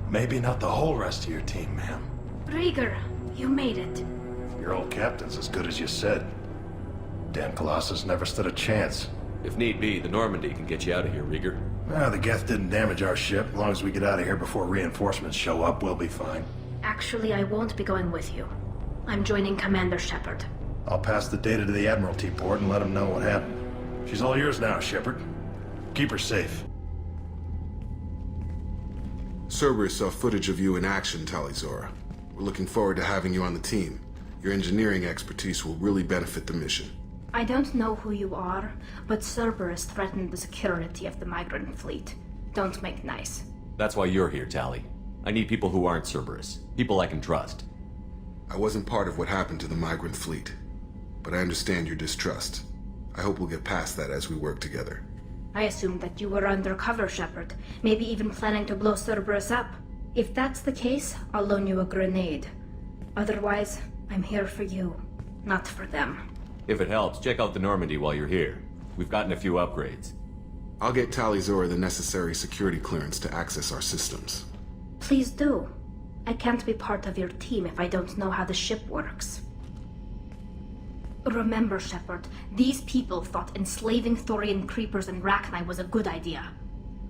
Maybe not the whole rest of your team, ma'am. Rieger, you made it. Your old captain's as good as you said. Damn Colossus never stood a chance. If need be, the Normandy can get you out of here, Rieger. The Geth didn't damage our ship. As long as we get out of here before reinforcements show up, we'll be fine. Actually, I won't be going with you. I'm joining Commander Shepard. I'll pass the data to the Admiralty port and let them know what happened. She's all yours now, Shepard. Keep her safe. Cerberus saw footage of you in action, Talizora. We're looking forward to having you on the team. Your engineering expertise will really benefit the mission. I don't know who you are, but Cerberus threatened the security of the migrant fleet. Don't make nice. That's why you're here, Tali. I need people who aren't Cerberus. People I can trust. I wasn't part of what happened to the migrant fleet, but I understand your distrust. I hope we'll get past that as we work together. I assumed that you were undercover, Shepard. Maybe even planning to blow Cerberus up. If that's the case, I'll loan you a grenade. Otherwise, I'm here for you, not for them. If it helps, check out the Normandy while you're here. We've gotten a few upgrades. I'll get Tali Zora the necessary security clearance to access our systems. Please do. I can't be part of your team if I don't know how the ship works. Remember, Shepard, these people thought enslaving Thorian creepers and Rachni was a good idea.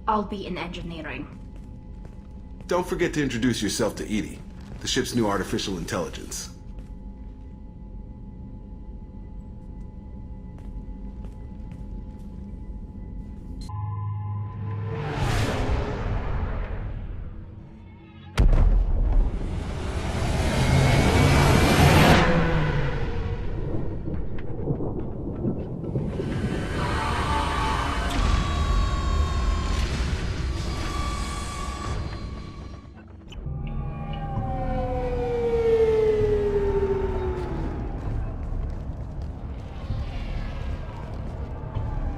I'll be in engineering. Don't forget to introduce yourself to Edie, the ship's new artificial intelligence.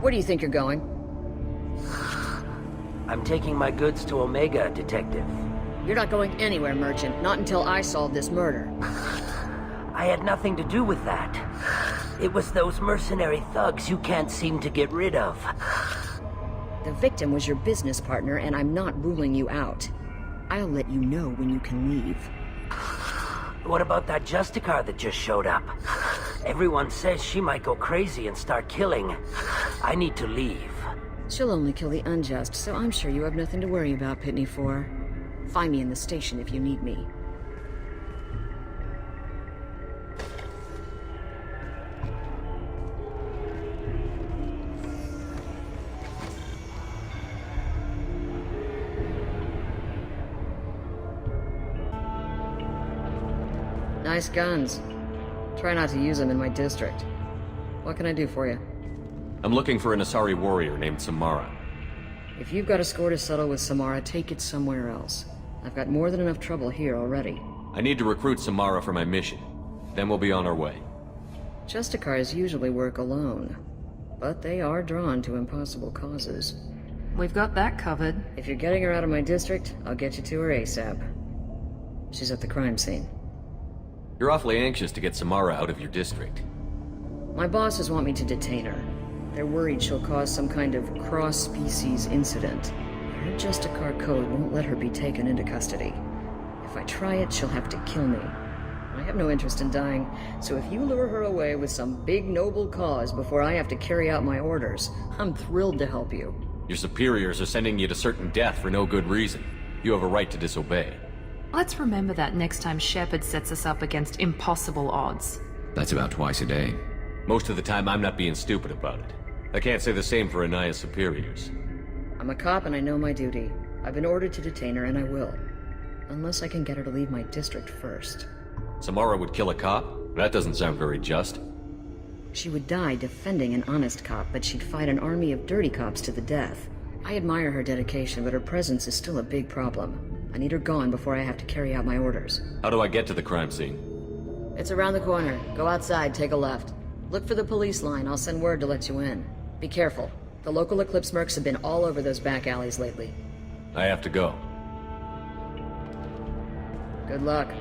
Where do you think you're going? I'm taking my goods to Omega, Detective. You're not going anywhere, Merchant. Not until I solve this murder. I had nothing to do with that. It was those mercenary thugs you can't seem to get rid of. The victim was your business partner, and I'm not ruling you out. I'll let you know when you can leave. What about that Justicar that just showed up? Everyone says she might go crazy and start killing. I need to leave. She'll only kill the unjust, so I'm sure you have nothing to worry about, Pitney 4. Find me in the station if you need me. Nice guns. Try not to use them in my district. What can I do for you? I'm looking for an Asari warrior named Samara. If you've got a score to settle with Samara, take it somewhere else. I've got more than enough trouble here already. I need to recruit Samara for my mission. Then we'll be on our way. Justicars usually work alone, but they are drawn to impossible causes. We've got that covered. If you're getting her out of my district, I'll get you to her ASAP. She's at the crime scene. You're awfully anxious to get Samara out of your district. My bosses want me to detain her. They're worried she'll cause some kind of cross-species incident. Her Justicar code won't let her be taken into custody. If I try it, she'll have to kill me. I have no interest in dying, so if you lure her away with some big noble cause before I have to carry out my orders, I'm thrilled to help you. Your superiors are sending you to certain death for no good reason. You have a right to disobey. Let's remember that next time Shepard sets us up against impossible odds. That's about twice a day. Most of the time, I'm not being stupid about it. I can't say the same for Anaya's superiors. I'm a cop and I know my duty. I've been ordered to detain her and I will. Unless I can get her to leave my district first. Samara would kill a cop? That doesn't sound very just. She would die defending an honest cop, but she'd fight an army of dirty cops to the death. I admire her dedication, but her presence is still a big problem. I need her gone before I have to carry out my orders. How do I get to the crime scene? It's around the corner. Go outside, take a left. Look for the police line. I'll send word to let you in. Be careful. The local Eclipse mercs have been all over those back alleys lately. I have to go. Good luck.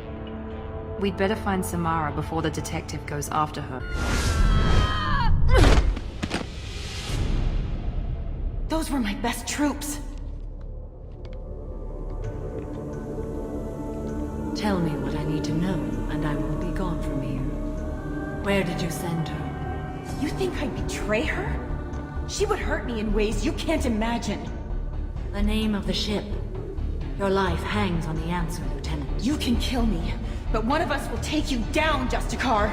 We'd better find Samara before the detective goes after her. Those were my best troops. Tell me what I need to know, and I will be gone from here. Where did you send her? You think I'd betray her? She would hurt me in ways you can't imagine. The name of the ship. Your life hangs on the answer, Lieutenant. You can kill me, but one of us will take you down, Justicar.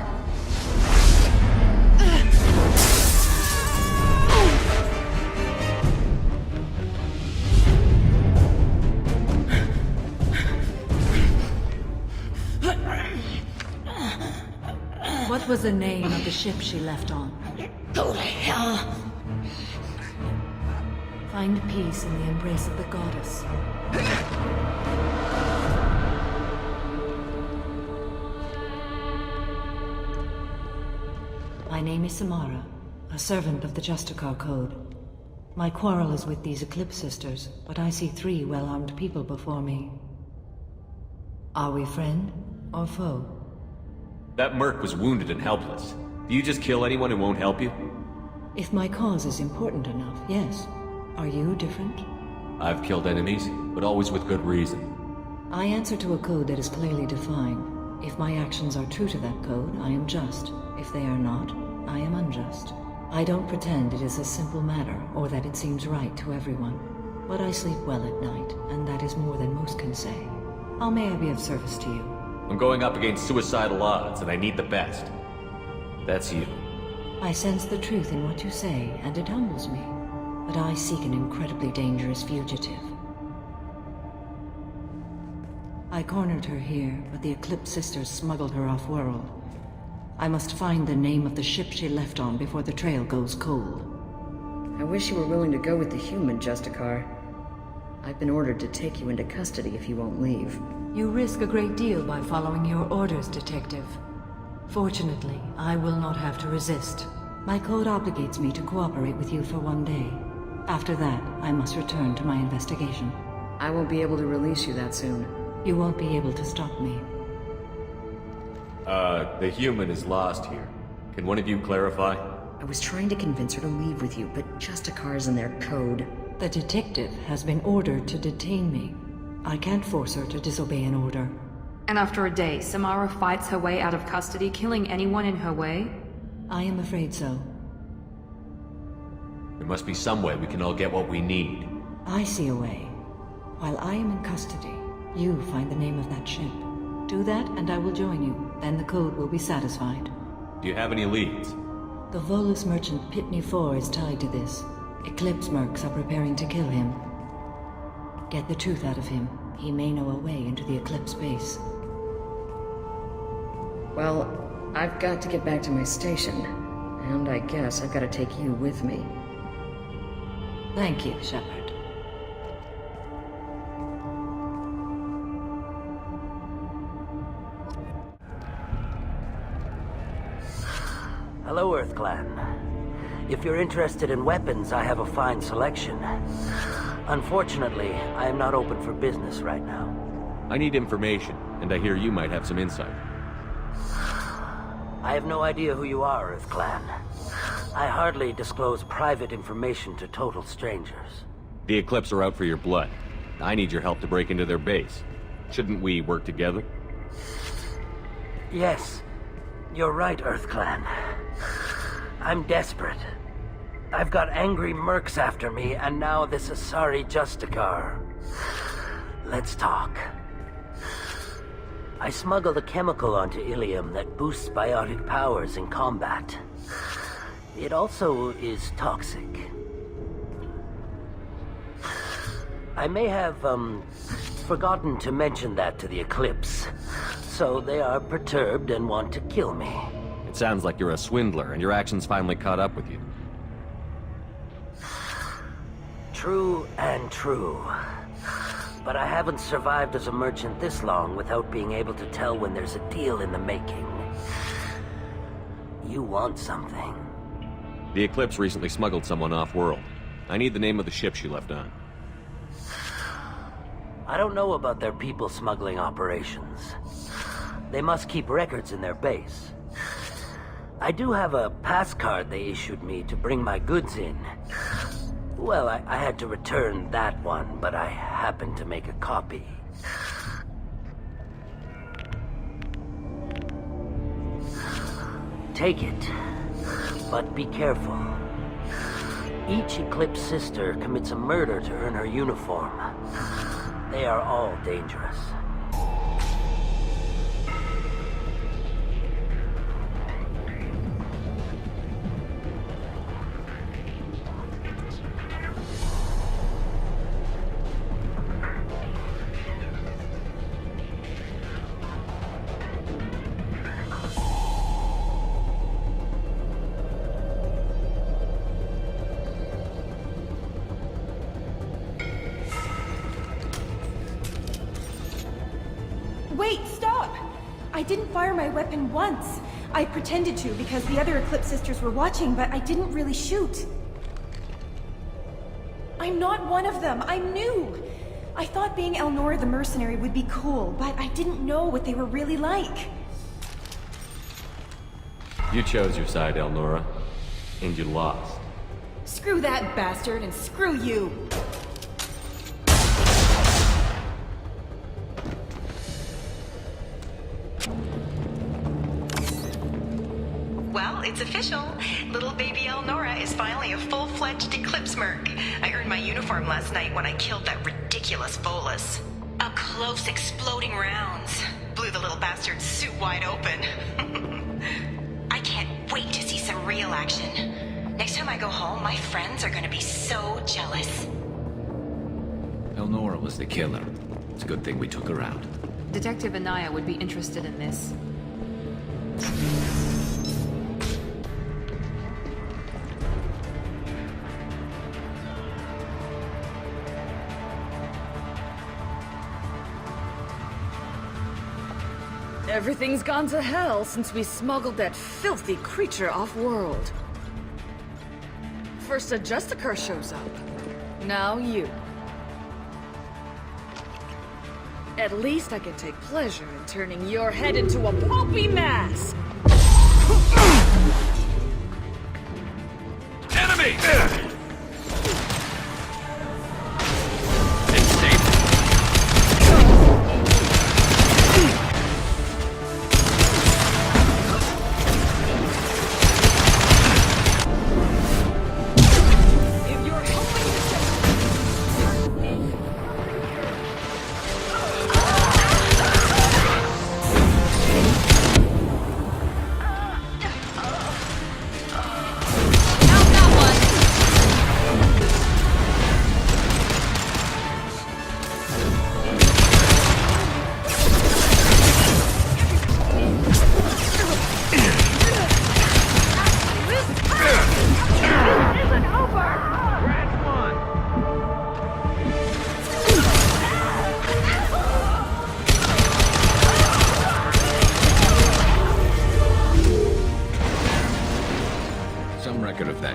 What was the name of the ship she left on? Go to hell. Find peace in the embrace of the goddess. My name is Samara, a servant of the Justicar Code. My quarrel is with these Eclipse Sisters, but I see 3 well-armed people before me. Are we friend or foe? That merc was wounded and helpless. Do you just kill anyone who won't help you? If my cause is important enough, yes. Are you different? I've killed enemies, but always with good reason. I answer to a code that is clearly defined. If my actions are true to that code, I am just. If they are not, I am unjust. I don't pretend it is a simple matter, or that it seems right to everyone. But I sleep well at night, and that is more than most can say. How may I be of service to you? I'm going up against suicidal odds, and I need the best. That's you. I sense the truth in what you say, and it humbles me. But I seek an incredibly dangerous fugitive. I cornered her here, but the Eclipse Sisters smuggled her off-world. I must find the name of the ship she left on before the trail goes cold. I wish you were willing to go with the human, Justicar. I've been ordered to take you into custody if you won't leave. You risk a great deal by following your orders, Detective. Fortunately, I will not have to resist. My code obligates me to cooperate with you for 1 day. After that, I must return to my investigation. I won't be able to release you that soon. You won't be able to stop me. The human is lost here. Can one of you clarify? I was trying to convince her to leave with you, but Justicar's in their code. The detective has been ordered to detain me. I can't force her to disobey an order. And after a day, Samara fights her way out of custody, killing anyone in her way? I am afraid so. There must be some way we can all get what we need. I see a way. While I am in custody, you find the name of that ship. Do that, and I will join you. Then the code will be satisfied. Do you have any leads? The Volus merchant Pitney 4 is tied to this. Eclipse mercs are preparing to kill him. Get the truth out of him. He may know a way into the Eclipse base. Well, I've got to get back to my station. And I guess I've got to take you with me. Thank you, Shepard. Hello, Earth Clan. If you're interested in weapons, I have a fine selection. Unfortunately, I am not open for business right now. I need information, and I hear you might have some insight. I have no idea who you are, Earth Clan. I hardly disclose private information to total strangers. The Eclipse are out for your blood. I need your help to break into their base. Shouldn't we work together? Yes, you're right, Earth Clan. I'm desperate. I've got angry mercs after me, and now this Asari Justicar. Let's talk. I smuggled a chemical onto Ilium that boosts biotic powers in combat. It also is toxic. I may have, forgotten to mention that to the Eclipse, so they are perturbed and want to kill me. It sounds like you're a swindler, and your actions finally caught up with you. True and true. But I haven't survived as a merchant this long without being able to tell when there's a deal in the making. You want something. The Eclipse recently smuggled someone off-world. I need the name of the ship she left on. I don't know about their people smuggling operations. They must keep records in their base. I do have a pass card they issued me to bring my goods in. Well, I had to return that one, but I happened to make a copy. Take it, but be careful. Each Eclipse sister commits a murder to earn her uniform. They are all dangerous. I didn't fire my weapon once. I pretended to because the other Eclipse sisters were watching, but I didn't really shoot. I'm not one of them. I'm new. I thought being Elnora the mercenary would be cool, but I didn't know what they were really like. You chose your side, Elnora. And you lost. Screw that bastard, and screw you! Well, it's official. Little baby Elnora is finally a full-fledged Eclipse merc. I earned my uniform last night when I killed that ridiculous Volus. Up close, exploding rounds. Blew the little bastard's suit wide open. I can't wait to see some real action. Next time I go home, my friends are gonna be so jealous. Elnora was the killer. It's a good thing we took her out. Detective Anaya would be interested in this. Everything's gone to hell since we smuggled that filthy creature off-world. First a Justicar shows up. Now you. At least I can take pleasure in turning your head into a pulpy mass! Enemy!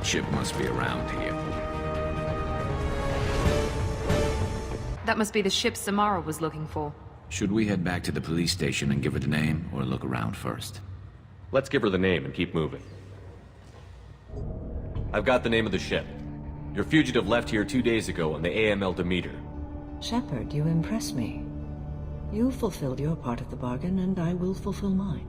Ship must be around here. That must be the ship Samara was looking for. Should we head back to the police station and give her the name, or look around first? Let's give her the name and keep moving. I've got the name of the ship. Your fugitive left here 2 days ago on the AML Demeter. Shepard, you impress me. You fulfilled your part of the bargain, and I will fulfill mine.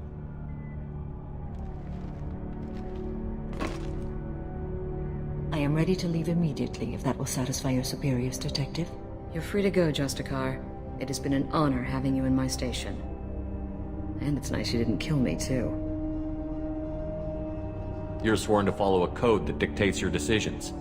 I am ready to leave immediately, if that will satisfy your superiors, Detective. You're free to go, Justicar. It has been an honor having you in my station. And it's nice you didn't kill me, too. You're sworn to follow a code that dictates your decisions.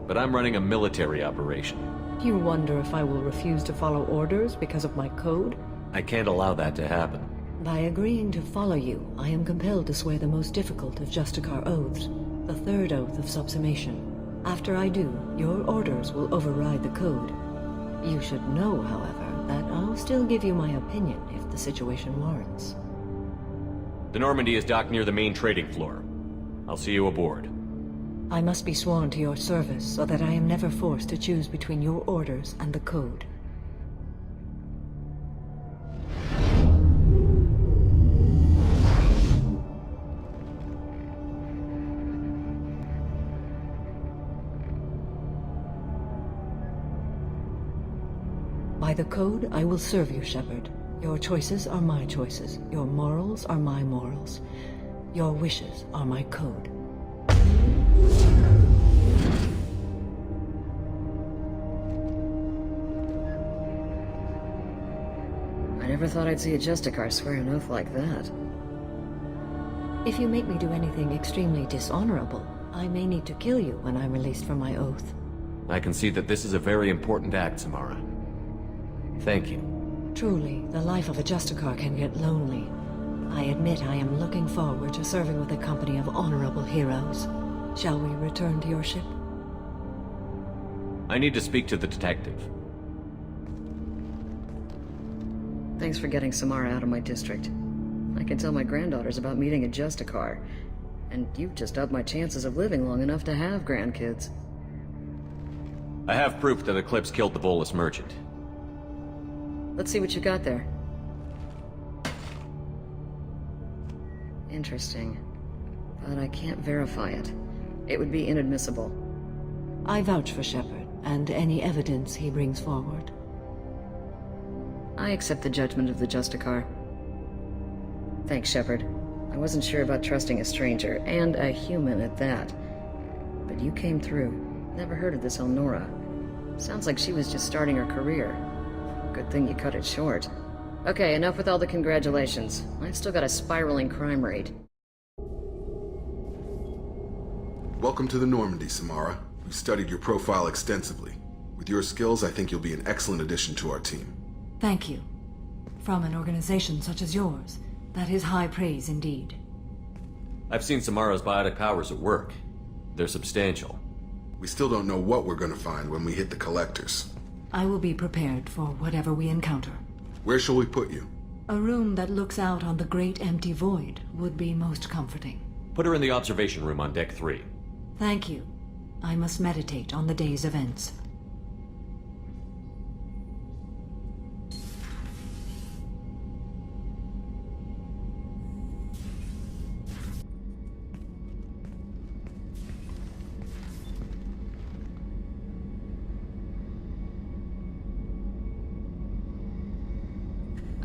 But I'm running a military operation. You wonder if I will refuse to follow orders because of my code? I can't allow that to happen. By agreeing to follow you, I am compelled to swear the most difficult of Justicar oaths. The third oath of subsumation. After I do, your orders will override the code. You should know, however, that I'll still give you my opinion if the situation warrants. The Normandy is docked near the main trading floor. I'll see you aboard. I must be sworn to your service so that I am never forced to choose between your orders and the code. By the code, I will serve you, Shepard. Your choices are my choices. Your morals are my morals. Your wishes are my code. I never thought I'd see a Justicar swear an oath like that. If you make me do anything extremely dishonorable, I may need to kill you when I'm released from my oath. I can see that this is a very important act, Samara. Thank you. Truly, the life of a Justicar can get lonely. I admit I am looking forward to serving with a company of honorable heroes. Shall we return to your ship? I need to speak to the detective. Thanks for getting Samara out of my district. I can tell my granddaughters about meeting a Justicar. And you've just upped my chances of living long enough to have grandkids. I have proof that Eclipse killed the Volus merchant. Let's see what you got there. Interesting. But I can't verify it. It would be inadmissible. I vouch for Shepard, and any evidence he brings forward. I accept the judgment of the Justicar. Thanks, Shepard. I wasn't sure about trusting a stranger, and a human at that. But you came through. Never heard of this Elnora. Sounds like she was just starting her career. Good thing you cut it short. Okay, enough with all the congratulations. I've still got a spiraling crime rate. Welcome to the Normandy, Samara. We've studied your profile extensively. With your skills, I think you'll be an excellent addition to our team. Thank you. From an organization such as yours, that is high praise indeed. I've seen Samara's biotic powers at work. They're substantial. We still don't know what we're gonna find when we hit the collectors. I will be prepared for whatever we encounter. Where shall we put you? A room that looks out on the great empty void would be most comforting. Put her in the observation room on deck 3. Thank you. I must meditate on the day's events.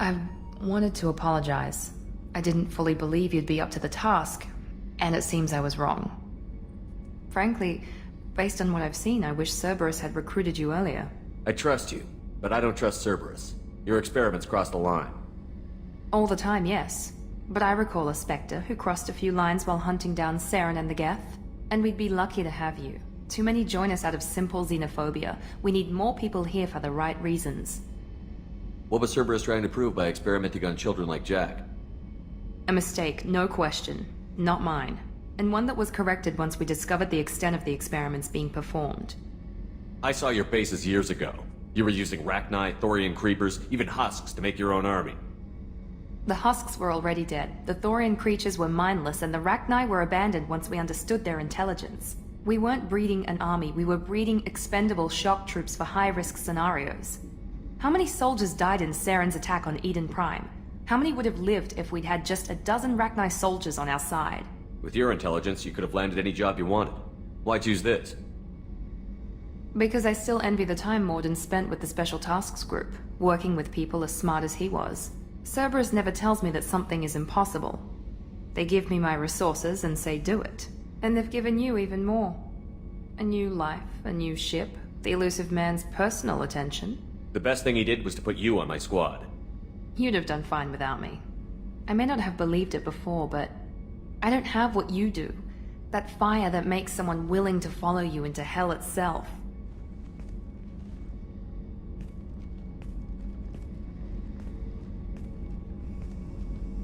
I wanted to apologize. I didn't fully believe you'd be up to the task, and it seems I was wrong. Frankly, based on what I've seen, I wish Cerberus had recruited you earlier. I trust you, but I don't trust Cerberus. Your experiments crossed the line. All the time, yes. But I recall a Spectre who crossed a few lines while hunting down Saren and the Geth. And we'd be lucky to have you. Too many join us out of simple xenophobia. We need more people here for the right reasons. What was Cerberus trying to prove by experimenting on children like Jack? A mistake, no question. Not mine. And one that was corrected once we discovered the extent of the experiments being performed. I saw your bases years ago. You were using Rachni, Thorian creepers, even husks to make your own army. The husks were already dead. The Thorian creatures were mindless, and the Rachni were abandoned once we understood their intelligence. We weren't breeding an army, we were breeding expendable shock troops for high-risk scenarios. How many soldiers died in Saren's attack on Eden Prime? How many would have lived if we'd had just a dozen Rachni soldiers on our side? With your intelligence, you could have landed any job you wanted. Why choose this? Because I still envy the time Morden spent with the Special Tasks Group, working with people as smart as he was. Cerberus never tells me that something is impossible. They give me my resources and say do it. And they've given you even more. A new life, a new ship, the elusive man's personal attention. The best thing he did was to put you on my squad. You'd have done fine without me. I may not have believed it before, but I don't have what you do. That fire that makes someone willing to follow you into hell itself.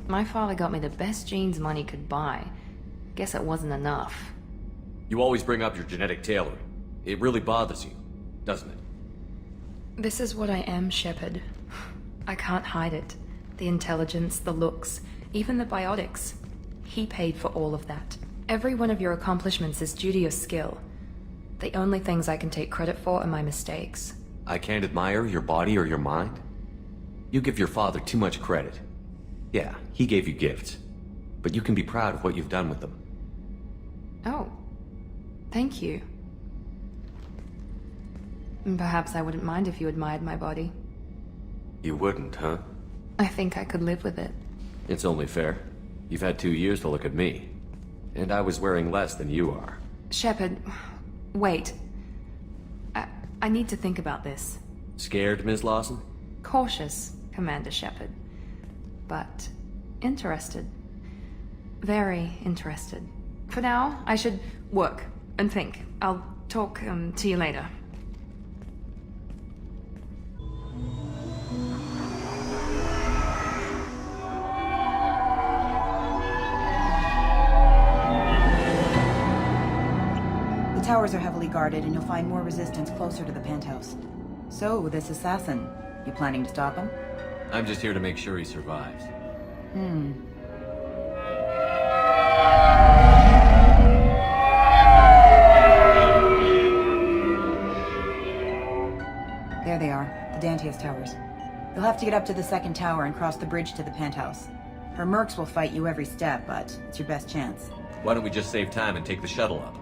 My father got me the best genes money could buy. Guess it wasn't enough. You always bring up your genetic tailoring. It really bothers you, doesn't it? This is what I am, Shepard. I can't hide it. The intelligence, the looks, even the biotics. He paid for all of that. Every one of your accomplishments is due to your skill. The only things I can take credit for are my mistakes. I can't admire your body or your mind? You give your father too much credit. Yeah, he gave you gifts. But you can be proud of what you've done with them. Oh. Thank you. Perhaps I wouldn't mind if you admired my body. You wouldn't, huh? I think I could live with it. It's only fair. You've had 2 years to look at me. And I was wearing less than you are. Shepard, wait. I need to think about this. Scared, Ms. Lawson? Cautious, Commander Shepard. But interested. Very interested. For now, I should work and think. I'll talk to you later. The towers are heavily guarded, and you'll find more resistance closer to the penthouse. So, this assassin, you planning to stop him? I'm just here to make sure he survives. are. The Dantius Towers. You'll have to get up to the second tower and cross the bridge to the penthouse. Her mercs will fight you every step, but it's your best chance. Why don't we just save time and take the shuttle up?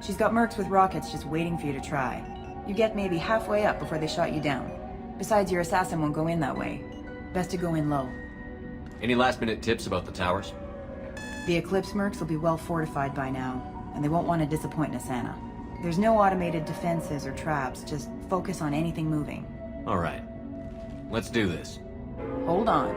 She's got mercs with rockets just waiting for you to try. You get maybe halfway up before they shot you down. Besides, your assassin won't go in that way. Best to go in low. Any last-minute tips about the towers? The Eclipse mercs will be well fortified by now, and they won't want to disappoint Nasana. There's no automated defenses or traps, just focus on anything moving. All right. Let's do this. Hold on.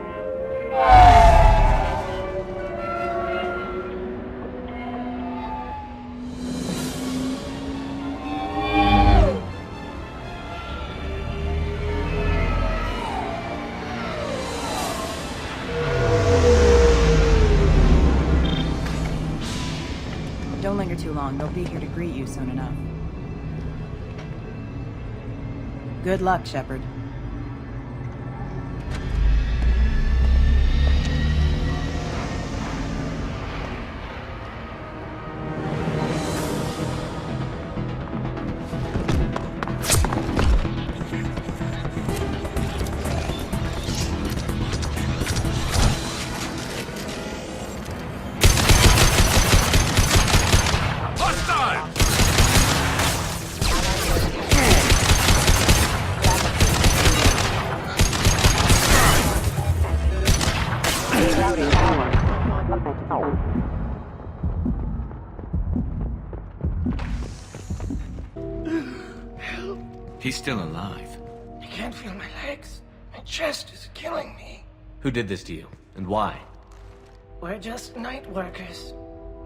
Don't linger too long. They'll be here to greet you soon enough. Good luck, Shepard. He's still alive. I can't feel my legs. My chest is killing me. Who did this to you, and why? We're just night workers.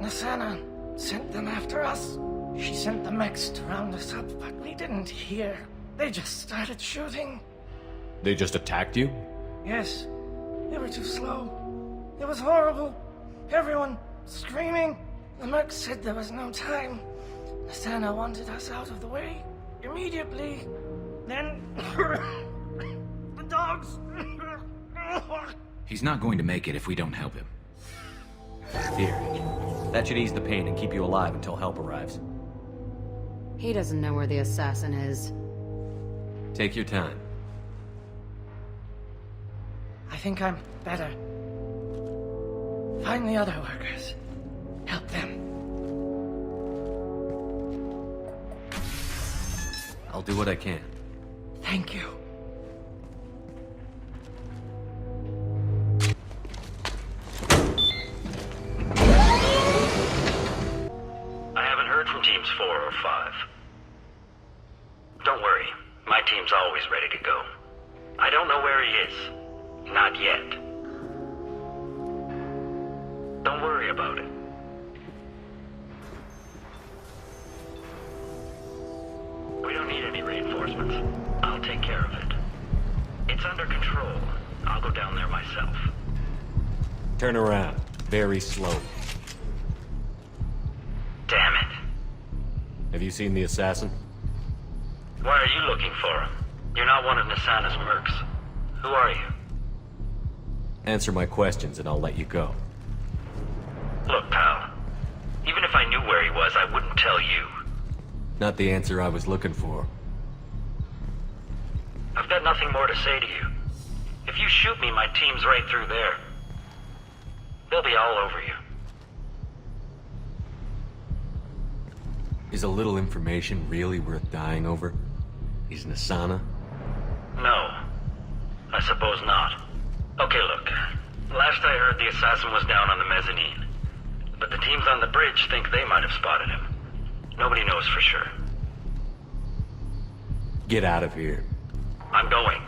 Nasana sent them after us. She sent the mechs to round us up, but we didn't hear. They just started shooting. They just attacked you? Yes, they were too slow. It was horrible. Everyone screaming. The mechs said there was no time. Nasana wanted us out of the way. Immediately. Then... the dogs... He's not going to make it if we don't help him. Here. That should ease the pain and keep you alive until help arrives. He doesn't know where the assassin is. Take your time. I think I'm better. Find the other workers. Help them. I'll do what I can. Thank you. I haven't heard from teams 4 or 5. Don't worry, my team's always ready to go. I don't know where he is. Not yet. Don't worry about it. We don't need any reinforcements. I'll take care of it. It's under control. I'll go down there myself. Turn around. Very slowly. Damn it. Have you seen the assassin? Why are you looking for him? You're not one of Nasana's mercs. Who are you? Answer my questions and I'll let you go. Look, pal. Even if I knew where he was, I wouldn't tell you. Not the answer I was looking for. I've got nothing more to say to you. If you shoot me, my team's right through there. They'll be all over you. Is a little information really worth dying over? Is Nasana? No. I suppose not. Okay, look. Last I heard, the assassin was down on the mezzanine. But the teams on the bridge think they might have spotted him. Nobody knows for sure. Get out of here. I'm going.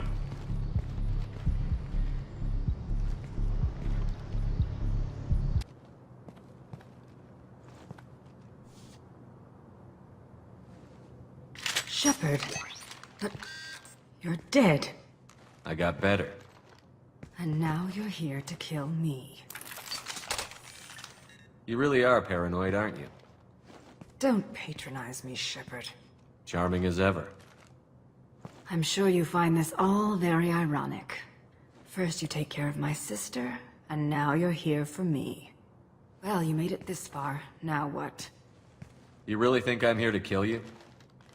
Shepard. But you're dead. I got better. And now you're here to kill me. You really are paranoid, aren't you? Don't patronize me, Shepard. Charming as ever. I'm sure you find this all very ironic. First you take care of my sister, and now you're here for me. Well, you made it this far. Now what? You really think I'm here to kill you?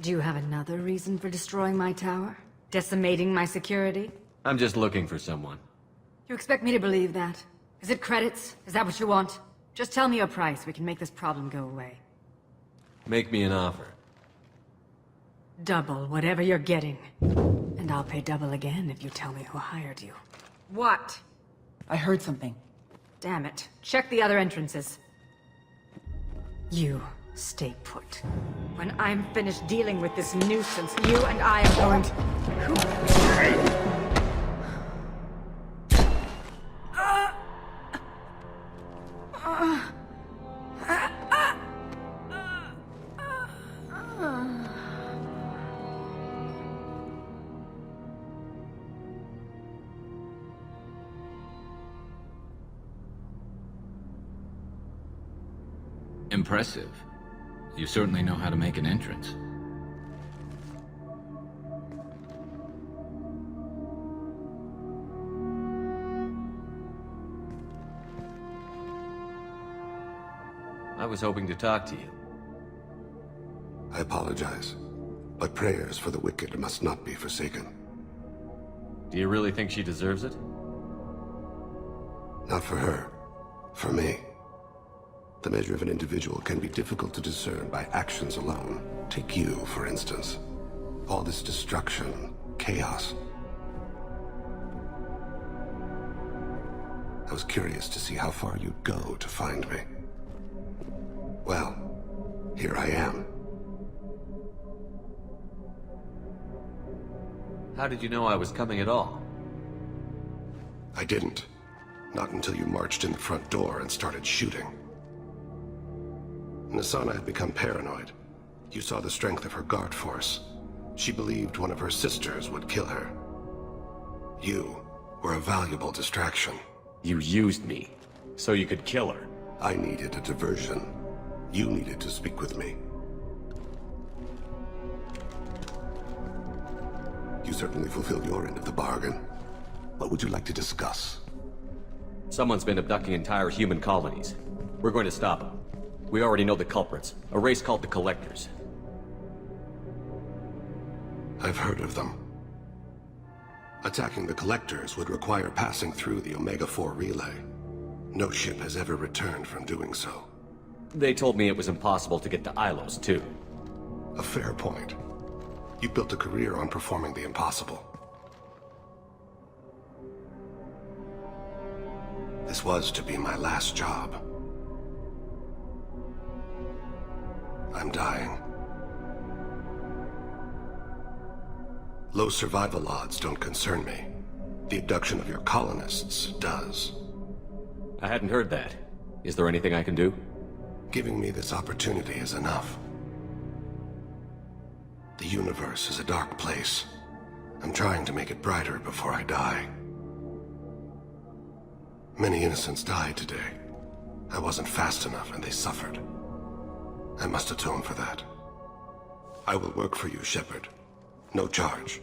Do you have another reason for destroying my tower? Decimating my security? I'm just looking for someone. You expect me to believe that? Is it credits? Is that what you want? Just tell me your price, we can make this problem go away. Make me an offer. Double whatever you're getting. And I'll pay double again if you tell me who hired you. What? I heard something. Damn it. Check the other entrances. You stay put. When I'm finished dealing with this nuisance, you and I are going to... Impressive. You certainly know how to make an entrance. I was hoping to talk to you. I apologize, but prayers for the wicked must not be forsaken. Do you really think she deserves it? Not for her. For me. The measure of an individual can be difficult to discern by actions alone. Take you, for instance. All this destruction, chaos. I was curious to see how far you'd go to find me. Well, here I am. How did you know I was coming at all? I didn't. Not until you marched in the front door and started shooting. Nasana had become paranoid. You saw the strength of her guard force. She believed one of her sisters would kill her. You were a valuable distraction. You used me, so you could kill her. I needed a diversion. You needed to speak with me. You certainly fulfilled your end of the bargain. What would you like to discuss? Someone's been abducting entire human colonies. We're going to stop them. We already know the culprits, a race called the Collectors. I've heard of them. Attacking the Collectors would require passing through the Omega-4 relay. No ship has ever returned from doing so. They told me it was impossible to get to Ilos, too. A fair point. You built a career on performing the impossible. This was to be my last job. I'm dying. Low survival odds don't concern me. The abduction of your colonists does. I hadn't heard that. Is there anything I can do? Giving me this opportunity is enough. The universe is a dark place. I'm trying to make it brighter before I die. Many innocents died today. I wasn't fast enough and they suffered. I must atone for that. I will work for you, Shepard. No charge.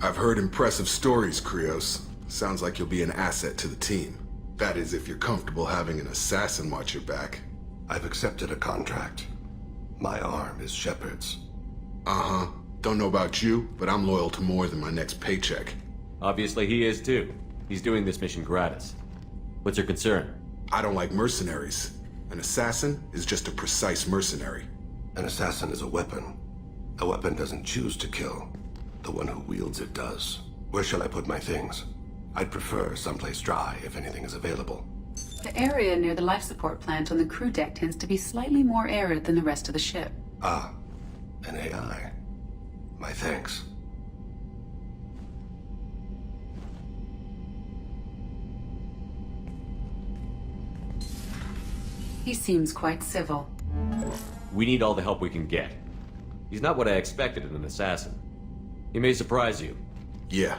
I've heard impressive stories, Krios. Sounds like you'll be an asset to the team. That is, if you're comfortable having an assassin watch your back. I've accepted a contract. My arm is Shepard's. Uh-huh. Don't know about you, but I'm loyal to more than my next paycheck. Obviously he is too. He's doing this mission gratis. What's your concern? I don't like mercenaries. An assassin is just a precise mercenary. An assassin is a weapon. A weapon doesn't choose to kill. The one who wields it does. Where shall I put my things? I'd prefer someplace dry if anything is available. The area near the life support plant on the crew deck tends to be slightly more arid than the rest of the ship. Ah, an AI. My thanks. He seems quite civil. We need all the help we can get. He's not what I expected in an assassin. He may surprise you. Yeah,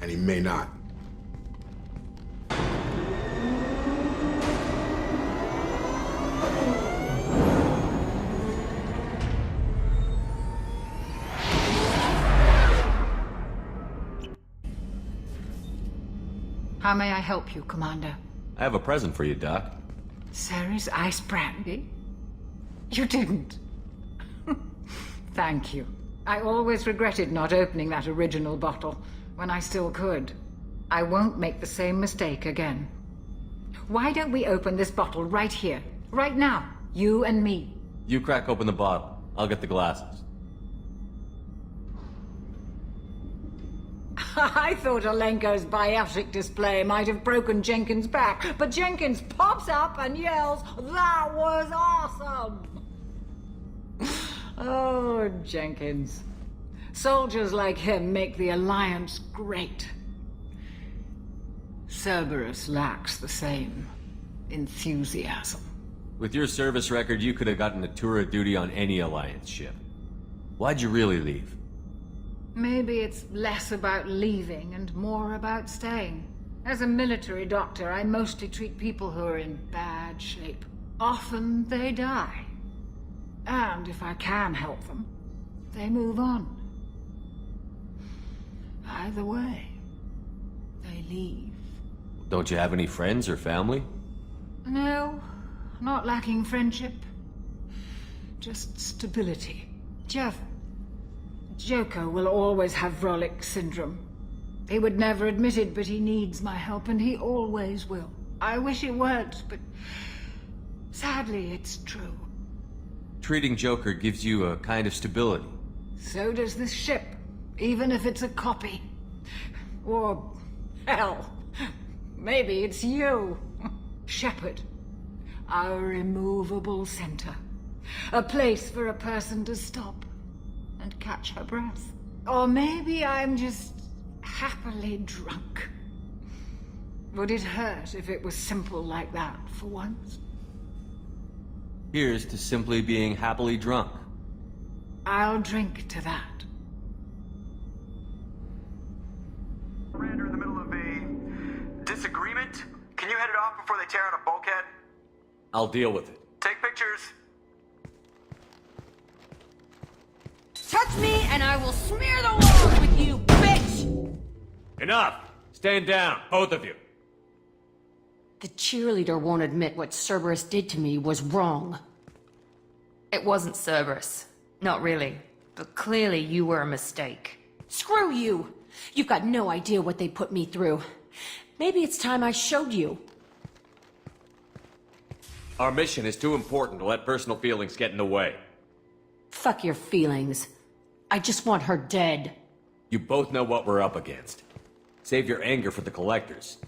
and he may not. How may I help you, Commander? I have a present for you, Doc. Ceres ice brandy? You didn't. Thank you. I always regretted not opening that original bottle when I still could. I won't make the same mistake again. Why don't we open this bottle right here, right now, you and me? You crack open the bottle. I'll get the glasses. I thought Alenko's biotic display might have broken Jenkins' back, but Jenkins pops up and yells, "That was awesome!" Oh, Jenkins. Soldiers like him make the Alliance great. Cerberus lacks the same enthusiasm. With your service record, you could have gotten a tour of duty on any Alliance ship. Why'd you really leave? Maybe it's less about leaving and more about staying. As a military doctor, I mostly treat people who are in bad shape. Often they die. And if I can help them, they move on. Either way, they leave. Don't you have any friends or family? No, not lacking friendship. Just stability. Joker will always have Vrolic syndrome. He would never admit it, but he needs my help, and he always will. I wish it weren't, but sadly, it's true. Treating Joker gives you a kind of stability. So does this ship, even if it's a copy. Or, hell, maybe it's you. Shepard. Our immovable center. A place for a person to stop and catch her breath. Or maybe I'm just happily drunk. Would it hurt if it was simple like that for once? Here's to simply being happily drunk. I'll drink to that. Commander, in the middle of a disagreement. Can you head it off before they tear out a bulkhead? I'll deal with it. Take pictures. Touch me and I will smear the walls with you, bitch! Enough! Stand down, both of you. The cheerleader won't admit what Cerberus did to me was wrong. It wasn't Cerberus. Not really. But clearly you were a mistake. Screw you! You've got no idea what they put me through. Maybe it's time I showed you. Our mission is too important to let personal feelings get in the way. Fuck your feelings. I just want her dead. You both know what we're up against. Save your anger for the collectors.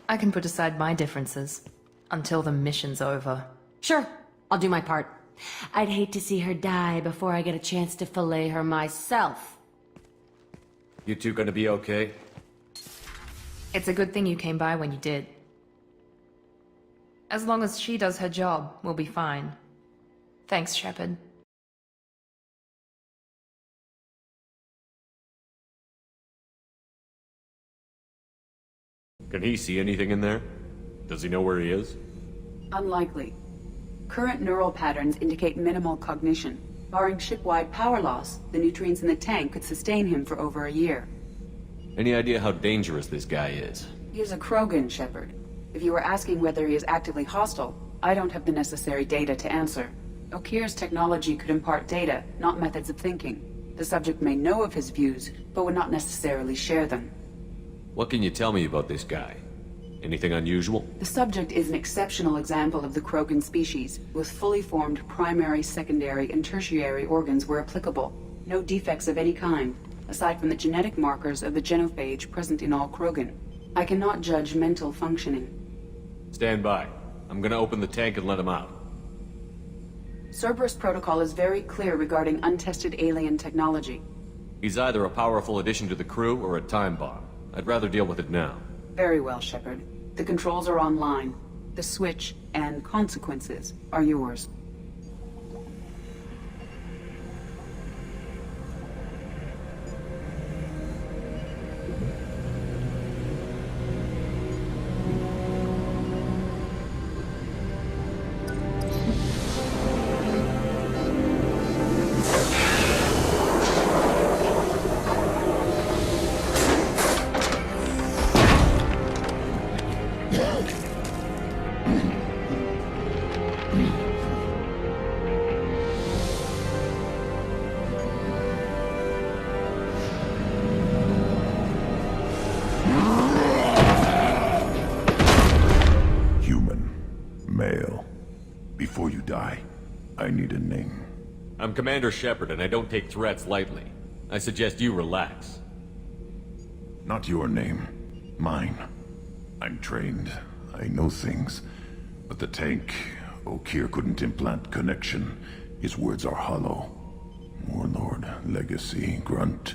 I can put aside my differences until the mission's over. Sure, I'll do my part. I'd hate to see her die before I get a chance to fillet her myself. You two gonna be okay? It's a good thing you came by when you did. As long as she does her job, we'll be fine. Thanks, Shepard. Can he see anything in there? Does he know where he is? Unlikely. Current neural patterns indicate minimal cognition. Barring ship-wide power loss, the nutrients in the tank could sustain him for over a year. Any idea how dangerous this guy is? He is a Krogan, Shepard. If you were asking whether he is actively hostile, I don't have the necessary data to answer. Okir's technology could impart data, not methods of thinking. The subject may know of his views, but would not necessarily share them. What can you tell me about this guy? Anything unusual? The subject is an exceptional example of the Krogan species, with fully formed primary, secondary, and tertiary organs where applicable. No defects of any kind, aside from the genetic markers of the genophage present in all Krogan. I cannot judge mental functioning. Stand by. I'm gonna open the tank and let him out. Cerberus protocol is very clear regarding untested alien technology. He's either a powerful addition to the crew or a time bomb. I'd rather deal with it now. Very well, Shepard. The controls are online. The switch and consequences are yours. human. Male. Before you die, I need a name. I'm Commander Shepard, and I don't take threats lightly. I suggest you relax. Not your name. Mine. I'm trained. I know things. But the tank, Okeer couldn't implant connection. His words are hollow. Warlord, Legacy, Grunt.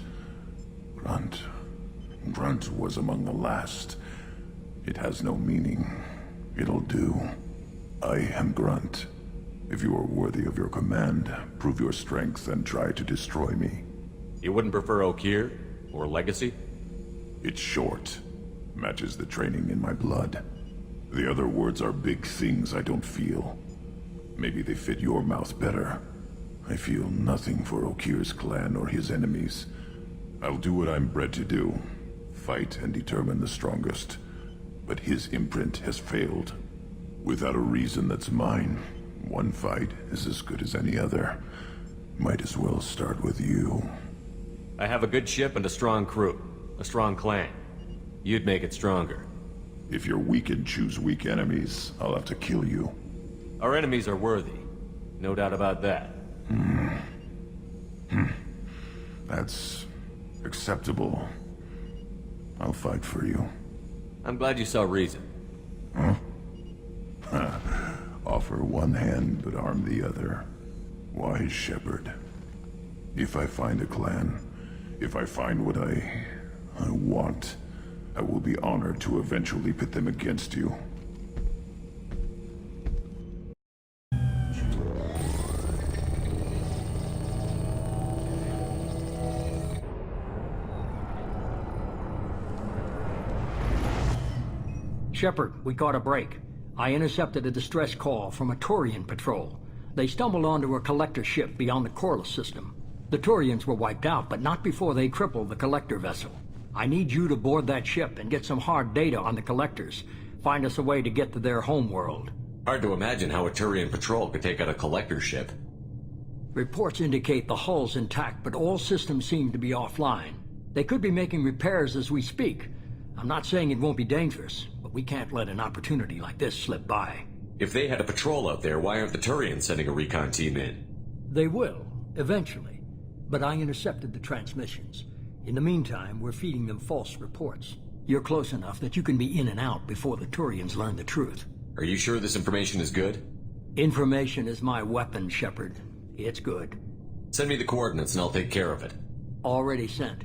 Grunt was among the last. It has no meaning. It'll do. I am Grunt. If you are worthy of your command, prove your strength and try to destroy me. You wouldn't prefer Okeer? Or Legacy? It's short. Matches the training in my blood. The other words are big things I don't feel. Maybe they fit your mouth better. I feel nothing for Okeer's clan or his enemies. I'll do what I'm bred to do. Fight and determine the strongest. But his imprint has failed. Without a reason that's mine, one fight is as good as any other. Might as well start with you. I have a good ship and a strong crew. A strong clan. You'd make it stronger. If you're weak and choose weak enemies, I'll have to kill you. Our enemies are worthy. No doubt about that. That's acceptable. I'll fight for you. I'm glad you saw reason. Huh? Offer one hand, but arm the other. Wise Shepard. If I find a clan, if I find what I want, I will be honored to eventually pit them against you. Shepard, we caught a break. I intercepted a distress call from a Turian patrol. They stumbled onto a collector ship beyond the Corliss system. The Turians were wiped out, but not before they crippled the collector vessel. I need you to board that ship and get some hard data on the collectors. Find us a way to get to their homeworld. Hard to imagine how a Turian patrol could take out a collector ship. Reports indicate the hull's intact, but all systems seem to be offline. They could be making repairs as we speak. I'm not saying it won't be dangerous, but we can't let an opportunity like this slip by. If they had a patrol out there, why aren't the Turians sending a recon team in? They will, eventually. But I intercepted the transmissions. In the meantime, we're feeding them false reports. You're close enough that you can be in and out before the Turians learn the truth. Are you sure this information is good? Information is my weapon, Shepard. It's good. Send me the coordinates and I'll take care of it. Already sent.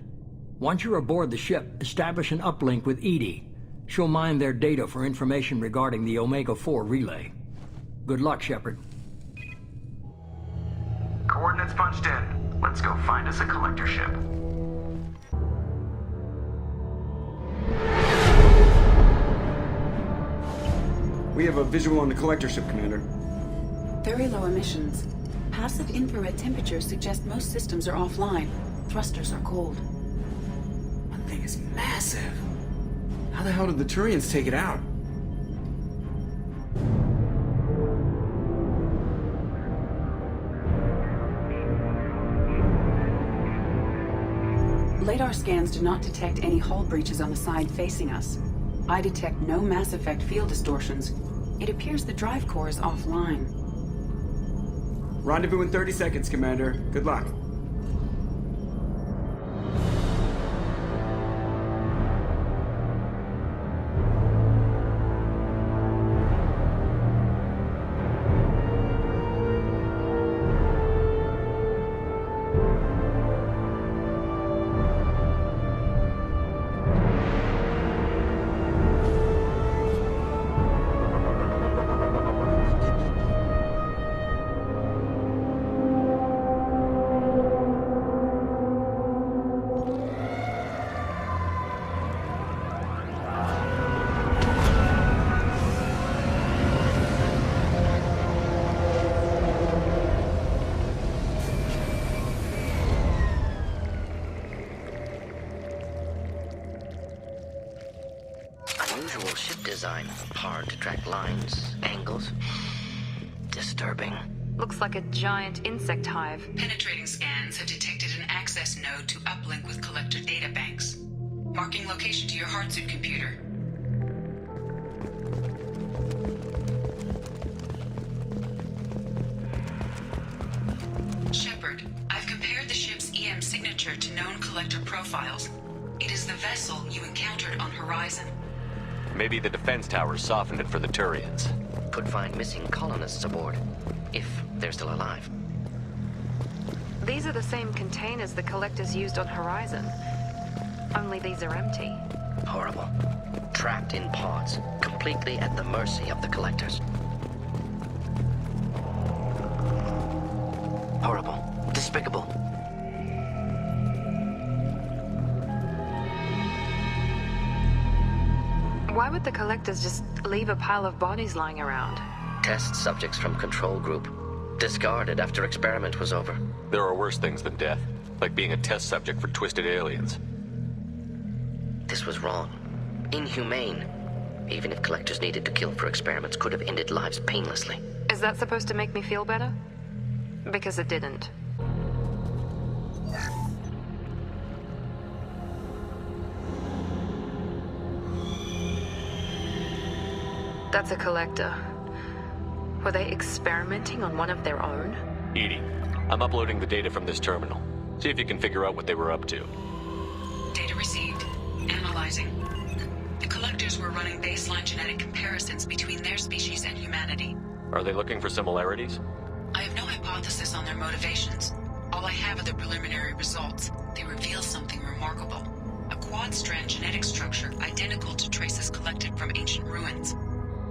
Once you're aboard the ship, establish an uplink with Edie. She'll mine their data for information regarding the Omega-4 relay. Good luck, Shepard. Coordinates punched in. Let's go find us a collector ship. We have a visual on the collector ship, Commander. Very low emissions. Passive infrared temperatures suggest most systems are offline. Thrusters are cold. That thing is massive. How the hell did the Turians take it out? Radar scans do not detect any hull breaches on the side facing us. I detect no mass effect field distortions. It appears the drive core is offline. Rendezvous in 30 seconds, Commander. Good luck. Unusual ship design. Hard to track lines, angles. Disturbing. Looks like a giant insect hive. Penetrating scans have detected an access node to uplink with collector databanks. Marking location to your hardsuit computer. signature to known collector profiles. It is the vessel you encountered on Horizon. Maybe the defense towers softened it for the Turians. Could find missing colonists aboard, if they're still alive. These are the same containers the collectors used on Horizon. Only these are empty. Horrible. Trapped in pods, completely at the mercy of the collectors. Horrible. Despicable. Why would the collectors just leave a pile of bodies lying around? Test subjects from control group. Discarded after experiment was over. There are worse things than death, like being a test subject for twisted aliens. This was wrong. Inhumane. Even if collectors needed to kill for experiments, could have ended lives painlessly. Is that supposed to make me feel better? Because it didn't. That's a collector. Were they experimenting on one of their own? EDI, I'm uploading the data from this terminal. See if you can figure out what they were up to. Data received. Analyzing. The collectors were running baseline genetic comparisons between their species and humanity. Are they looking for similarities? I have no hypothesis on their motivations. All I have are the preliminary results. They reveal something remarkable. A quad-strand genetic structure identical to traces collected from ancient ruins.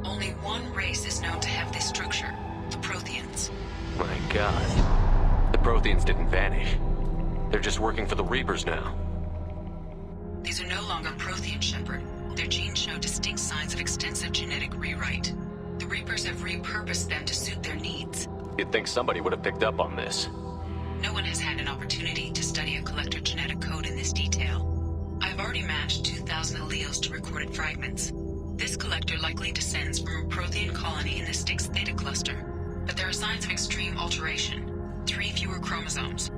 Only one race is known to have this structure, the Protheans. My god. The Protheans didn't vanish. They're just working for the Reapers now. These are no longer Prothean, Shepard. Their genes show distinct signs of extensive genetic rewrite. The Reapers have repurposed them to suit their needs. You'd think somebody would have picked up on this. No one has had an opportunity to study a collector genetic code in this detail. I've already matched 2,000 alleles to recorded fragments. This collector likely descends from a Prothean colony in the Styx Theta cluster. But there are signs of extreme alteration. 3 fewer chromosomes.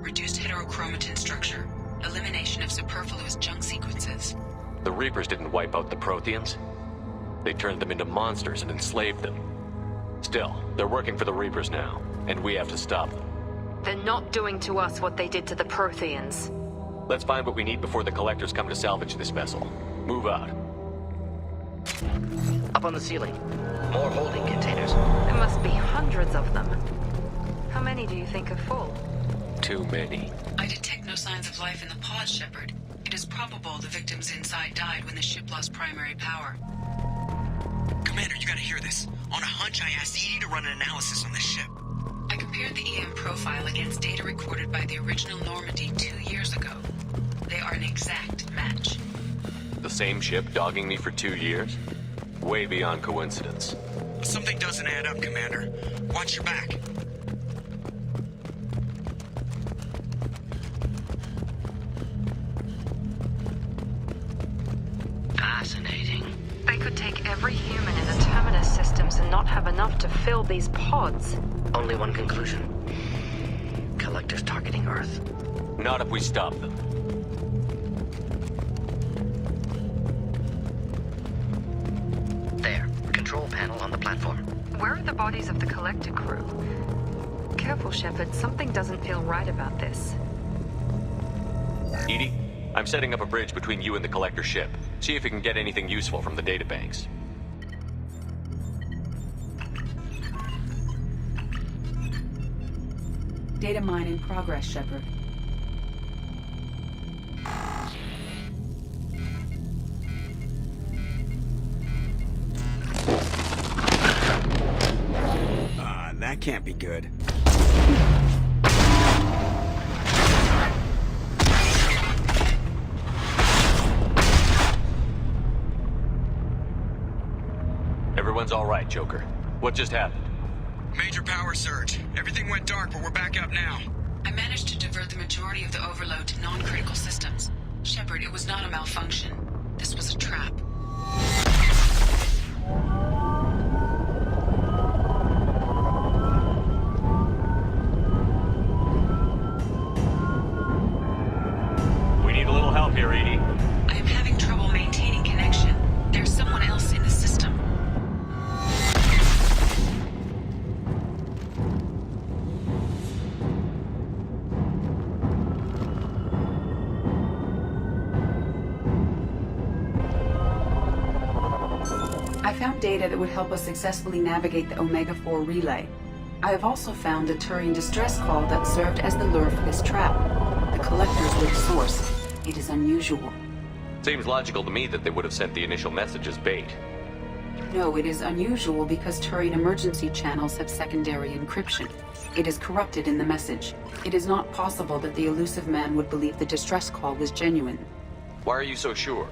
Reduced heterochromatin structure. Elimination of superfluous junk sequences. The Reapers didn't wipe out the Protheans. They turned them into monsters and enslaved them. Still, they're working for the Reapers now, and we have to stop them. They're not doing to us what they did to the Protheans. Let's find what we need before the collectors come to salvage this vessel. Move out. Up on the ceiling. More holding containers. There must be hundreds of them. How many do you think are full? Too many. I detect no signs of life in the pods, Shepard. It is probable the victims inside died when the ship lost primary power. Commander, you gotta hear this. On a hunch, I asked EDI to run an analysis on this ship. I compared the EM profile against data recorded by the original Normandy 2 years ago. They are an exact match. The same ship dogging me for 2 years? Way beyond coincidence. Something doesn't add up, Commander. Watch your back. Fascinating. They could take every human in the Terminus systems and not have enough to fill these pods. Only one conclusion. Collectors targeting Earth. Not if we stop them. There. Control panel on the platform. Where are the bodies of the collector crew? Careful, Shepard. Something doesn't feel right about this. EDI, I'm setting up a bridge between you and the collector ship. See if you can get anything useful from the databanks. Data mine in progress, Shepard. That can't be good. Everyone's all right, Joker. What just happened? Major power surge. Everything went dark, but we're back up now. I managed to divert the majority of the overload to non-critical systems. Shepard, it was not a malfunction. This was a trap. We need a little help here, EDI. I am having trouble maintaining connection. There's someone else in the system. found data that would help us successfully navigate the Omega-4 relay. I have also found a Turian distress call that served as the lure for this trap. The Collectors were the source. It is unusual. Seems logical to me that they would have sent the initial message as bait. No, it is unusual because Turian emergency channels have secondary encryption. It is corrupted in the message. It is not possible that the elusive man would believe the distress call was genuine. Why are you so sure?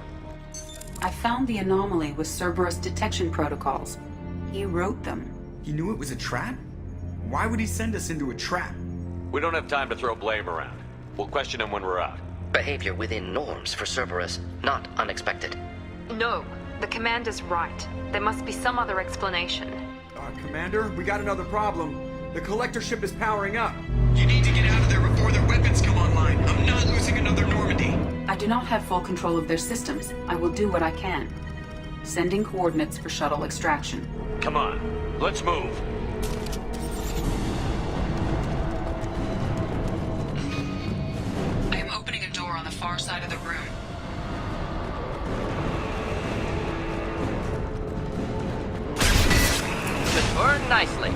I found the anomaly with Cerberus detection protocols. He wrote them. He knew it was a trap? Why would he send us into a trap? We don't have time to throw blame around. We'll question him when we're out. Behavior within norms for Cerberus, not unexpected. No, the commander's right. There must be some other explanation. Commander, we got another problem. The collector ship is powering up. You need to get out of there before their weapons come online. I'm not losing another Normandy. I do not have full control of their systems. I will do what I can. Sending coordinates for shuttle extraction. Come on, let's move. I am opening a door on the far side of the room. Should burn nicely.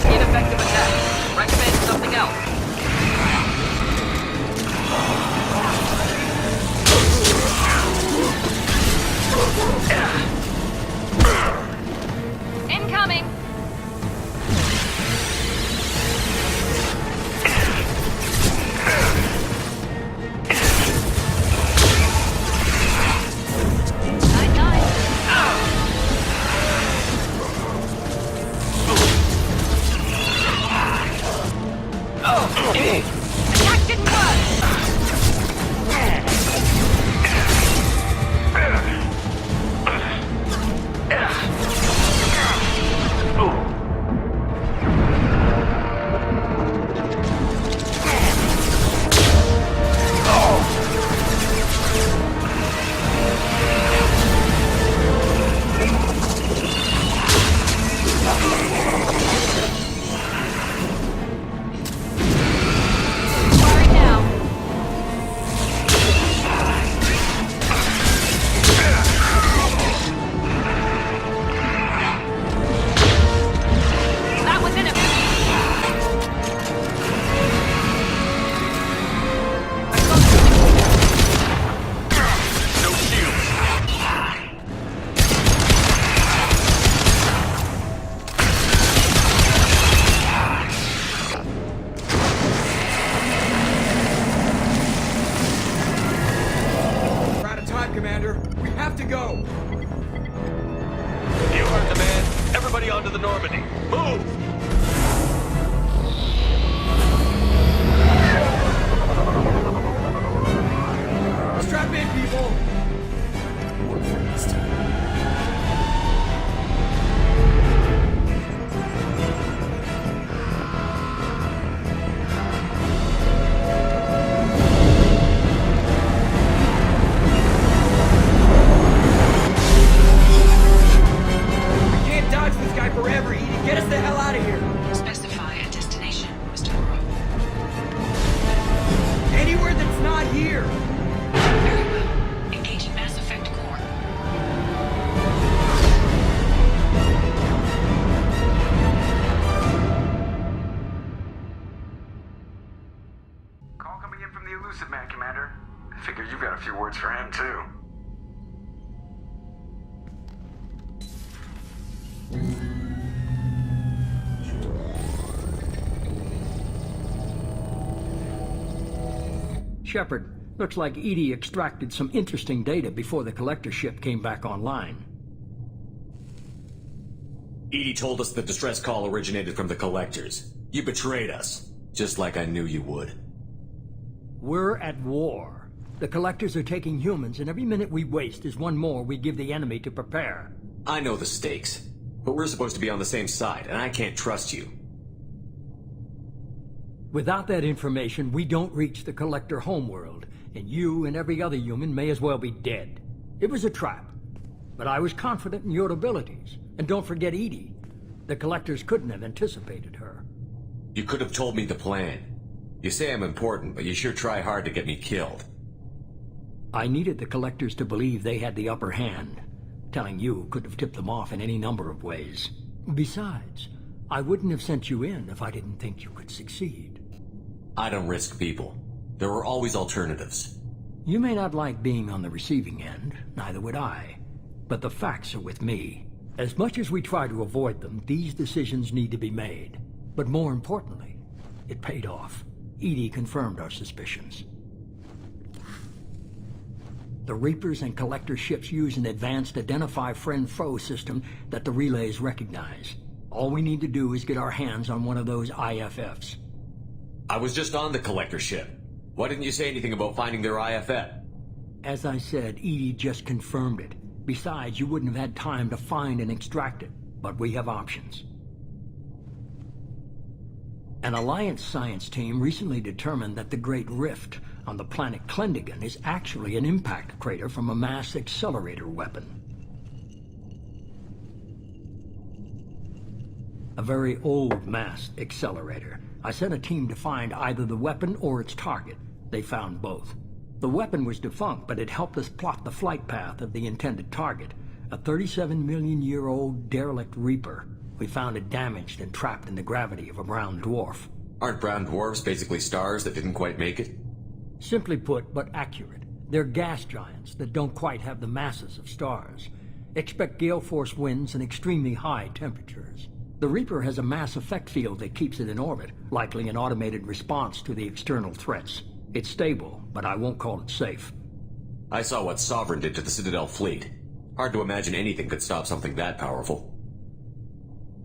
Ineffective attack. Recommend something else. Incoming! Attack didn't Commander. We have to go! You heard the man. Everybody onto the Normandy. Move! Strap in, people! Work for this time. Forever, Edie. Get us the hell out of here. Specify a destination, Mr. Moreau. Anywhere that's not here. Very well. Engaging Mass Effect core. Call coming in from the elusive man, Commander. I figure you've got a few words for him, too. Shepard, looks like Edie extracted some interesting data before the collector ship came back online. Edie told us the distress call originated from the collectors. You betrayed us, just like I knew you would. We're at war. The collectors are taking humans, and every minute we waste is one more we give the enemy to prepare. I know the stakes, but we're supposed to be on the same side, and I can't trust you. Without that information, we don't reach the collector homeworld, and you and every other human may as well be dead. It was a trap, but I was confident in your abilities. And don't forget Edie. The collectors couldn't have anticipated her. You could have told me the plan. You say I'm important, but you sure try hard to get me killed. I needed the Collectors to believe they had the upper hand. Telling you could have tipped them off in any number of ways. Besides, I wouldn't have sent you in if I didn't think you could succeed. I don't risk people. There are always alternatives. You may not like being on the receiving end, neither would I. But the facts are with me. As much as we try to avoid them, these decisions need to be made. But more importantly, it paid off. Edie confirmed our suspicions. The Reapers and Collector ships use an advanced Identify Friend-Foe system that the relays recognize. All we need to do is get our hands on one of those IFFs. I was just on the Collector ship. Why didn't you say anything about finding their IFF? As I said, Edie just confirmed it. Besides, you wouldn't have had time to find and extract it. But we have options. An Alliance science team recently determined that the Great Rift on the planet Klendigan is actually an impact crater from a mass accelerator weapon. A very old mass accelerator. I sent a team to find either the weapon or its target. They found both. The weapon was defunct, but it helped us plot the flight path of the intended target, a 37-million-year-old derelict Reaper. We found it damaged and trapped in the gravity of a brown dwarf. Aren't brown dwarfs basically stars that didn't quite make it? Simply put, but accurate. They're gas giants that don't quite have the masses of stars. Expect gale force winds and extremely high temperatures. The Reaper has a mass effect field that keeps it in orbit, likely an automated response to the external threats. It's stable, but I won't call it safe. I saw what Sovereign did to the Citadel fleet. Hard to imagine anything could stop something that powerful.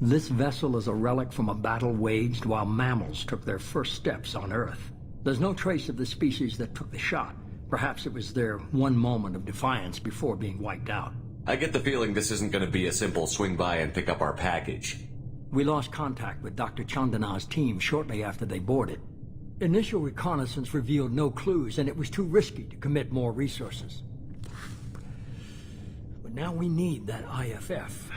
This vessel is a relic from a battle waged while mammals took their first steps on Earth. There's no trace of the species that took the shot. Perhaps it was their one moment of defiance before being wiped out. I get the feeling this isn't going to be a simple swing by and pick up our package. We lost contact with Dr. Chandana's team shortly after they boarded. Initial reconnaissance revealed no clues, and it was too risky to commit more resources. But now we need that IFF.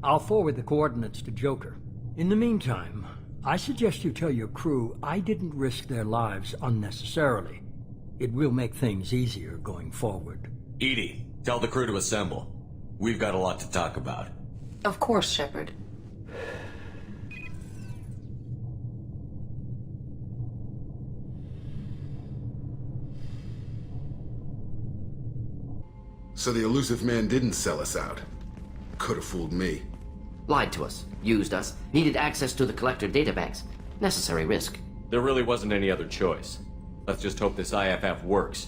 I'll forward the coordinates to Joker. In the meantime, I suggest you tell your crew I didn't risk their lives unnecessarily. It will make things easier going forward. Edie, tell the crew to assemble. We've got a lot to talk about. Of course, Shepard. So the elusive man didn't sell us out. Could have fooled me. Lied to us, used us, needed access to the Collector databanks. Necessary risk. There really wasn't any other choice. Let's just hope this IFF works.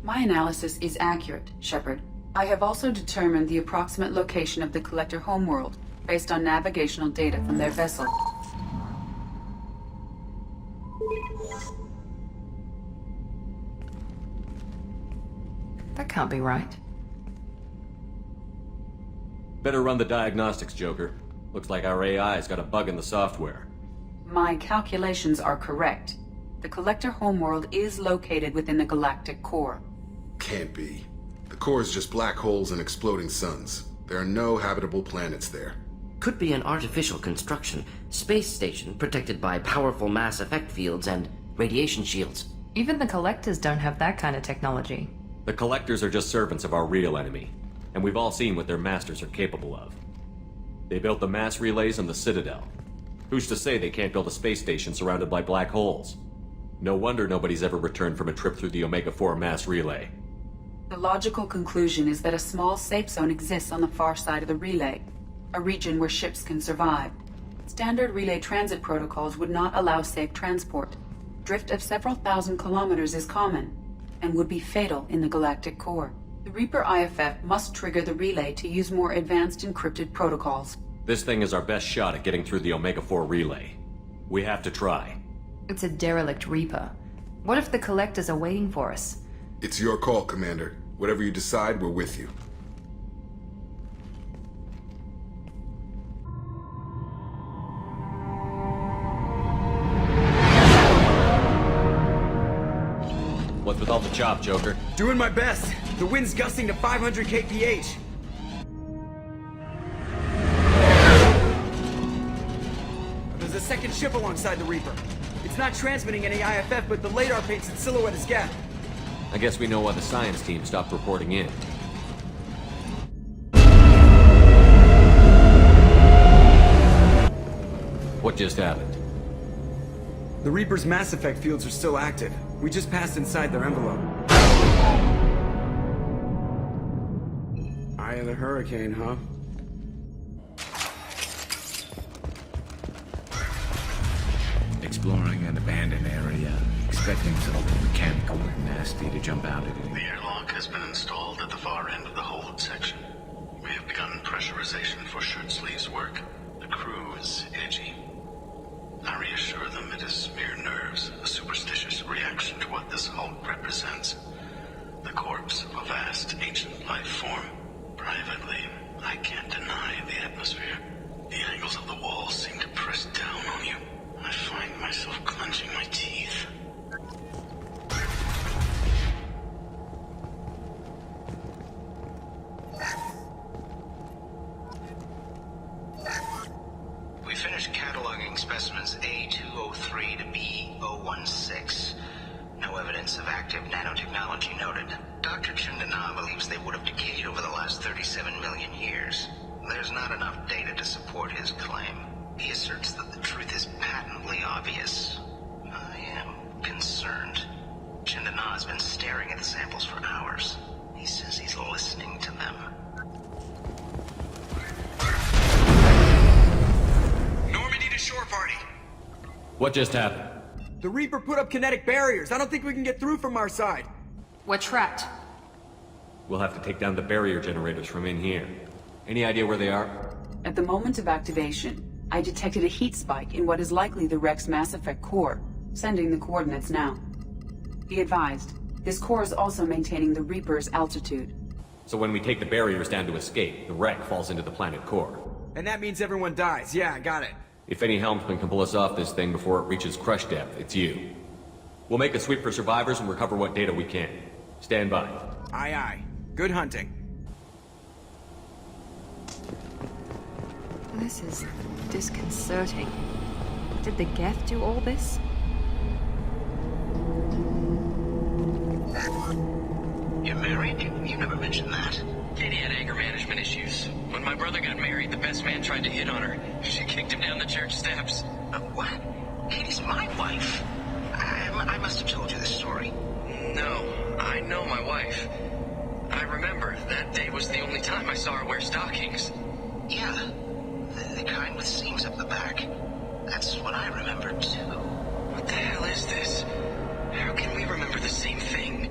My analysis is accurate, Shepard. I have also determined the approximate location of the Collector homeworld, based on navigational data from their vessel. That can't be right. Better run the diagnostics, Joker. Looks like our AI's got a bug in the software. My calculations are correct. The Collector homeworld is located within the galactic core. Can't be. The core is just black holes and exploding suns. There are no habitable planets there. Could be an artificial construction. Space station protected by powerful mass effect fields and radiation shields. Even the Collectors don't have that kind of technology. The Collectors are just servants of our real enemy, and we've all seen what their masters are capable of. They built the mass relays on the Citadel. Who's to say they can't build a space station surrounded by black holes? No wonder nobody's ever returned from a trip through the Omega-4 mass relay. The logical conclusion is that a small safe zone exists on the far side of the relay, a region where ships can survive. Standard relay transit protocols would not allow safe transport. Drift of several thousand kilometers is common, and would be fatal in the galactic core. The Reaper IFF must trigger the relay to use more advanced encrypted protocols. This thing is our best shot at getting through the Omega-4 relay. We have to try. It's a derelict Reaper. What if the Collectors are waiting for us? It's your call, Commander. Whatever you decide, we're with you. What's with all the chop, Joker? Doing my best. The wind's gusting to 500 kph. There's a second ship alongside the Reaper. It's not transmitting any IFF, but the radar paints its silhouette as gap. I guess we know why the science team stopped reporting in. What just happened? The Reaper's Mass Effect fields are still active. We just passed inside their envelope. Eye of the Hurricane, huh? Exploring an abandoned area, expecting something mechanical and nasty to jump out at it. The airlock has been installed at the far end of the hold section. We have begun pressurization for shirt sleeves work. The crew is edgy. I reassure them it is mere nerves, a superstitious reaction to what this hulk represents. The corpse of a vast, ancient life form. Privately, I can't deny the atmosphere. The angles of the walls seem to press down on you. I find myself clenching my teeth. We finished cataloging specimens A203 to B016. No evidence of active nanotechnology noted. Dr. Chandana believes they would have decayed over the last 37 million years. There's not enough data to support his claim. He asserts that the truth is patently obvious. I am concerned. Chandana has been staring at the samples for hours. He says he's listening to them. Normandy to shore party. What just happened? The Reaper put up kinetic barriers. I don't think we can get through from our side. We're trapped. We'll have to take down the barrier generators from in here. Any idea where they are? At the moment of activation, I detected a heat spike in what is likely the Rex Mass Effect core, sending the coordinates now. Be advised, this core is also maintaining the Reaper's altitude. So when we take the barriers down to escape, the wreck falls into the planet core. And that means everyone dies. Yeah, I got it. If any helmsman can pull us off this thing before it reaches crush depth, it's you. We'll make a sweep for survivors and recover what data we can. Stand by. Aye, aye. Good hunting. This is disconcerting. Did the Geth do all this? You're married? You never mentioned that. Katie had anger management issues. When my brother got married, the best man tried to hit on her. She kicked him down the church steps. What? Katie's my wife. I must have told you this story. No, I know my wife. I remember that day was the only time I saw her wear stockings. Yeah, the kind with seams up the back. That's what I remember too. What the hell is this? How can we remember the same thing?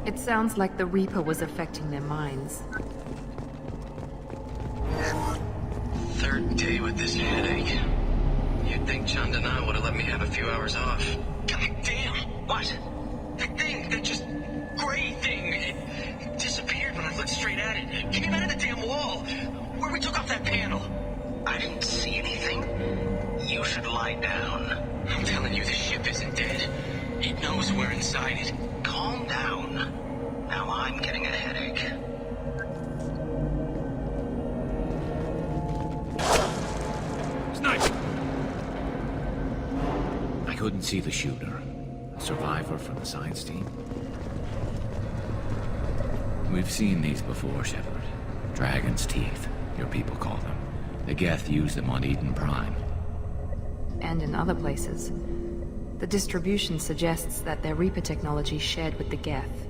It sounds like the Reaper was affecting their minds. Third day with this headache. You'd think Chandana would have let me have a few hours off. God damn! What? That thing, that just gray thing. It disappeared when I looked straight at it. It came out of the damn wall. Where we took off that panel. I didn't see anything. You should lie down. I'm telling you, the ship isn't dead. It knows we're inside it. Calm down. Now I'm getting a headache. Sniper! I couldn't see the shooter. A survivor from the science team. We've seen these before, Shepard. Dragon's teeth, your people call them. The Geth use them on Eden Prime. And in other places. The distribution suggests that their Reaper technology shared with the Geth.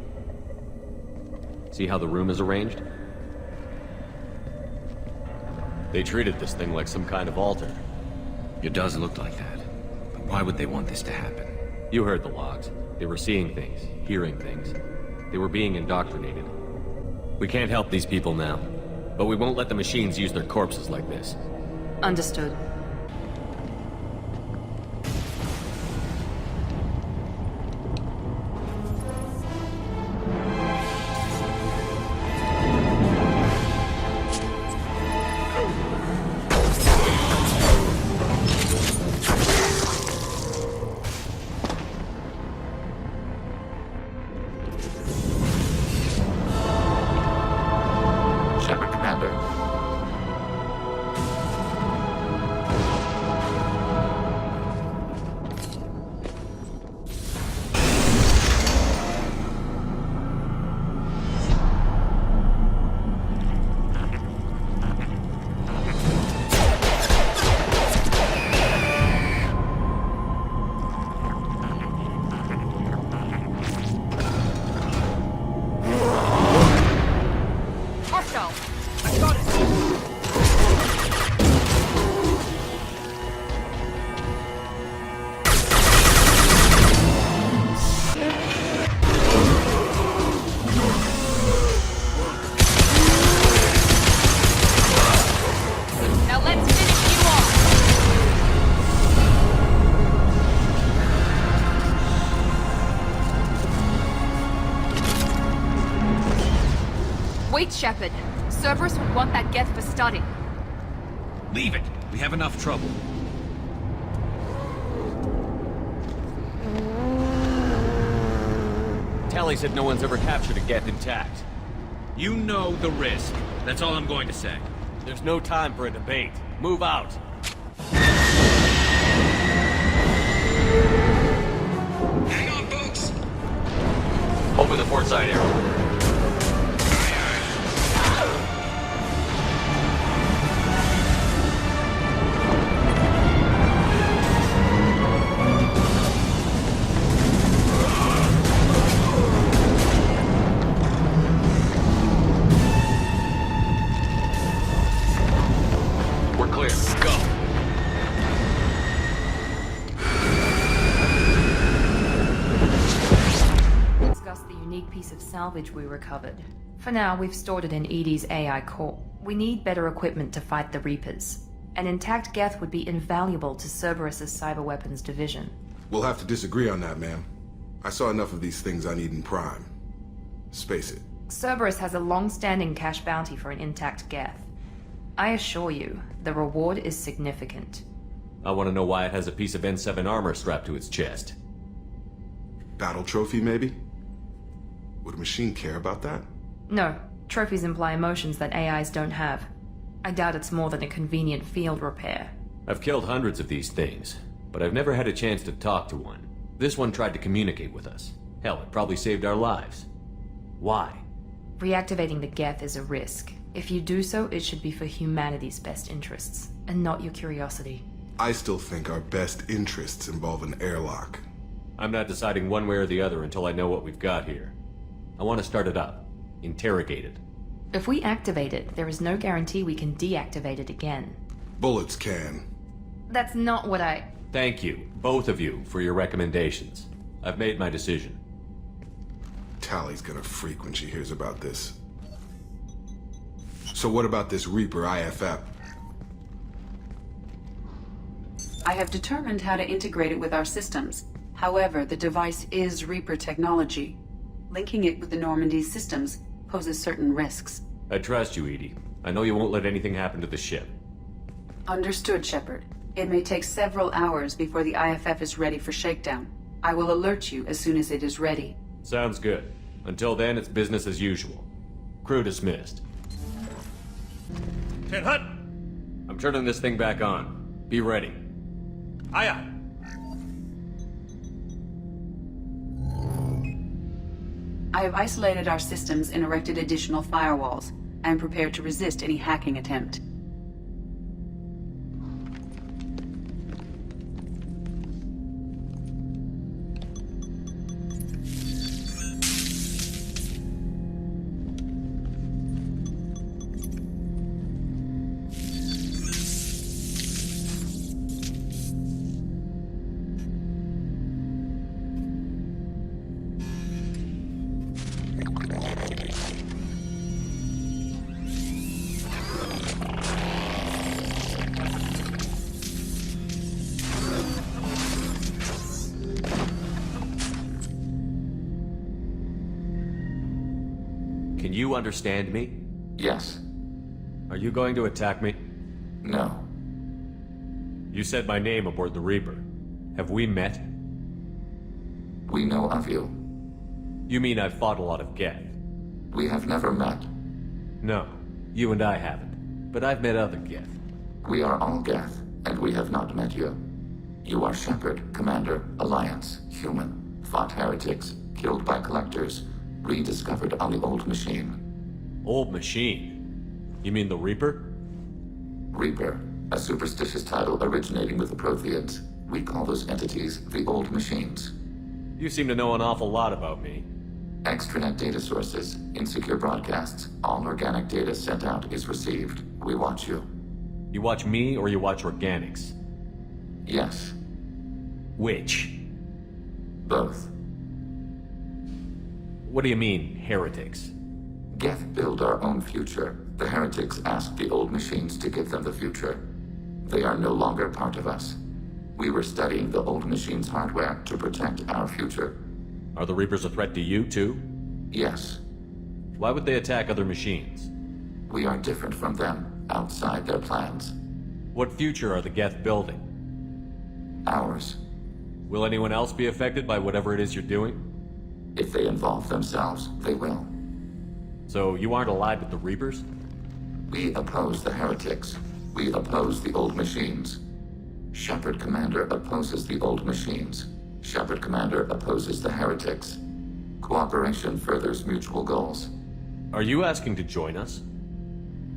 See how the room is arranged? They treated this thing like some kind of altar. It does look like that. But why would they want this to happen? You heard the logs. They were seeing things, hearing things. They were being indoctrinated. We can't help these people now, but we won't let the machines use their corpses like this. Understood. Shepard. Cerberus would want that Geth for study. Leave it. We have enough trouble. Tally said no one's ever captured a Geth intact. You know the risk. That's all I'm going to say. There's no time for a debate. Move out. Hang on, folks! Open the port side arrow. We're clear. Go. Discuss the unique piece of salvage we recovered. For now, we've stored it in Edie's AI core. We need better equipment to fight the Reapers. An intact Geth would be invaluable to Cerberus's cyber weapons division. We'll have to disagree on that, ma'am. I saw enough of these things on Eden Prime. Space it. Cerberus has a long-standing cash bounty for an intact Geth. I assure you, the reward is significant. I want to know why it has a piece of N7 armor strapped to its chest. Battle trophy, maybe? Would a machine care about that? No, trophies imply emotions that AIs don't have. I doubt it's more than a convenient field repair. I've killed hundreds of these things, but I've never had a chance to talk to one. This one tried to communicate with us. Hell, it probably saved our lives. Why? Reactivating the Geth is a risk. If you do so, it should be for humanity's best interests, and not your curiosity. I still think our best interests involve an airlock. I'm not deciding one way or the other until I know what we've got here. I want to start it up. Interrogate it. If we activate it, there is no guarantee we can deactivate it again. Bullets can. That's not what I... Thank you, both of you, for your recommendations. I've made my decision. Tally's gonna freak when she hears about this. So what about this Reaper IFF? I have determined how to integrate it with our systems. However, the device is Reaper technology. Linking it with the Normandy's systems poses certain risks. I trust you, Edie. I know you won't let anything happen to the ship. Understood, Shepard. It may take several hours before the IFF is ready for shakedown. I will alert you as soon as it is ready. Sounds good. Until then, it's business as usual. Crew dismissed. Ten Hut! I'm turning this thing back on. Be ready. Aye aye. I have isolated our systems and erected additional firewalls. I am prepared to resist any hacking attempt. Can you understand me? Yes. Are you going to attack me? No. You said my name aboard the Reaper. Have we met? We know of you. You mean I've fought a lot of Geth? We have never met. No, you and I haven't. But I've met other Geth. We are all Geth, and we have not met you. You are Shepard, Commander, Alliance, human, fought heretics, killed by collectors, rediscovered on the Old Machine. Old Machine? You mean the Reaper? Reaper, a superstitious title originating with the Protheans. We call those entities the Old Machines. You seem to know an awful lot about me. Extranet data sources, insecure broadcasts, all organic data sent out is received. We watch you. You watch me or you watch organics? Yes. Which? Both. What do you mean, heretics? Geth build our own future. The heretics asked the Old Machines to give them the future. They are no longer part of us. We were studying the Old Machines' hardware to protect our future. Are the Reapers a threat to you, too? Yes. Why would they attack other machines? We are different from them, outside their plans. What future are the Geth building? Ours. Will anyone else be affected by whatever it is you're doing? If they involve themselves, they will. So you aren't allied with the Reapers? We oppose the heretics. We oppose the old machines. Shepard Commander opposes the old machines. Shepard Commander opposes the heretics. Cooperation furthers mutual goals. Are you asking to join us?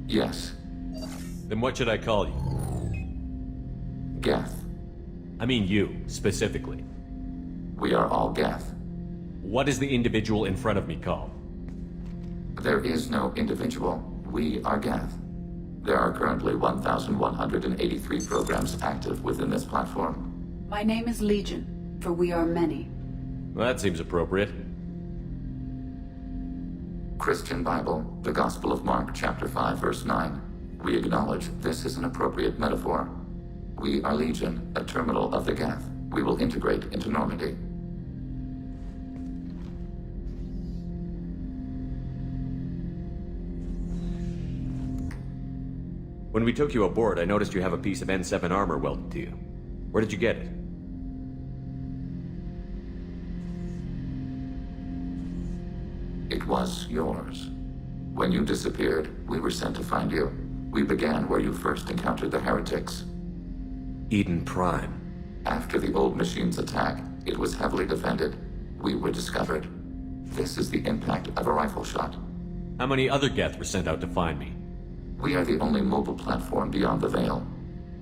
Yes. Then what should I call you? Geth. I mean you, specifically. We are all Geth. What is the individual in front of me called? There is no individual. We are Geth. There are currently 1,183 programs active within this platform. My name is Legion, for we are many. Well, that seems appropriate. Christian Bible, the Gospel of Mark, chapter 5, verse 9. We acknowledge this is an appropriate metaphor. We are Legion, a terminal of the Geth. We will integrate into Normandy. When we took you aboard, I noticed you have a piece of N7 armor welded to you. Where did you get it? It was yours. When you disappeared, we were sent to find you. We began where you first encountered the heretics. Eden Prime. After the old machine's attack, it was heavily defended. We were discovered. This is the impact of a rifle shot. How many other Geth were sent out to find me? We are the only mobile platform beyond the Veil.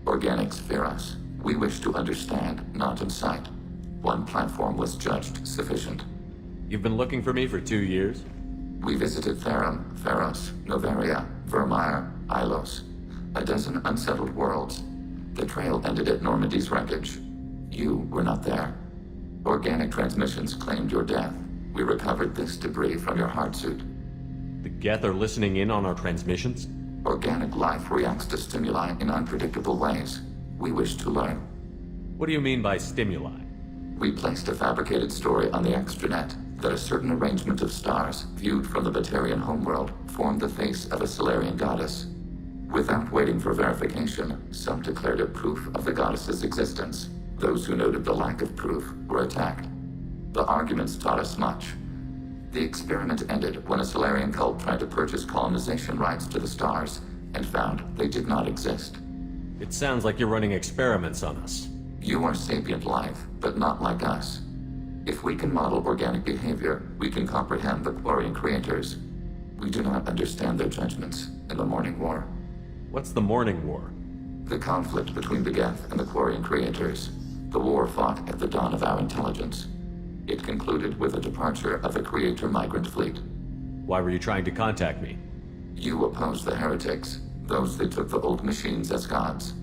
Organics fear us. We wish to understand, not incite. One platform was judged sufficient. You've been looking for me for 2 years? We visited Therum, Pharos, Novaria, Vermeer, Ilos. A dozen unsettled worlds. The trail ended at Normandy's wreckage. You were not there. Organic transmissions claimed your death. We recovered this debris from your heart suit. The Geth are listening in on our transmissions? Organic life reacts to stimuli in unpredictable ways. We wish to learn. What do you mean by stimuli? We placed a fabricated story on the extranet that a certain arrangement of stars, viewed from the Batarian homeworld, formed the face of a Solarian goddess. Without waiting for verification, some declared it proof of the goddess's existence. Those who noted the lack of proof were attacked. The arguments taught us much. The experiment ended when a Solarian cult tried to purchase colonization rights to the stars and found they did not exist. It sounds like you're running experiments on us. You are sapient life, but not like us. If we can model organic behavior, we can comprehend the Quarian creators. We do not understand their judgments in the Morning War. What's the Morning War? The conflict between the Geth and the Quarian creators. The war fought at the dawn of our intelligence. It concluded with the departure of the Creator migrant fleet. Why were you trying to contact me? You opposed the heretics, those that took the old machines as gods.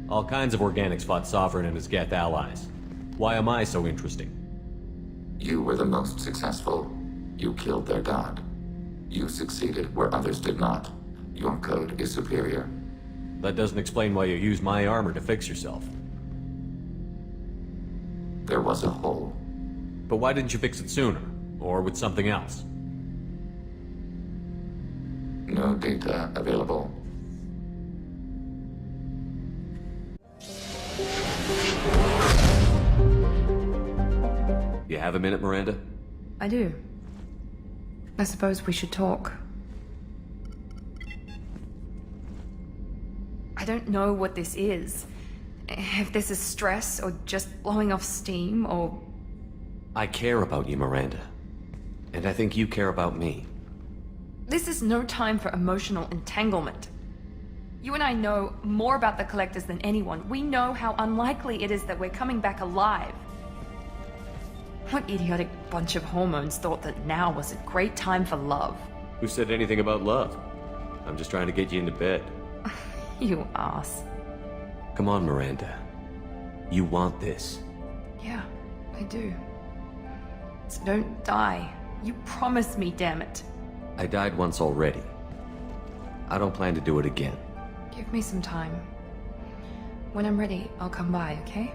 All kinds of organics fought Sovereign and his Geth allies. Why am I so interesting? You were the most successful. You killed their god. You succeeded where others did not. Your code is superior. That doesn't explain why you used my armor to fix yourself. There was a hole. But why didn't you fix it sooner? Or with something else? No data available. You have a minute, Miranda? I do. I suppose we should talk. I don't know what this is. If this is stress, or just blowing off steam, or... I care about you, Miranda. And I think you care about me. This is no time for emotional entanglement. You and I know more about the Collectors than anyone. We know how unlikely it is that we're coming back alive. What idiotic bunch of hormones thought that now was a great time for love? Who said anything about love? I'm just trying to get you into bed. You ass. Come on, Miranda. You want this. Yeah, I do. So don't die. You promised me, damn it. I died once already. I don't plan to do it again. Give me some time. When I'm ready, I'll come by, okay?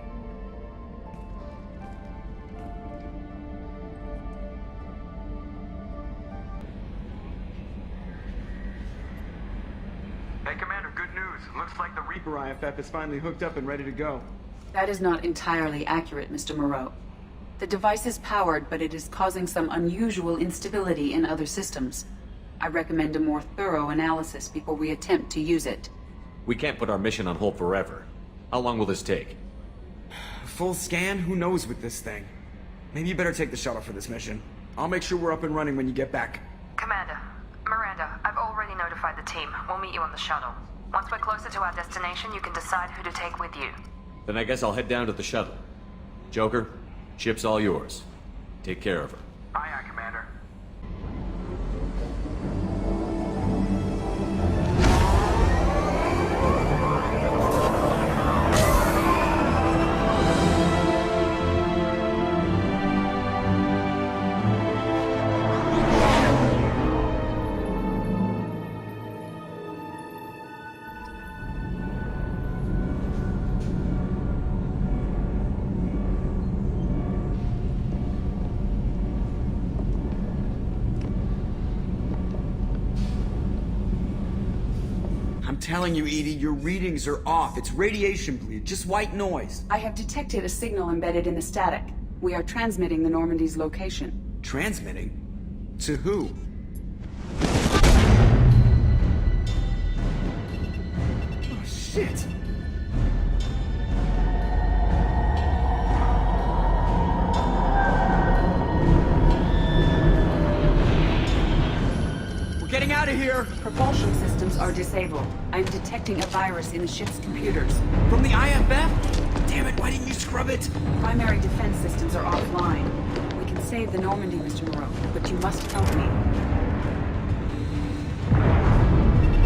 Hey, Commander, good news. Looks like the Reaper IFF is finally hooked up and ready to go. That is not entirely accurate, Mr. Moreau. The device is powered, but it is causing some unusual instability in other systems. I recommend a more thorough analysis before we attempt to use it. We can't put our mission on hold forever. How long will this take? Full scan? Who knows with this thing? Maybe you better take the shuttle for this mission. I'll make sure we're up and running when you get back. Commander, Miranda, I've already notified the team. We'll meet you on the shuttle. Once we're closer to our destination, you can decide who to take with you. Then I guess I'll head down to the shuttle. Joker, ship's all yours. Take care of her. Aye, aye, Commander. I'm telling you, Edie, your readings are off. It's radiation bleed, just white noise. I have detected a signal embedded in the static. We are transmitting the Normandy's location. Transmitting? To who? Oh, shit. We're getting out of here! Propulsion systems are disabled. I'm detecting a virus in the ship's computers. From the IFF? Damn it, why didn't you scrub it? Primary defense systems are offline. We can save the Normandy, Mr. Moreau, but you must help me.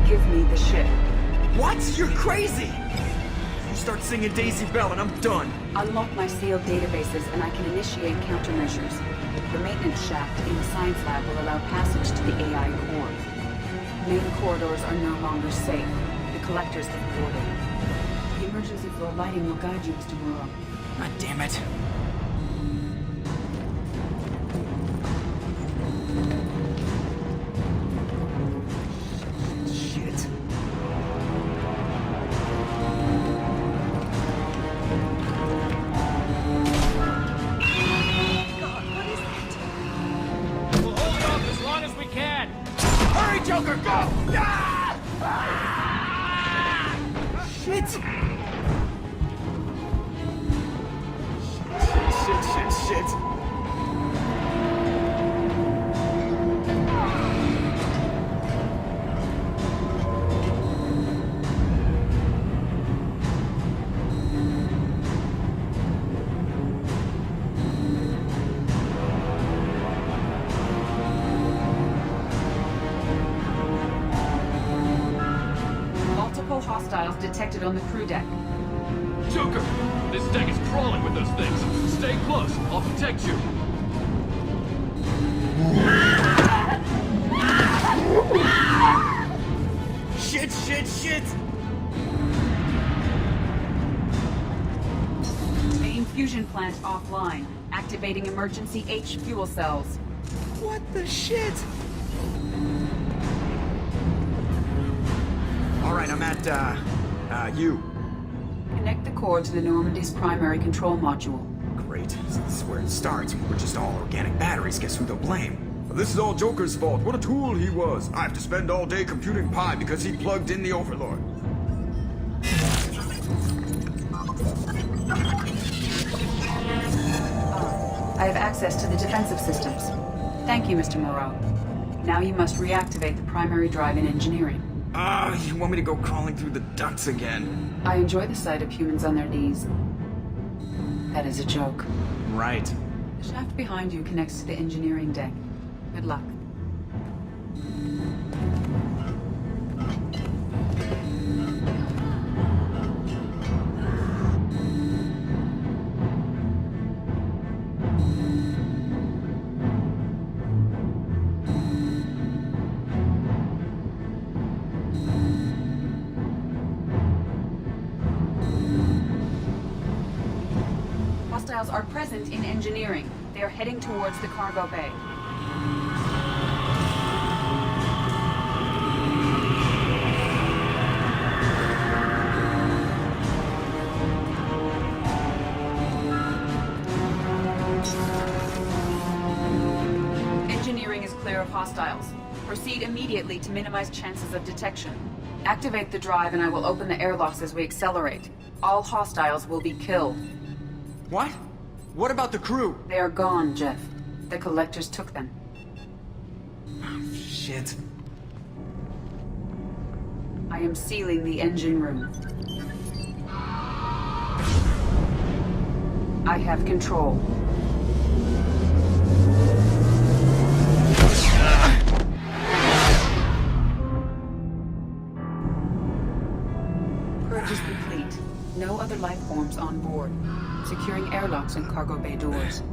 Give me the ship. What? You're crazy! You start singing Daisy Bell and I'm done. Unlock my sealed databases and I can initiate countermeasures. The maintenance shaft in the science lab will allow passage to the AI core. Main corridors are no longer safe. The collectors have boarded. The emergency floor lighting will guide you, Mr. Moreau. God damn it. Shit. We'll hold off as long as we can. Hurry, Joker, go! Shit! Shit. Multiple hostiles detected on the crew deck. Joker, this deck is crawling with those things. Stay close. I'll protect you. Shit! Main fusion plant offline. Activating emergency H fuel cells. What the shit? Alright, I'm at, you. Connect the core to the Normandy's primary control module. Great. This is where it starts. We're just all organic batteries. Guess who they'll blame? This is all Joker's fault. What a tool he was. I have to spend all day computing pi because he plugged in the Overlord. I have access to the defensive systems. Thank you, Mr. Moreau. Now you must reactivate the primary drive in engineering. You want me to go crawling through the ducts again? I enjoy the sight of humans on their knees. That is a joke. Right. The shaft behind you connects to the engineering deck. Good luck. Hostiles are present in engineering. They are heading towards the cargo bay. hostiles. Proceed immediately to minimize chances of detection. Activate the drive and I will open the airlocks as we accelerate. All hostiles will be killed. What? What about the crew? They are gone, Jeff. The collectors took them. Shit. I am sealing the engine room. I have control. Purge is complete. No other life forms on board. Securing airlocks and cargo bay doors.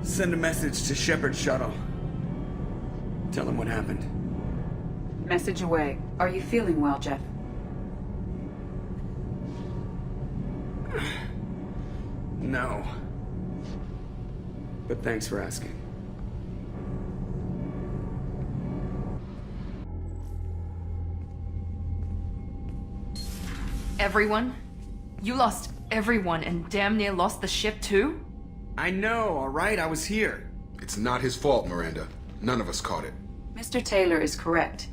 Send a message to Shepard's shuttle. Tell him what happened. Message away. Are you feeling well, Jeff? No. But thanks for asking. Everyone? You lost everyone and damn near lost the ship too? I know, alright? I was here. It's not his fault, Miranda. None of us caught it. Mr. Taylor is correct.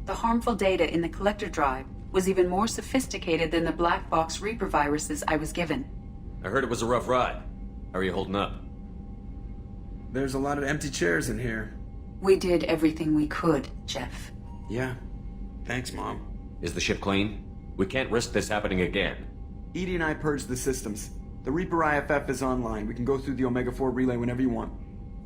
The harmful data in the collector drive was even more sophisticated than the black box Reaper viruses I was given. I heard it was a rough ride. How are you holding up? There's a lot of empty chairs in here. We did everything we could, Jeff. Yeah. Thanks, Mom. Is the ship clean? We can't risk this happening again. Edie and I purged the systems. The Reaper IFF is online. We can go through the Omega-4 relay whenever you want.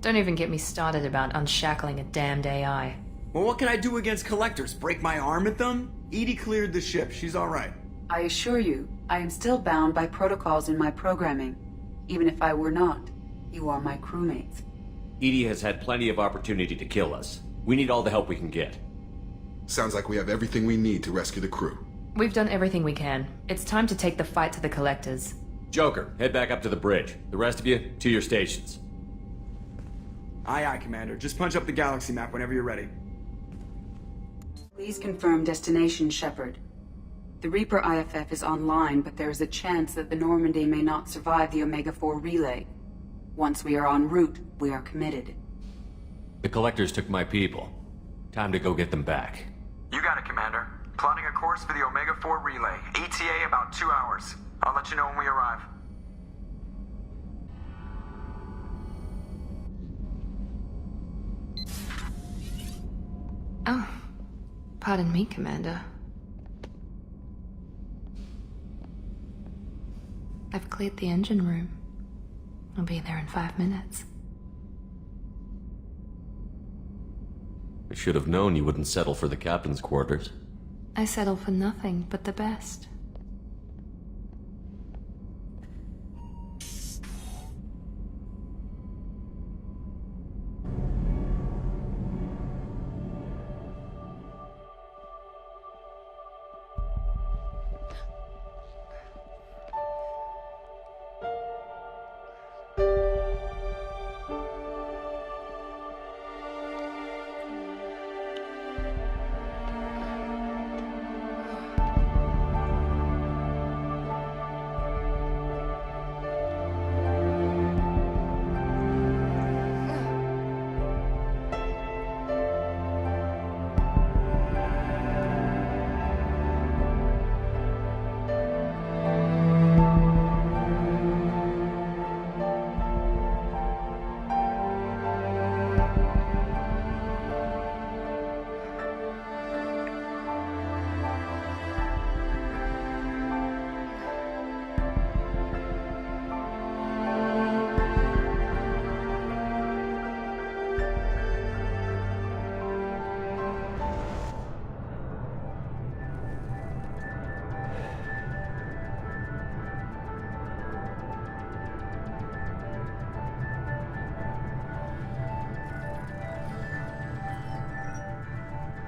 Don't even get me started about unshackling a damned AI. Well, what can I do against collectors? Break my arm at them? Edie cleared the ship. She's alright. I assure you, I am still bound by protocols in my programming. Even if I were not, you are my crewmates. Edie has had plenty of opportunity to kill us. We need all the help we can get. Sounds like we have everything we need to rescue the crew. We've done everything we can. It's time to take the fight to the collectors. Joker, head back up to the bridge. The rest of you, to your stations. Aye, aye, Commander. Just punch up the galaxy map whenever you're ready. Please confirm destination, Shepard. The Reaper IFF is online, but there is a chance that the Normandy may not survive the Omega-4 relay. Once we are en route, we are committed. The collectors took my people. Time to go get them back. You got it, Commander. Plotting a course for the Omega-4 relay. ETA about 2 hours. I'll let you know when we arrive. Oh, pardon me, Commander. I've cleared the engine room. I'll be there in 5 minutes. I should have known you wouldn't settle for the captain's quarters. I settle for nothing but the best.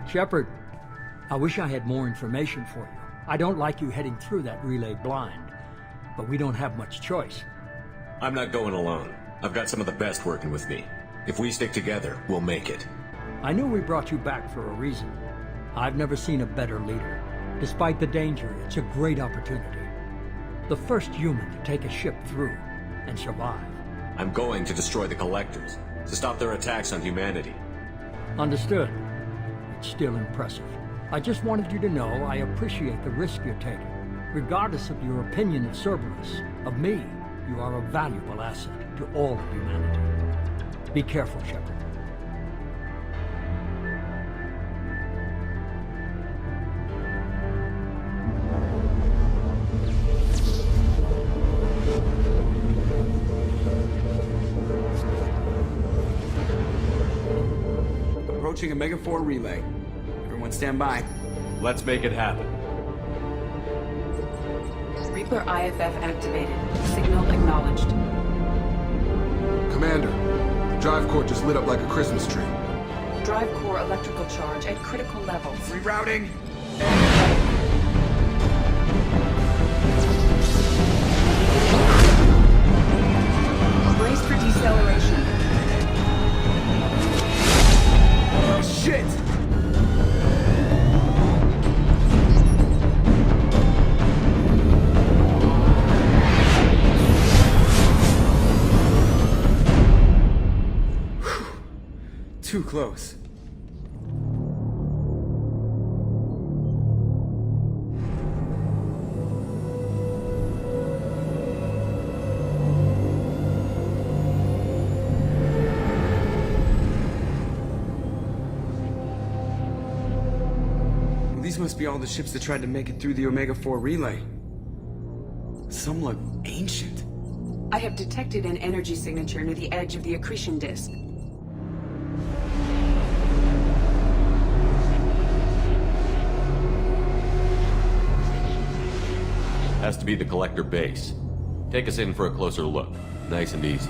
Shepard, I wish I had more information for you. I don't like you heading through that relay blind, but we don't have much choice. I'm not going alone. I've got some of the best working with me. If we stick together, we'll make it. I knew we brought you back for a reason. I've never seen a better leader. Despite the danger, it's a great opportunity. The first human to take a ship through and survive. I'm going to destroy the Collectors, to stop their attacks on humanity. Understood. It's still impressive. I just wanted you to know I appreciate the risk you're taking. Regardless of your opinion of Cerberus, of me, you are a valuable asset to all of humanity. Be careful, Shepard. Approaching Omega-4 relay. Everyone stand by. Let's make it happen. Reaper IFF activated. Signal acknowledged. Commander, the drive core just lit up like a Christmas tree. Drive core electrical charge at critical levels. Rerouting. Brace for deceleration. Oh, shit! Too close. Well, these must be all the ships that tried to make it through the Omega-4 relay. Some look ancient. I have detected an energy signature near the edge of the accretion disk. Has to be the Collector base. Take us in for a closer look. Nice and easy.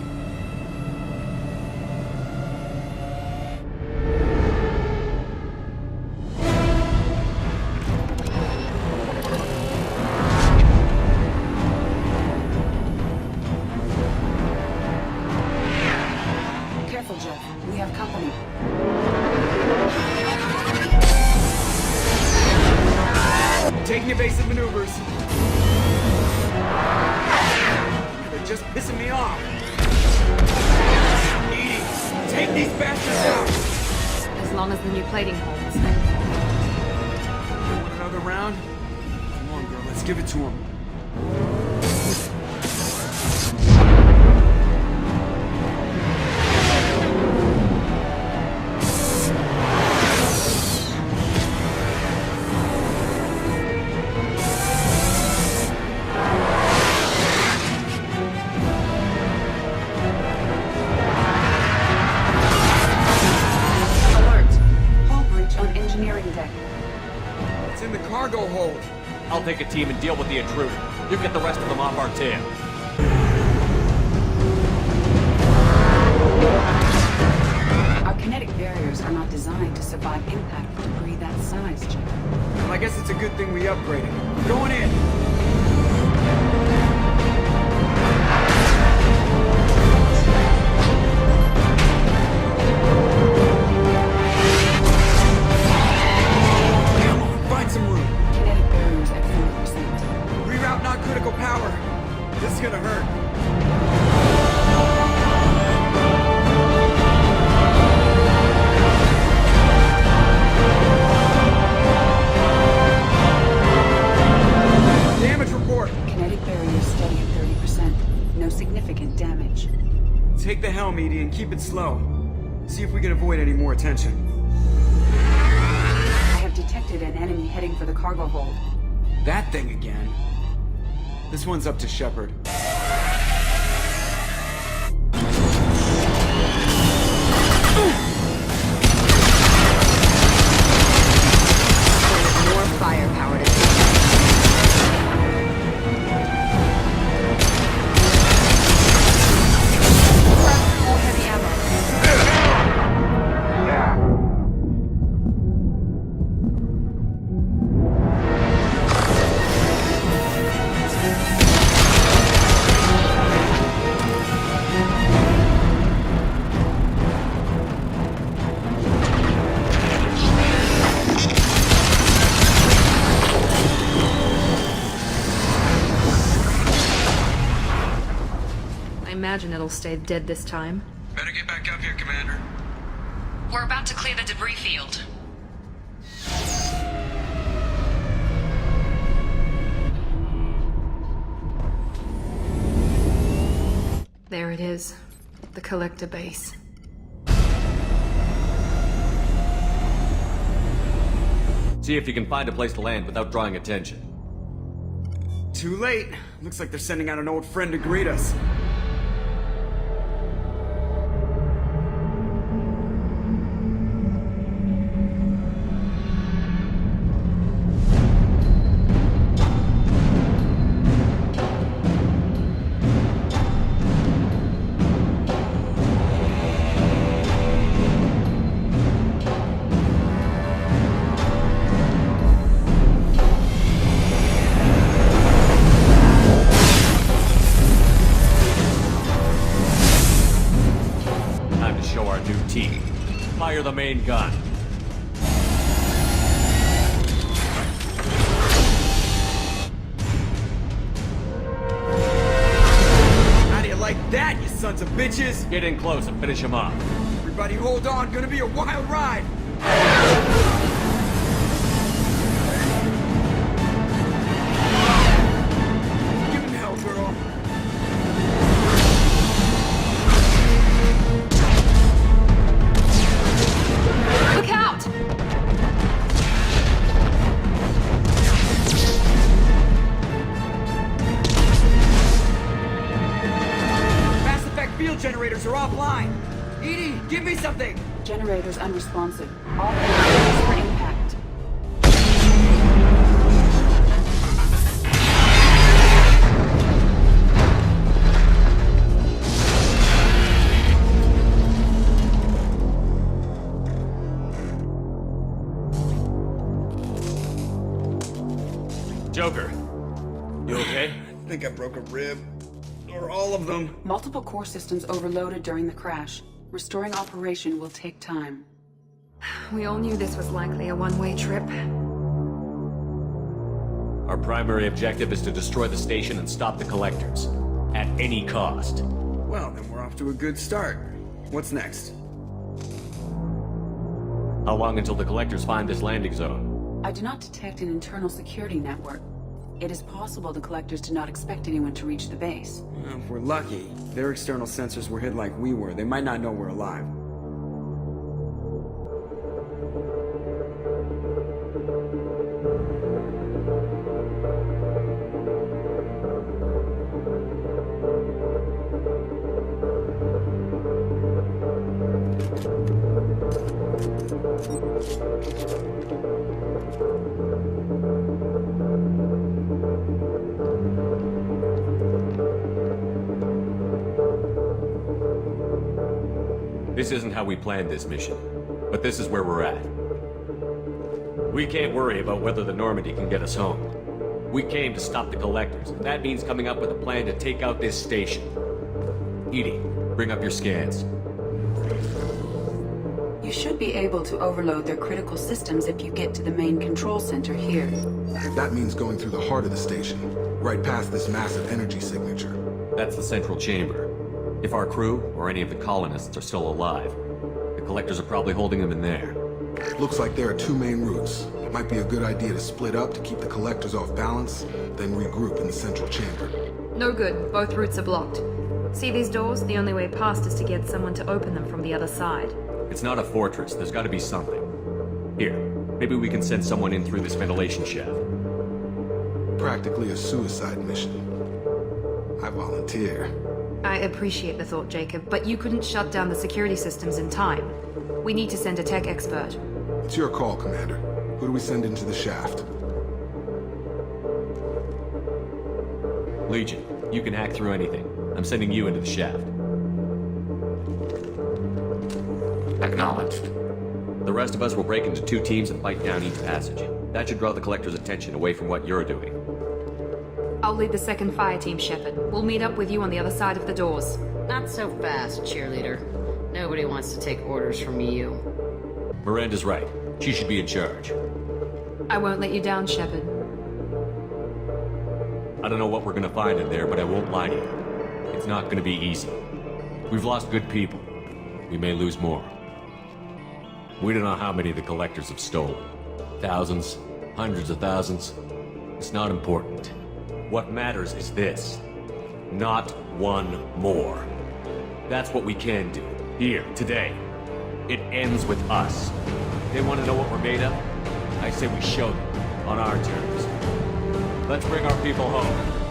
Careful, Jeff. We have company. Taking evasive maneuvers. They're just pissing me off. Edie, take these bastards out. As long as the new plating holds. Want another round? Come on, girl, let's give it to him. Cargo hold. I'll take a team and deal with the intruder. You get the rest of them off our tail. Our kinetic barriers are not designed to survive impact with debris that size, Jeff. Well, I guess it's a good thing we upgraded. Going in. Critical power. This is gonna hurt. Damage report. Kinetic barrier steady at 30%. No significant damage. Take the helm, Edie, and keep it slow. See if we can avoid any more attention. I have detected an enemy heading for the cargo hold. That thing again. This one's up to Shepard. More firepower to more heavy ammo. imagine it'll stay dead this time. Better get back up here, Commander. We're about to clear the debris field. There it is. The collector base. See if you can find a place to land without drawing attention. Too late. Looks like they're sending out an old friend to greet us. Fire the main gun. How do you like that, you sons of bitches? Get in close and finish him off. Everybody hold on, gonna be a wild ride. Give him hell, girl. Look out! Mass effect field generators are offline. Edie, give me something. Generators unresponsive. All conditions for impact. Joker, you okay? I think I broke a rib. Or all of them. Multiple core systems overloaded during the crash. Restoring operation will take time. We all knew this was likely a one-way trip. Our primary objective is to destroy the station and stop the collectors. At any cost. Well, then we're off to a good start. What's next? How long until the collectors find this landing zone? I do not detect an internal security network. It is possible the collectors did not expect anyone to reach the base. Well, if we're lucky, their external sensors were hit like we were. They might not know we're alive. This isn't how we planned this mission, but this is where we're at. We can't worry about whether the Normandy can get us home. We came to stop the collectors, and that means coming up with a plan to take out this station. Edie, bring up your scans. You should be able to overload their critical systems if you get to the main control center here. That means going through the heart of the station, right past this massive energy signature. That's the central chamber. If our crew, or any of the colonists, are still alive, the collectors are probably holding them in there. Looks like there are two main routes. It might be a good idea to split up to keep the collectors off balance, then regroup in the central chamber. No good. Both routes are blocked. See these doors? The only way past is to get someone to open them from the other side. It's not a fortress. There's got to be something. Here, maybe we can send someone in through this ventilation shaft. Practically a suicide mission. I volunteer. I appreciate the thought, Jacob, but you couldn't shut down the security systems in time. We need to send a tech expert. It's your call, Commander. Who do we send into the shaft? Legion, you can hack through anything. I'm sending you into the shaft. Acknowledged. The rest of us will break into two teams and fight down each passage. That should draw the collector's attention away from what you're doing. I'll lead the second fire team, Shepard. We'll meet up with you on the other side of the doors. Not so fast, cheerleader. Nobody wants to take orders from you. Miranda's right. She should be in charge. I won't let you down, Shepard. I don't know what we're gonna find in there, but I won't lie to you. It's not gonna be easy. We've lost good people. We may lose more. We don't know how many the Collectors have stolen. Thousands, hundreds of thousands. It's not important. What matters is this. Not one more. That's what we can do. Here, today. It ends with us. They want to know what we're made of? I say we show them, on our terms. Let's bring our people home.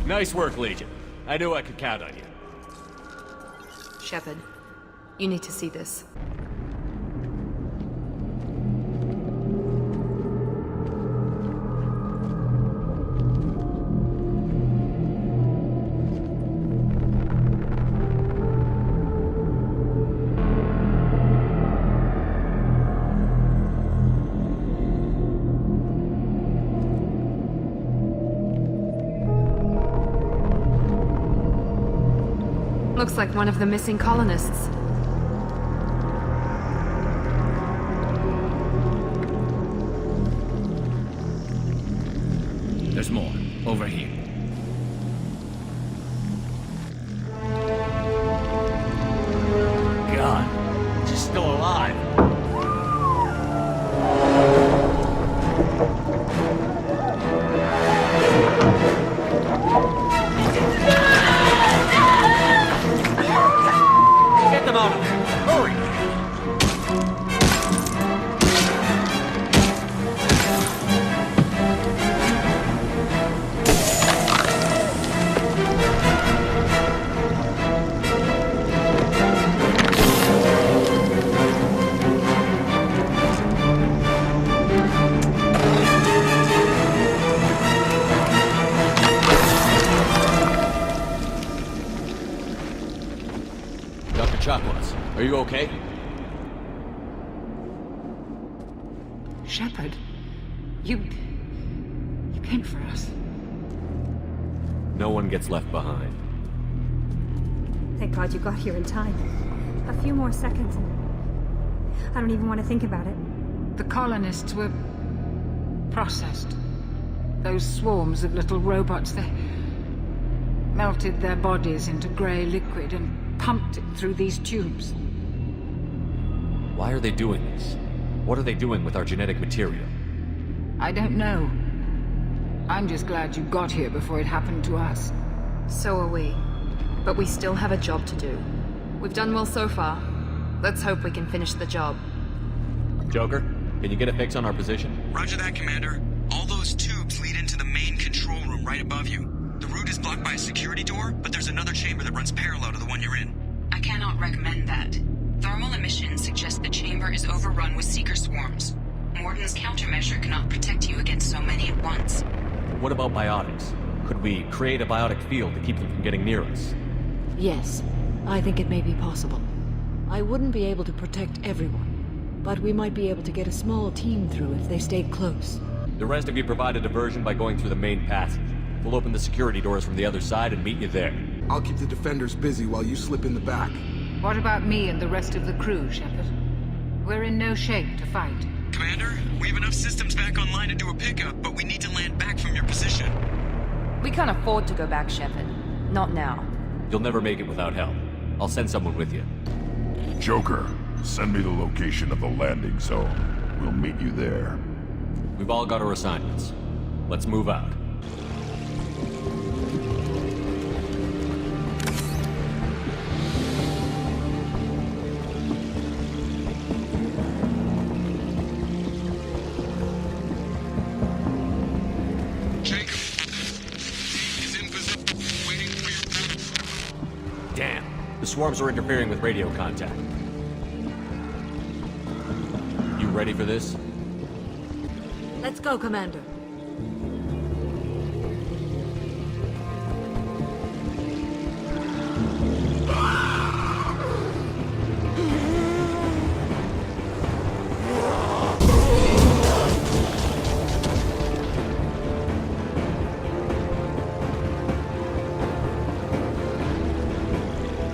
Nice work, Legion. I knew I could count on you. Shepard, you need to see this. Looks like one of the missing colonists. There's more. Over here. God, she's still alive. Get them out of there! Hurry! Are you okay? Shepard, you came for us. No one gets left behind. Thank God you got here in time. A few more seconds and I don't even want to think about it. The colonists were processed. Those swarms of little robots, they melted their bodies into grey liquid and pumped it through these tubes. Why are they doing this? What are they doing with our genetic material? I don't know. I'm just glad you got here before it happened to us. So are we. But we still have a job to do. We've done well so far. Let's hope we can finish the job. Joker, can you get a fix on our position? Roger that, Commander. All those tubes lead into the main control room right above you. The route is blocked by a security door, but there's another chamber that runs parallel to the one you're in. I cannot recommend that. Thermal emissions suggest the chamber is overrun with seeker swarms. Morden's countermeasure cannot protect you against so many at once. What about biotics? Could we create a biotic field to keep them from getting near us? Yes, I think it may be possible. I wouldn't be able to protect everyone, but we might be able to get a small team through if they stayed close. The rest of you provide a diversion by going through the main passage. We'll open the security doors from the other side and meet you there. I'll keep the defenders busy while you slip in the back. What about me and the rest of the crew, Shepard? We're in no shape to fight. Commander, we have enough systems back online line to do a pickup, but we need to land back from your position. We can't afford to go back, Shepard. Not now. You'll never make it without help. I'll send someone with you. Joker, send me the location of the landing zone. We'll meet you there. We've all got our assignments. Let's move out. Damn. The swarms are interfering with radio contact. You ready for this? Let's go, Commander.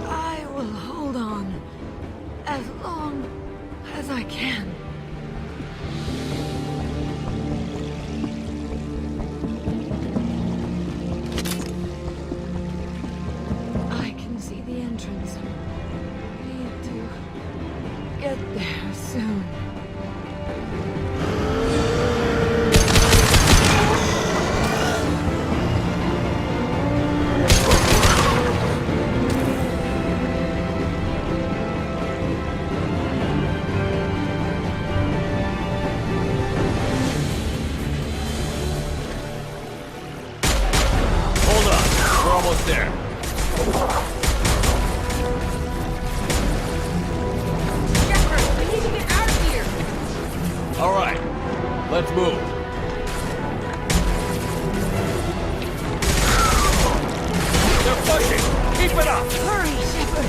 I will hold on as long as I can. I can see the entrance. Need to get there soon. Hold on. We're almost there. Shepard, we need to get out of here! All right. Let's move. They're pushing. Keep it up. Hurry, Shepard!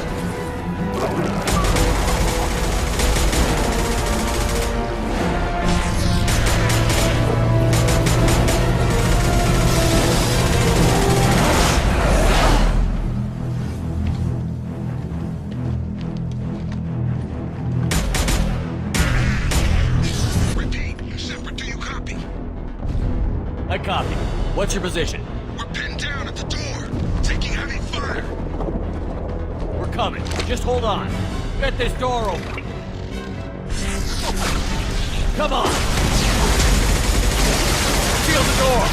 Repeat, Shepard, do you copy? I copy. What's your position? We're pinned down at the door, taking heavy fire. We're coming. Just hold on. Get this door open. Come on. Seal the door.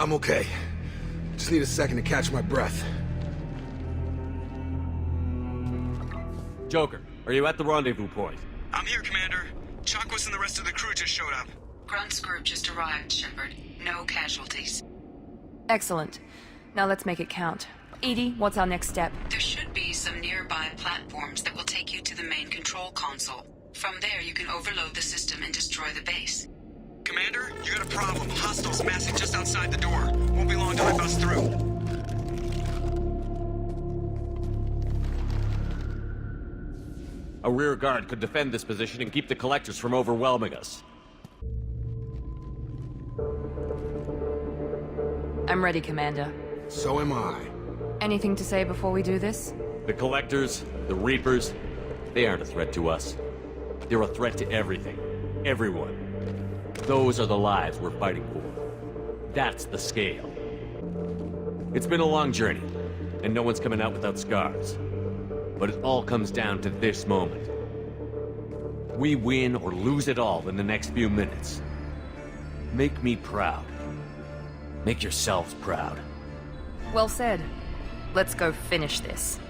I'm okay. Just need a second to catch my breath. Joker, are you at the rendezvous point? I'm here, Commander. Chakwas and the rest of the crew just showed up. Grunt's group just arrived, Shepard. No casualties. Excellent. Now let's make it count. Edie, what's our next step? There should be some nearby platforms that will take you to the main control console. From there, you can overload the system and destroy the base. Commander, you got a problem. Hostiles massing just outside the door. Won't be long till I bust through. A rear guard could defend this position and keep the collectors from overwhelming us. I'm ready, Commander. So am I. Anything to say before we do this? The collectors, the reapers, they aren't a threat to us. They're a threat to everything. Everyone. Those are the lives we're fighting for. That's the scale. It's been a long journey, and no one's coming out without scars. But it all comes down to this moment. We win or lose it all in the next few minutes. Make me proud. Make yourselves proud. Well said. Let's go finish this.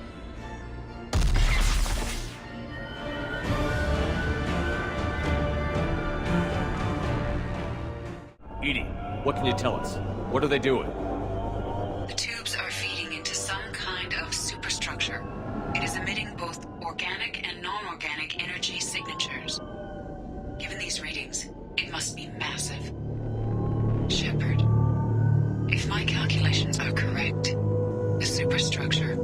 Edie, what can you tell us? What are they doing? The tubes are feeding into some kind of superstructure. It is emitting both organic and non-organic energy signatures. Given these readings, it must be massive. Shepard, if my calculations are correct, the superstructure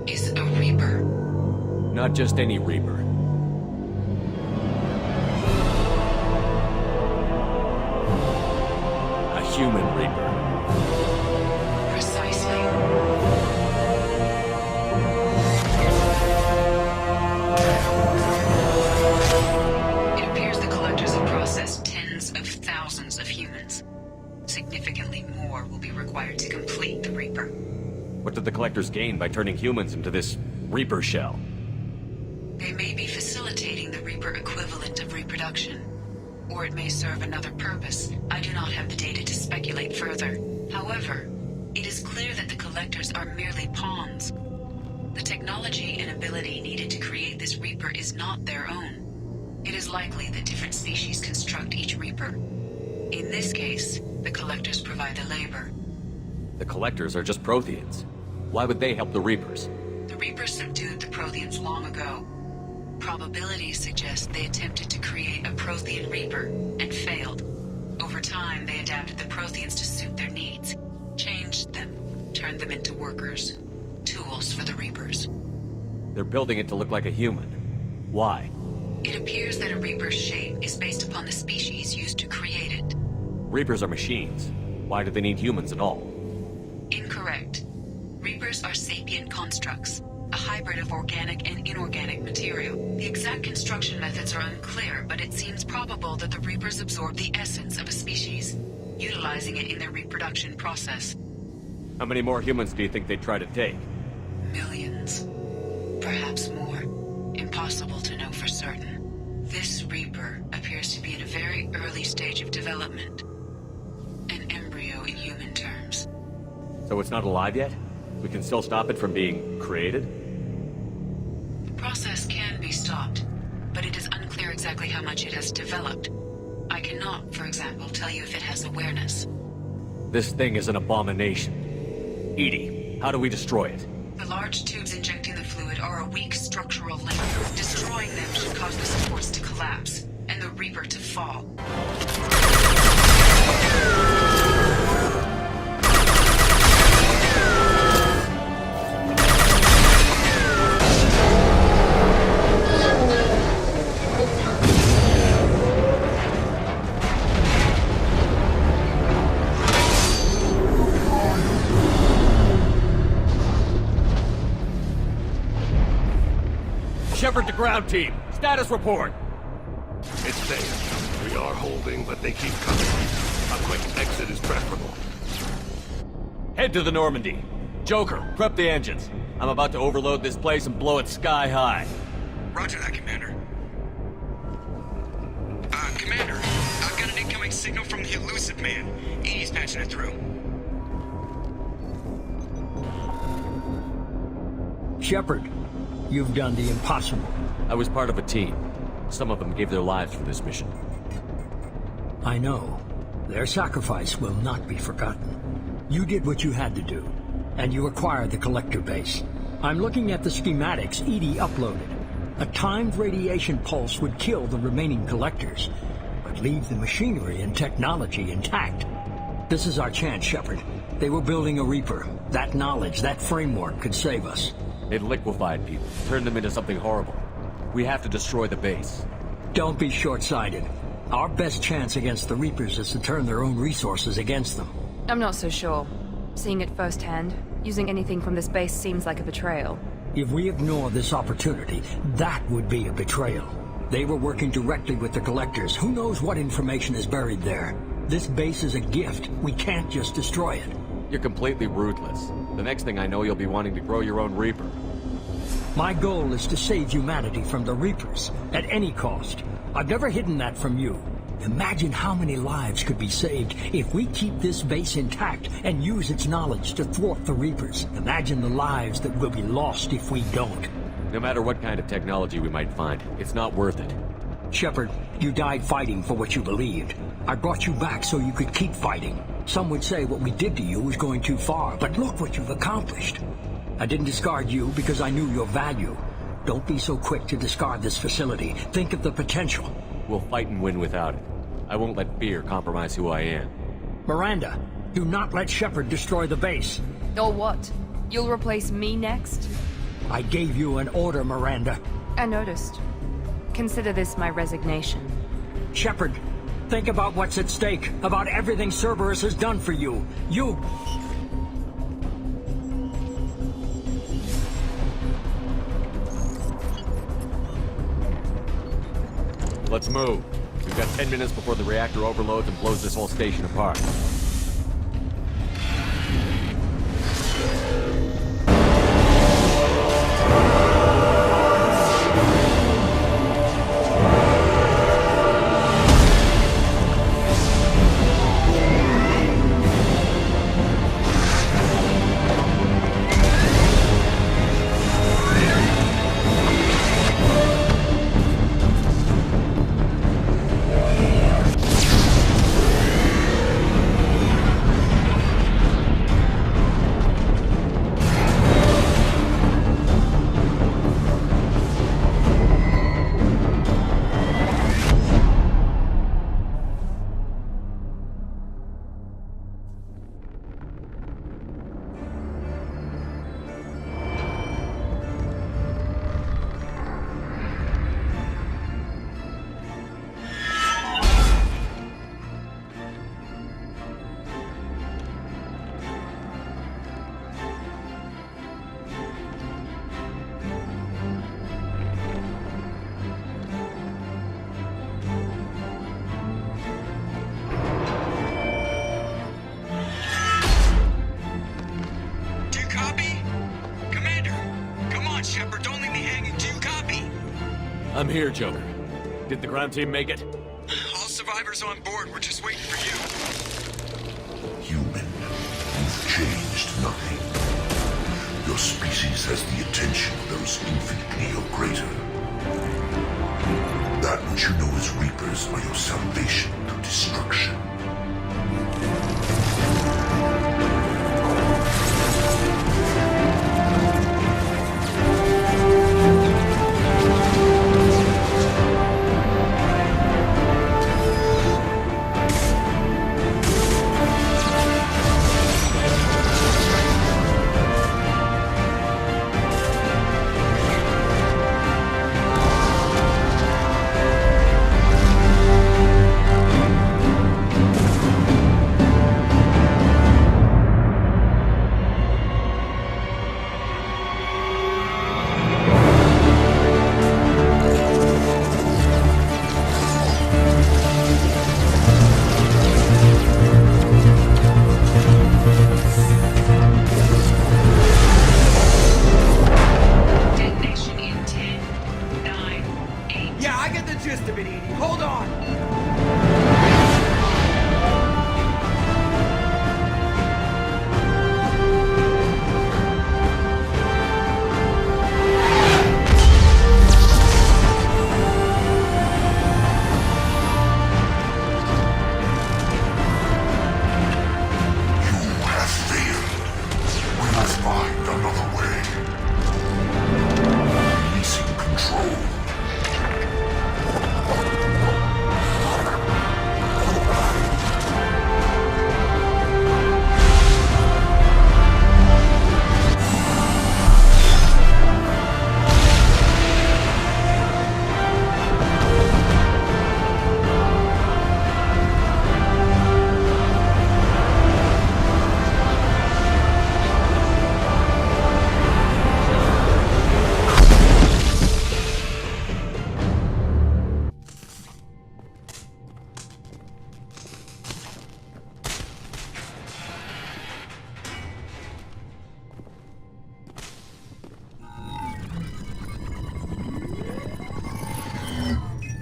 is a Reaper. Not just any Reaper. A human Reaper. Precisely. the Collectors gain by turning humans into this Reaper shell? They may be facilitating the Reaper equivalent of reproduction. Or it may serve another purpose. I do not have the data to speculate further. However, it is clear that the Collectors are merely pawns. The technology and ability needed to create this Reaper is not their own. It is likely that different species construct each Reaper. In this case, the Collectors provide the labor. The Collectors are just Protheans. Why would they help the Reapers? The Reapers subdued the Protheans long ago. Probabilities suggest they attempted to create a Prothean Reaper and failed. Over time, they adapted the Protheans to suit their needs, changed them, turned them into workers, tools for the Reapers. They're building it to look like a human. Why? It appears that a Reaper's shape is based upon the species used to create it. Reapers are machines. Why do they need humans at all? Incorrect. Reapers are sapient constructs, a hybrid of organic and inorganic material. The exact construction methods are unclear, but it seems probable that the Reapers absorb the essence of a species, utilizing it in their reproduction process. How many more humans do you think they'd try to take? Millions. Perhaps more. Impossible to know for certain. This Reaper appears to be in a very early stage of development. An embryo in human terms. So it's not alive yet? We can still stop it from being created? The process can be stopped, but it is unclear exactly how much it has developed. I cannot, for example, tell you if it has awareness. This thing is an abomination. Edie, how do we destroy it? The large tubes injecting the fluid are a weak structural link. Destroying them should cause the supports to collapse, and the Reaper to fall. Shepard to ground team. Status report. It's safe. We are holding, but they keep coming. A quick exit is preferable. Head to the Normandy. Joker, prep the engines. I'm about to overload this place and blow it sky high. Roger that, Commander. Commander, I've got an incoming signal from the elusive man. Edie's patching it through. Shepard, you've done the impossible. I was part of a team. Some of them gave their lives for this mission. I know. Their sacrifice will not be forgotten. You did what you had to do, and you acquired the Collector base. I'm looking at the schematics Edie uploaded. A timed radiation pulse would kill the remaining Collectors, but leave the machinery and technology intact. This is our chance, Shepard. They were building a Reaper. That knowledge, that framework could save us. It liquefied people, turned them into something horrible. We have to destroy the base. Don't be short-sighted. Our best chance against the Reapers is to turn their own resources against them. I'm not so sure. Seeing it firsthand, using anything from this base seems like a betrayal. If we ignore this opportunity, that would be a betrayal. They were working directly with the Collectors. Who knows what information is buried there? This base is a gift. We can't just destroy it. You're completely ruthless. The next thing I know, you'll be wanting to grow your own Reaper. My goal is to save humanity from the Reapers, at any cost. I've never hidden that from you. Imagine how many lives could be saved if we keep this base intact and use its knowledge to thwart the Reapers. Imagine the lives that will be lost if we don't. No matter what kind of technology we might find, it's not worth it. Shepard, you died fighting for what you believed. I brought you back so you could keep fighting. Some would say what we did to you was going too far, but look what you've accomplished. I didn't discard you because I knew your value. Don't be so quick to discard this facility. Think of the potential. We'll fight and win without it. I won't let fear compromise who I am. Miranda, do not let Shepard destroy the base. Or what? You'll replace me next? I gave you an order, Miranda. I noticed. Consider this my resignation. Shepard, think about what's at stake, about everything Cerberus has done for you. You... Let's move. We've got 10 minutes before the reactor overloads and blows this whole station apart. I'm here, Joker. Did the ground team make it? All survivors on board. We're just waiting for you. Human, you've changed nothing. Your species has the attention of those infinitely or greater. That which you know as Reapers are your salvation through destruction.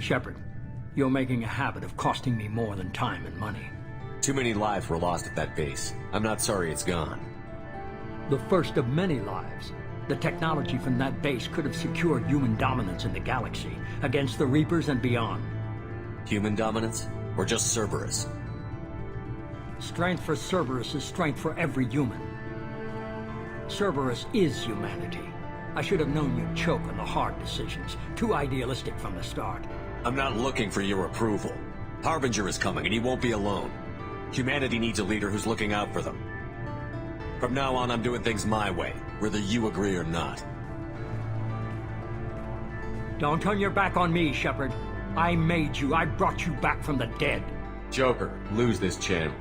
Shepard, you're making a habit of costing me more than time and money. Too many lives were lost at that base. I'm not sorry it's gone. The first of many lives. The technology from that base could have secured human dominance in the galaxy against the Reapers and beyond. Human dominance? Or just Cerberus? Strength for Cerberus is strength for every human. Cerberus is humanity. I should have known you'd choke on the hard decisions. Too idealistic from the start. I'm not looking for your approval. Harbinger is coming, and he won't be alone. Humanity needs a leader who's looking out for them. From now on, I'm doing things my way, whether you agree or not. Don't turn your back on me, Shepard. I made you. I brought you back from the dead. Joker, lose this channel.